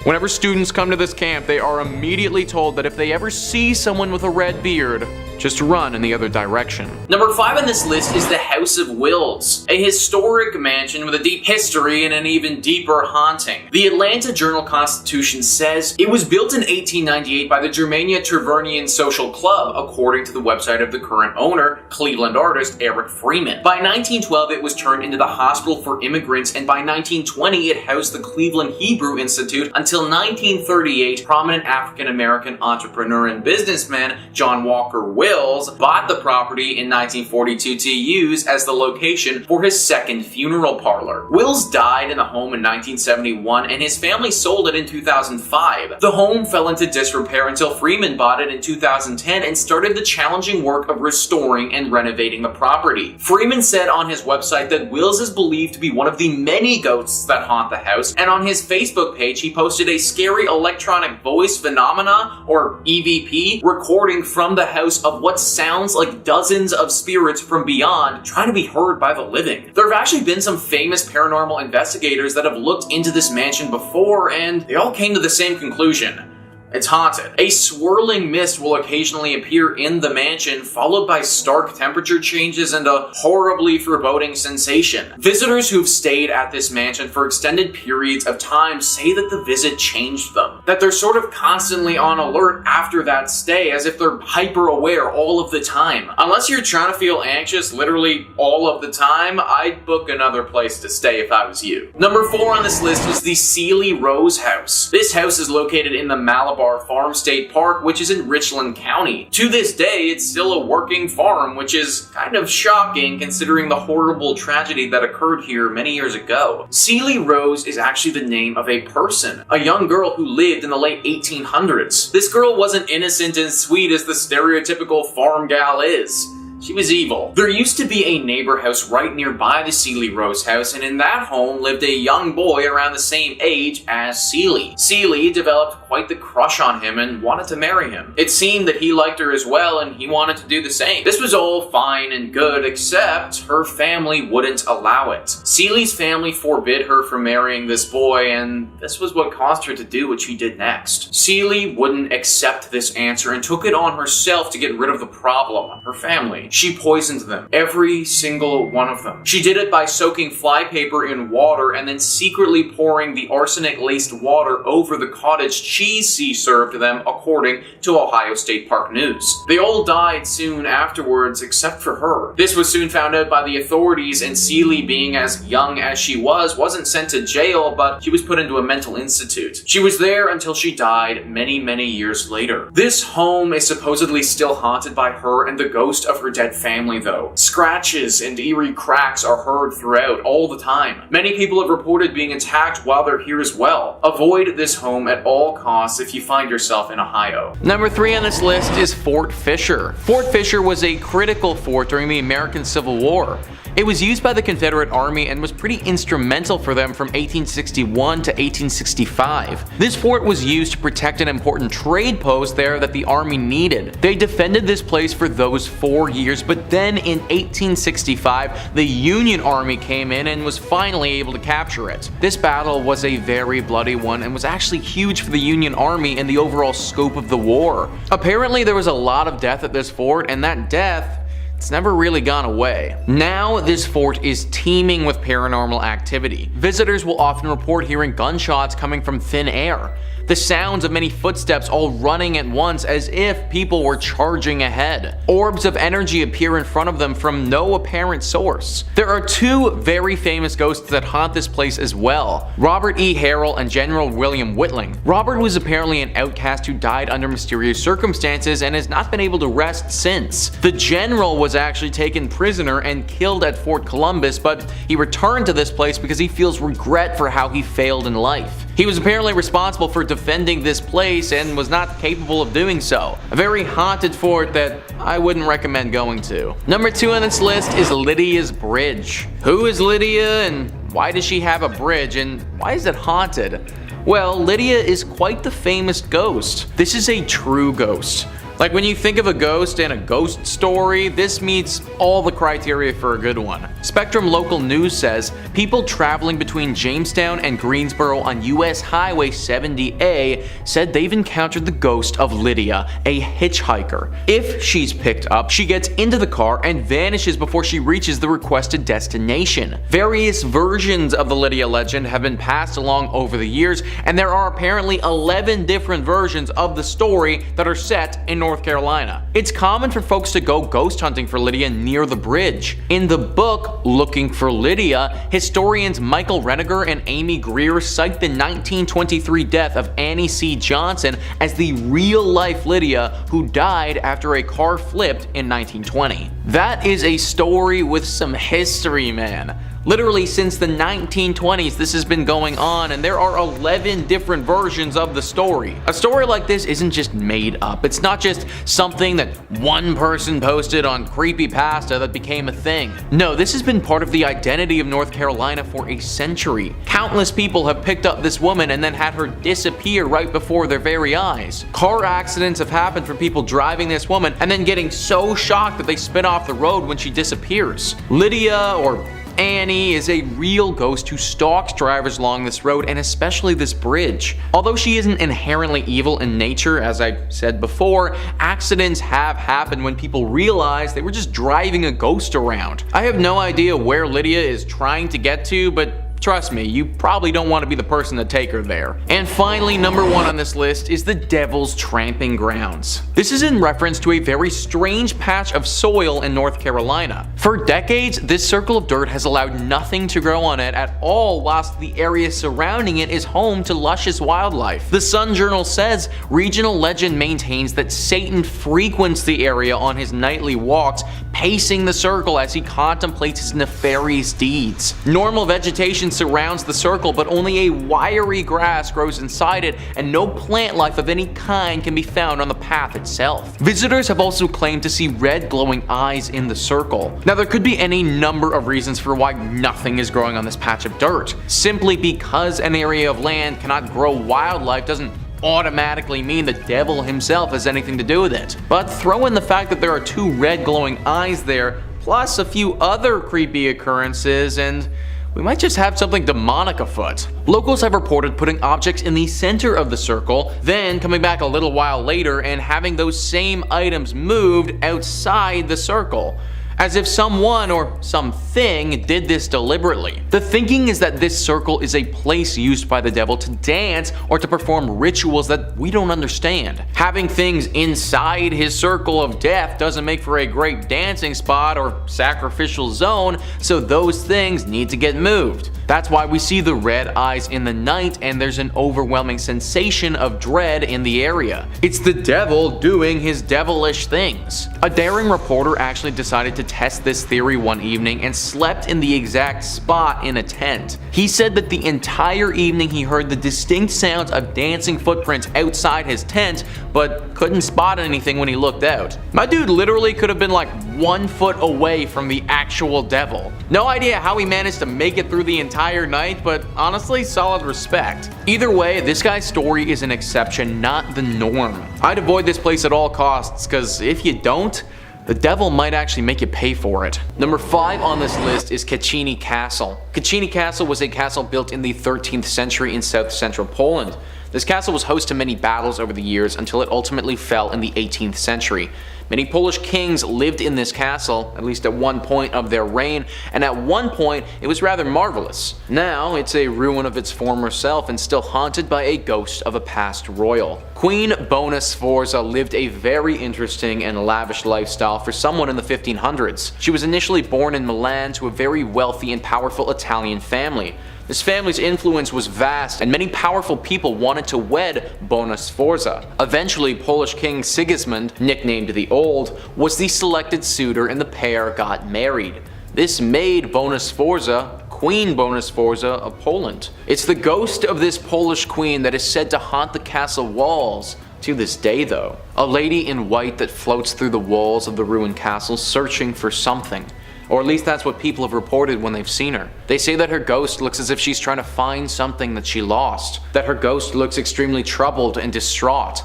Whenever students come to this camp, they are immediately told that if they ever see someone with a red beard, just run in the other direction. Number 5 on this list is the House of Wills, a historic mansion with a deep history and an even deeper haunting. The Atlanta Journal-Constitution says it was built in 1898 by the Germania Tavernian Social Club, according to the website of the current owner, Cleveland artist Eric Freeman. By 1912, it was turned into the hospital for immigrants, and by 1920, it housed the Cleveland Hebrew Institute until 1938. Prominent African-American entrepreneur and businessman John Walker Wills bought the property in 1942 to use as the location for his second funeral parlor. Wills died in the home in 1971, and his family sold it in 2005. The home fell into disrepair until Freeman bought it in 2010 and started the challenging work of restoring and renovating the property. Freeman said on his website that Wills is believed to be one of the many ghosts that haunt the house, and on his Facebook page he posted a scary electronic voice phenomena, or EVP, recording from the house of what sounds like dozens of spirits from beyond trying to be heard by the living. There have actually been some famous paranormal investigators that have looked into this mansion before, and they all came to the same conclusion. It's haunted. A swirling mist will occasionally appear in the mansion, followed by stark temperature changes and a horribly foreboding sensation. Visitors who've stayed at this mansion for extended periods of time say that the visit changed them, that they're sort of constantly on alert after that stay, as if they're hyper aware all of the time. Unless you're trying to feel anxious literally all of the time, I'd book another place to stay if I was you. Number 4 on this list is the Sealy Rose House. This house is located in the Malabar Farm State Park, which is in Richland County. To this day, it's still a working farm, which is kind of shocking considering the horrible tragedy that occurred here many years ago. Sealy Rose is actually the name of a person, a young girl who lived in the late 1800s. This girl wasn't innocent and sweet as the stereotypical farm gal is. She was evil. There used to be a neighbor house right nearby the Sealy Rose house, and in that home lived a young boy around the same age as Sealy. Sealy developed quite the crush on him and wanted to marry him. It seemed that he liked her as well, and he wanted to do the same. This was all fine and good, except her family wouldn't allow it. Sealy's family forbid her from marrying this boy, and this was what caused her to do what she did next. Sealy wouldn't accept this answer and took it on herself to get rid of the problem, her family. She poisoned them, every single one of them. She did it by soaking flypaper in water and then secretly pouring the arsenic-laced water over the cottage cheese she served them, according to Ohio State Park News. They all died soon afterwards, except for her. This was soon found out by the authorities, and Sealy, being as young as she was, wasn't sent to jail, but she was put into a mental institute. She was there until she died many, many years later. This home is supposedly still haunted by her and the ghost of her dead family, though. Scratches and eerie cracks are heard throughout all the time. Many people have reported being attacked while they're here as well. Avoid this home at all costs if you find yourself in Ohio. Number 3 on this list is Fort Fisher. Fort Fisher was a critical fort during the American Civil War. It was used by the Confederate Army and was pretty instrumental for them from 1861 to 1865. This fort was used to protect an important trade post there that the Army needed. They defended this place for those 4 years, but then in 1865, the Union Army came in and was finally able to capture it. This battle was a very bloody one and was actually huge for the Union Army and the overall scope of the war. Apparently there was a lot of death at this fort, and that death, it's never really gone away. Now, this fort is teeming with paranormal activity. Visitors will often report hearing gunshots coming from thin air. The sounds of many footsteps all running at once as if people were charging ahead. Orbs of energy appear in front of them from no apparent source. There are 2 very famous ghosts that haunt this place as well, Robert E. Harrell and General William Whitling. Robert was apparently an outcast who died under mysterious circumstances and has not been able to rest since. The general was actually taken prisoner and killed at Fort Columbus, but he returned to this place because he feels regret for how he failed in life. He was apparently responsible for defending this place and was not capable of doing so. A very haunted fort that I wouldn't recommend going to. Number 2 on this list is Lydia's Bridge. Who is Lydia, and why does she have a bridge, and why is it haunted? Well, Lydia is quite the famous ghost. This is a true ghost. Like when you think of a ghost and a ghost story, this meets all the criteria for a good one. Spectrum Local News says, people traveling between Jamestown and Greensboro on US Highway 70A said they've encountered the ghost of Lydia, a hitchhiker. If she's picked up, she gets into the car and vanishes before she reaches the requested destination. Various versions of the Lydia legend have been passed along over the years, and there are apparently 11 different versions of the story that are set in North Carolina. It's common for folks to go ghost hunting for Lydia near the bridge. In the book Looking for Lydia, historians Michael Reniger and Amy Greer cite the 1923 death of Annie C. Johnson as the real-life Lydia who died after a car flipped in 1920. That is a story with some history, man. Literally since the 1920s this has been going on, and there are 11 different versions of the story. A story like this isn't just made up. It's not just something that one person posted on Creepypasta that became a thing. No, this has been part of the identity of North Carolina for a century. Countless people have picked up this woman and then had her disappear right before their very eyes. Car accidents have happened from people driving this woman and then getting so shocked that they spin off the road when she disappears. Lydia, or Annie, is a real ghost who stalks drivers along this road and especially this bridge. Although she isn't inherently evil in nature, as I said before, accidents have happened when people realize they were just driving a ghost around. I have no idea where Lydia is trying to get to, but trust me, you probably don't want to be the person to take her there. And finally, number 1 on this list is the Devil's Tramping Grounds. This is in reference to a very strange patch of soil in North Carolina. For decades, this circle of dirt has allowed nothing to grow on it at all, whilst the area surrounding it is home to luscious wildlife. The Sun Journal says regional legend maintains that Satan frequents the area on his nightly walks, pacing the circle as he contemplates his nefarious deeds. Normal vegetation surrounds the circle, but only a wiry grass grows inside it, and no plant life of any kind can be found on the path itself. Visitors have also claimed to see red glowing eyes in the circle. Now, there could be any number of reasons for why nothing is growing on this patch of dirt. Simply because an area of land cannot grow wildlife doesn't automatically mean the devil himself has anything to do with it. But throw in the fact that there are 2 red glowing eyes there, plus a few other creepy occurrences, and we might just have something demonic afoot. Locals have reported putting objects in the center of the circle, then coming back a little while later and having those same items moved outside the circle, as if someone or something did this deliberately. The thinking is that this circle is a place used by the devil to dance or to perform rituals that we don't understand. Having things inside his circle of death doesn't make for a great dancing spot or sacrificial zone, so those things need to get moved. That's why we see the red eyes in the night, and there's an overwhelming sensation of dread in the area. It's the devil doing his devilish things. A daring reporter actually decided to test this theory one evening and slept in the exact spot in a tent. He said that the entire evening he heard the distinct sounds of dancing footprints outside his tent, but couldn't spot anything when he looked out. My dude literally could have been like 1 foot away from the actual devil. No idea how he managed to make it through the entire night, but honestly, solid respect. Either way, this guy's story is an exception, not the norm. I'd avoid this place at all costs, cause if you don't, the devil might actually make you pay for it. Number 5 on this list is Kaimuki Castle. Kaimuki Castle was a castle built in the 13th century in south-central Poland. This castle was host to many battles over the years until it ultimately fell in the 18th century. Many Polish kings lived in this castle, at least at one point of their reign, and at one point it was rather marvelous. Now it's a ruin of its former self and still haunted by a ghost of a past royal. Queen Bony Sforza lived a very interesting and lavish lifestyle for someone in the 1500s. She was initially born in Milan to a very wealthy and powerful Italian family. This family's influence was vast, and many powerful people wanted to wed Bony Sforza. Eventually, Polish King Sigismund, nicknamed the Old, was the selected suitor, and the pair got married. This made Bony Sforza Queen Bony Sforza of Poland. It's the ghost of this Polish queen that is said to haunt the castle walls to this day though. A lady in white that floats through the walls of the ruined castle searching for something. Or at least that's what people have reported when they've seen her. They say that her ghost looks as if she's trying to find something that she lost. That her ghost looks extremely troubled and distraught.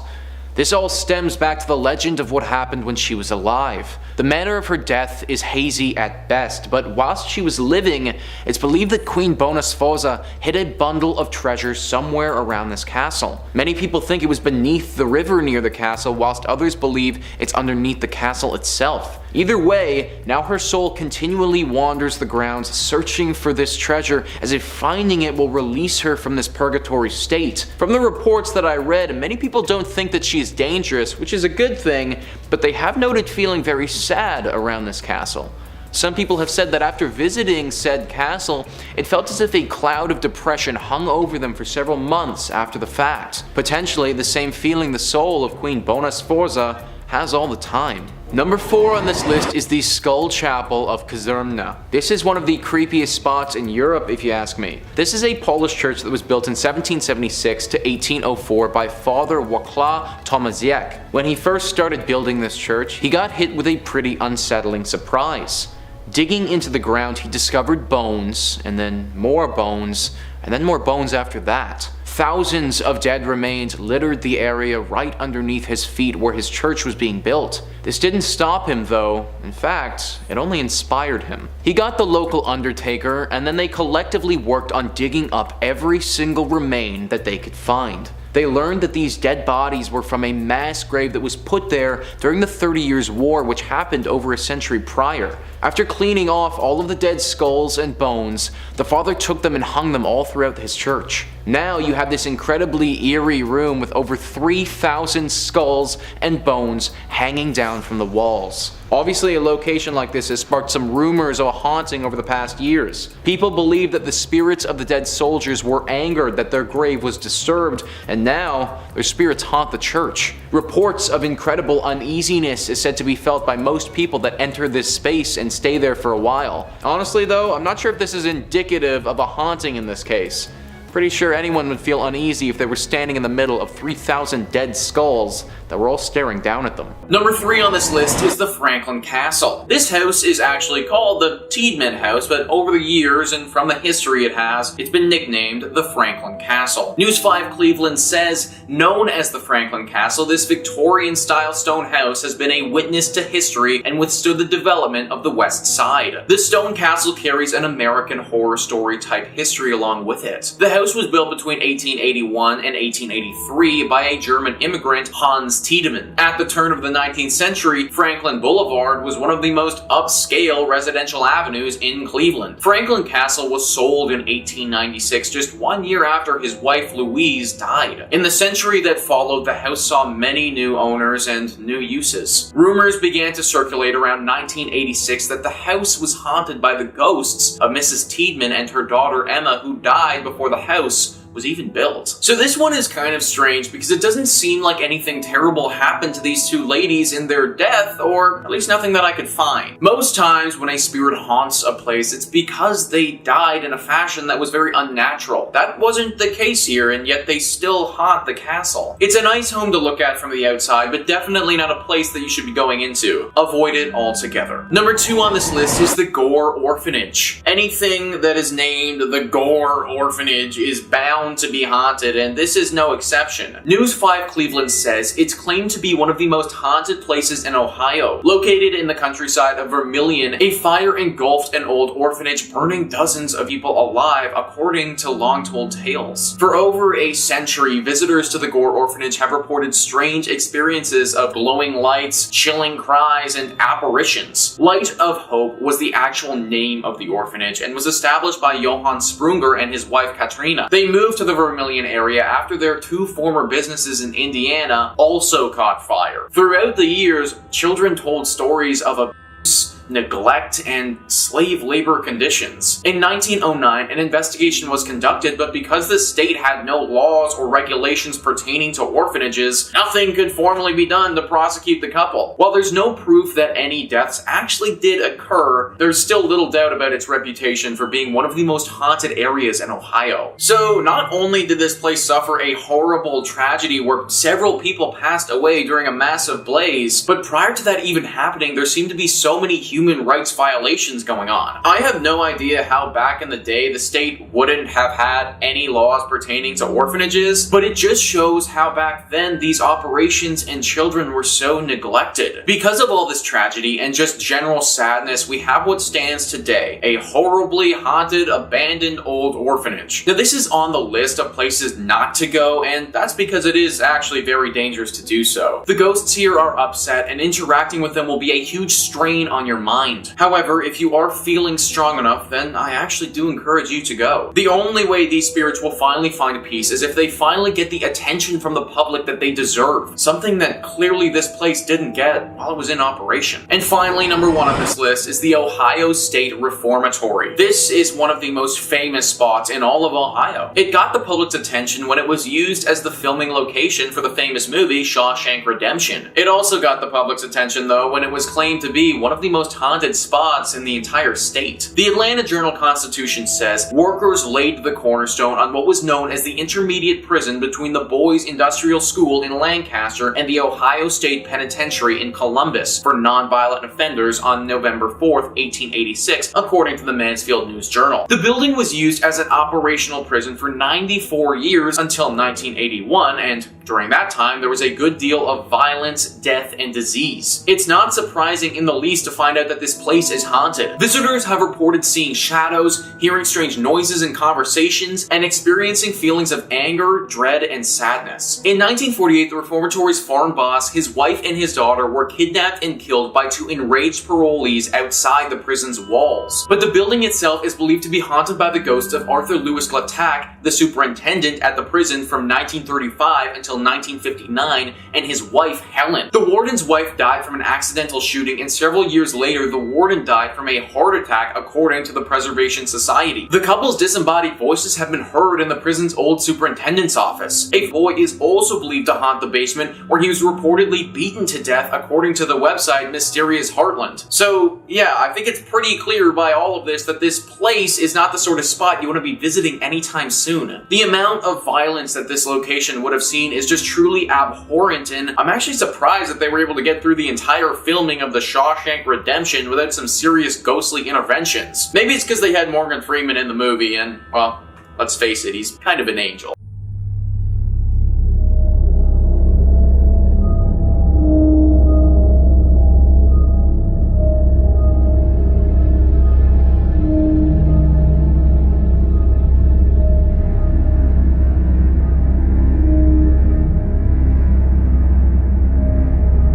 This all stems back to the legend of what happened when she was alive. The manner of her death is hazy at best, but whilst she was living, it's believed that Queen Bona Sforza hid a bundle of treasure somewhere around this castle. Many people think it was beneath the river near the castle, whilst others believe it's underneath the castle itself. Either way, now her soul continually wanders the grounds searching for this treasure, as if finding it will release her from this purgatory state. From the reports that I read, many people don't think that she is dangerous, which is a good thing, but they have noted feeling very sad around this castle. Some people have said that after visiting said castle, it felt as if a cloud of depression hung over them for several months after the fact. Potentially the same feeling the soul of Queen Bona Sforza has all the time. Number 4 on this list is the Skull Chapel of Kazermna. This is one of the creepiest spots in Europe, if you ask me. This is a Polish church that was built in 1776 to 1804 by Father Wacław Tomaziek. When he first started building this church, he got hit with a pretty unsettling surprise. Digging into the ground, he discovered bones, and then more bones, and then more bones after that. Thousands of dead remains littered the area right underneath his feet where his church was being built. This didn't stop him though. In fact, it only inspired him. He got the local undertaker, and then they collectively worked on digging up every single remain that they could find. They learned that these dead bodies were from a mass grave that was put there during the 30 Years' War, which happened over a century prior. After cleaning off all of the dead skulls and bones, the father took them and hung them all throughout his church. Now you have this incredibly eerie room with over 3,000 skulls and bones hanging down from the walls. Obviously, a location like this has sparked some rumors of a haunting over the past years. People believe that the spirits of the dead soldiers were angered that their grave was disturbed, and now their spirits haunt the church. Reports of incredible uneasiness is said to be felt by most people that enter this space and stay there for a while. Honestly though, I'm not sure if this is indicative of a haunting in this case. Pretty sure anyone would feel uneasy if they were standing in the middle of 3,000 dead skulls that were all staring down at them. Number 3 on this list is the Franklin Castle. This house is actually called the Tiedemann House, but over the years and from the history it has, it's been nicknamed the Franklin Castle. News 5 Cleveland says, known as the Franklin Castle, this Victorian-style stone house has been a witness to history and withstood the development of the West Side. The stone castle carries an American horror story type history along with it. The house was built between 1881 and 1883 by a German immigrant, Hans Tiedemann. At the turn of the 19th century, Franklin Boulevard was one of the most upscale residential avenues in Cleveland. Franklin Castle was sold in 1896, just 1 year after his wife Louise died. In the century that followed, the house saw many new owners and new uses. Rumors began to circulate around 1986 that the house was haunted by the ghosts of Mrs. Tiedemann and her daughter Emma, who died before the house was even built. So this one is kind of strange because it doesn't seem like anything terrible happened to these two ladies in their death, or at least nothing that I could find. Most times when a spirit haunts a place, it's because they died in a fashion that was very unnatural. That wasn't the case here, and yet they still haunt the castle. It's a nice home to look at from the outside, but definitely not a place that you should be going into. Avoid it altogether. Number 2 on this list is the Gore Orphanage. Anything that is named the Gore Orphanage is bound to be haunted, and this is no exception. News 5 Cleveland says it's claimed to be one of the most haunted places in Ohio. Located in the countryside of Vermilion, a fire engulfed an old orphanage, burning dozens of people alive, according to long-told tales. For over a century, visitors to the Gore Orphanage have reported strange experiences of glowing lights, chilling cries, and apparitions. Light of Hope was the actual name of the orphanage and was established by Johann Sprunger and his wife Katrina. They moved to the Vermilion area after their 2 former businesses in Indiana also caught fire. Throughout the years, children told stories of abuse, neglect, and slave labor conditions. In 1909, an investigation was conducted, but because the state had no laws or regulations pertaining to orphanages, nothing could formally be done to prosecute the couple. While there's no proof that any deaths actually did occur, there's still little doubt about its reputation for being one of the most haunted areas in Ohio. So not only did this place suffer a horrible tragedy where several people passed away during a massive blaze, but prior to that even happening, there seemed to be so many human rights violations going on. I have no idea how back in the day the state wouldn't have had any laws pertaining to orphanages, but it just shows how back then these operations and children were so neglected. Because of all this tragedy and just general sadness, we have what stands today, a horribly haunted, abandoned old orphanage. Now this is on the list of places not to go, and that's because it is actually very dangerous to do so. The ghosts here are upset, and interacting with them will be a huge strain on your mind. However, if you are feeling strong enough, then I actually do encourage you to go. The only way these spirits will finally find peace is if they finally get the attention from the public that they deserve, something that clearly this place didn't get while it was in operation. And finally, number 1 on this list is the Ohio State Reformatory. This is one of the most famous spots in all of Ohio. It got the public's attention when it was used as the filming location for the famous movie Shawshank Redemption. It also got the public's attention though when it was claimed to be one of the most haunted spots in the entire state. The Atlanta Journal-Constitution says workers laid the cornerstone on what was known as the intermediate prison between the Boys Industrial School in Lancaster and the Ohio State Penitentiary in Columbus for nonviolent offenders on November 4th, 1886, according to the Mansfield News Journal. The building was used as an operational prison for 94 years until 1981, and during that time, there was a good deal of violence, death, and disease. It's not surprising in the least to find out that this place is haunted. Visitors have reported seeing shadows, hearing strange noises and conversations, and experiencing feelings of anger, dread, and sadness. In 1948, the reformatory's farm boss, his wife, and his daughter were kidnapped and killed by 2 enraged parolees outside the prison's walls. But the building itself is believed to be haunted by the ghost of Arthur Lewis Glattack, the superintendent at the prison from 1935 until 1959, and his wife, Helen. The warden's wife died from an accidental shooting, and several years later, the warden died from a heart attack, according to the Preservation Society. The couple's disembodied voices have been heard in the prison's old superintendent's office. A boy is also believed to haunt the basement, where he was reportedly beaten to death, according to the website Mysterious Heartland. So, yeah, I think it's pretty clear by all of this that this place is not the sort of spot you want to be visiting anytime soon. The amount of violence that this location would have seen is just truly abhorrent, and I'm actually surprised that they were able to get through the entire filming of the Shawshank Redemption without some serious ghostly interventions. Maybe it's because they had Morgan Freeman in the movie, and, well, let's face it, he's kind of an angel.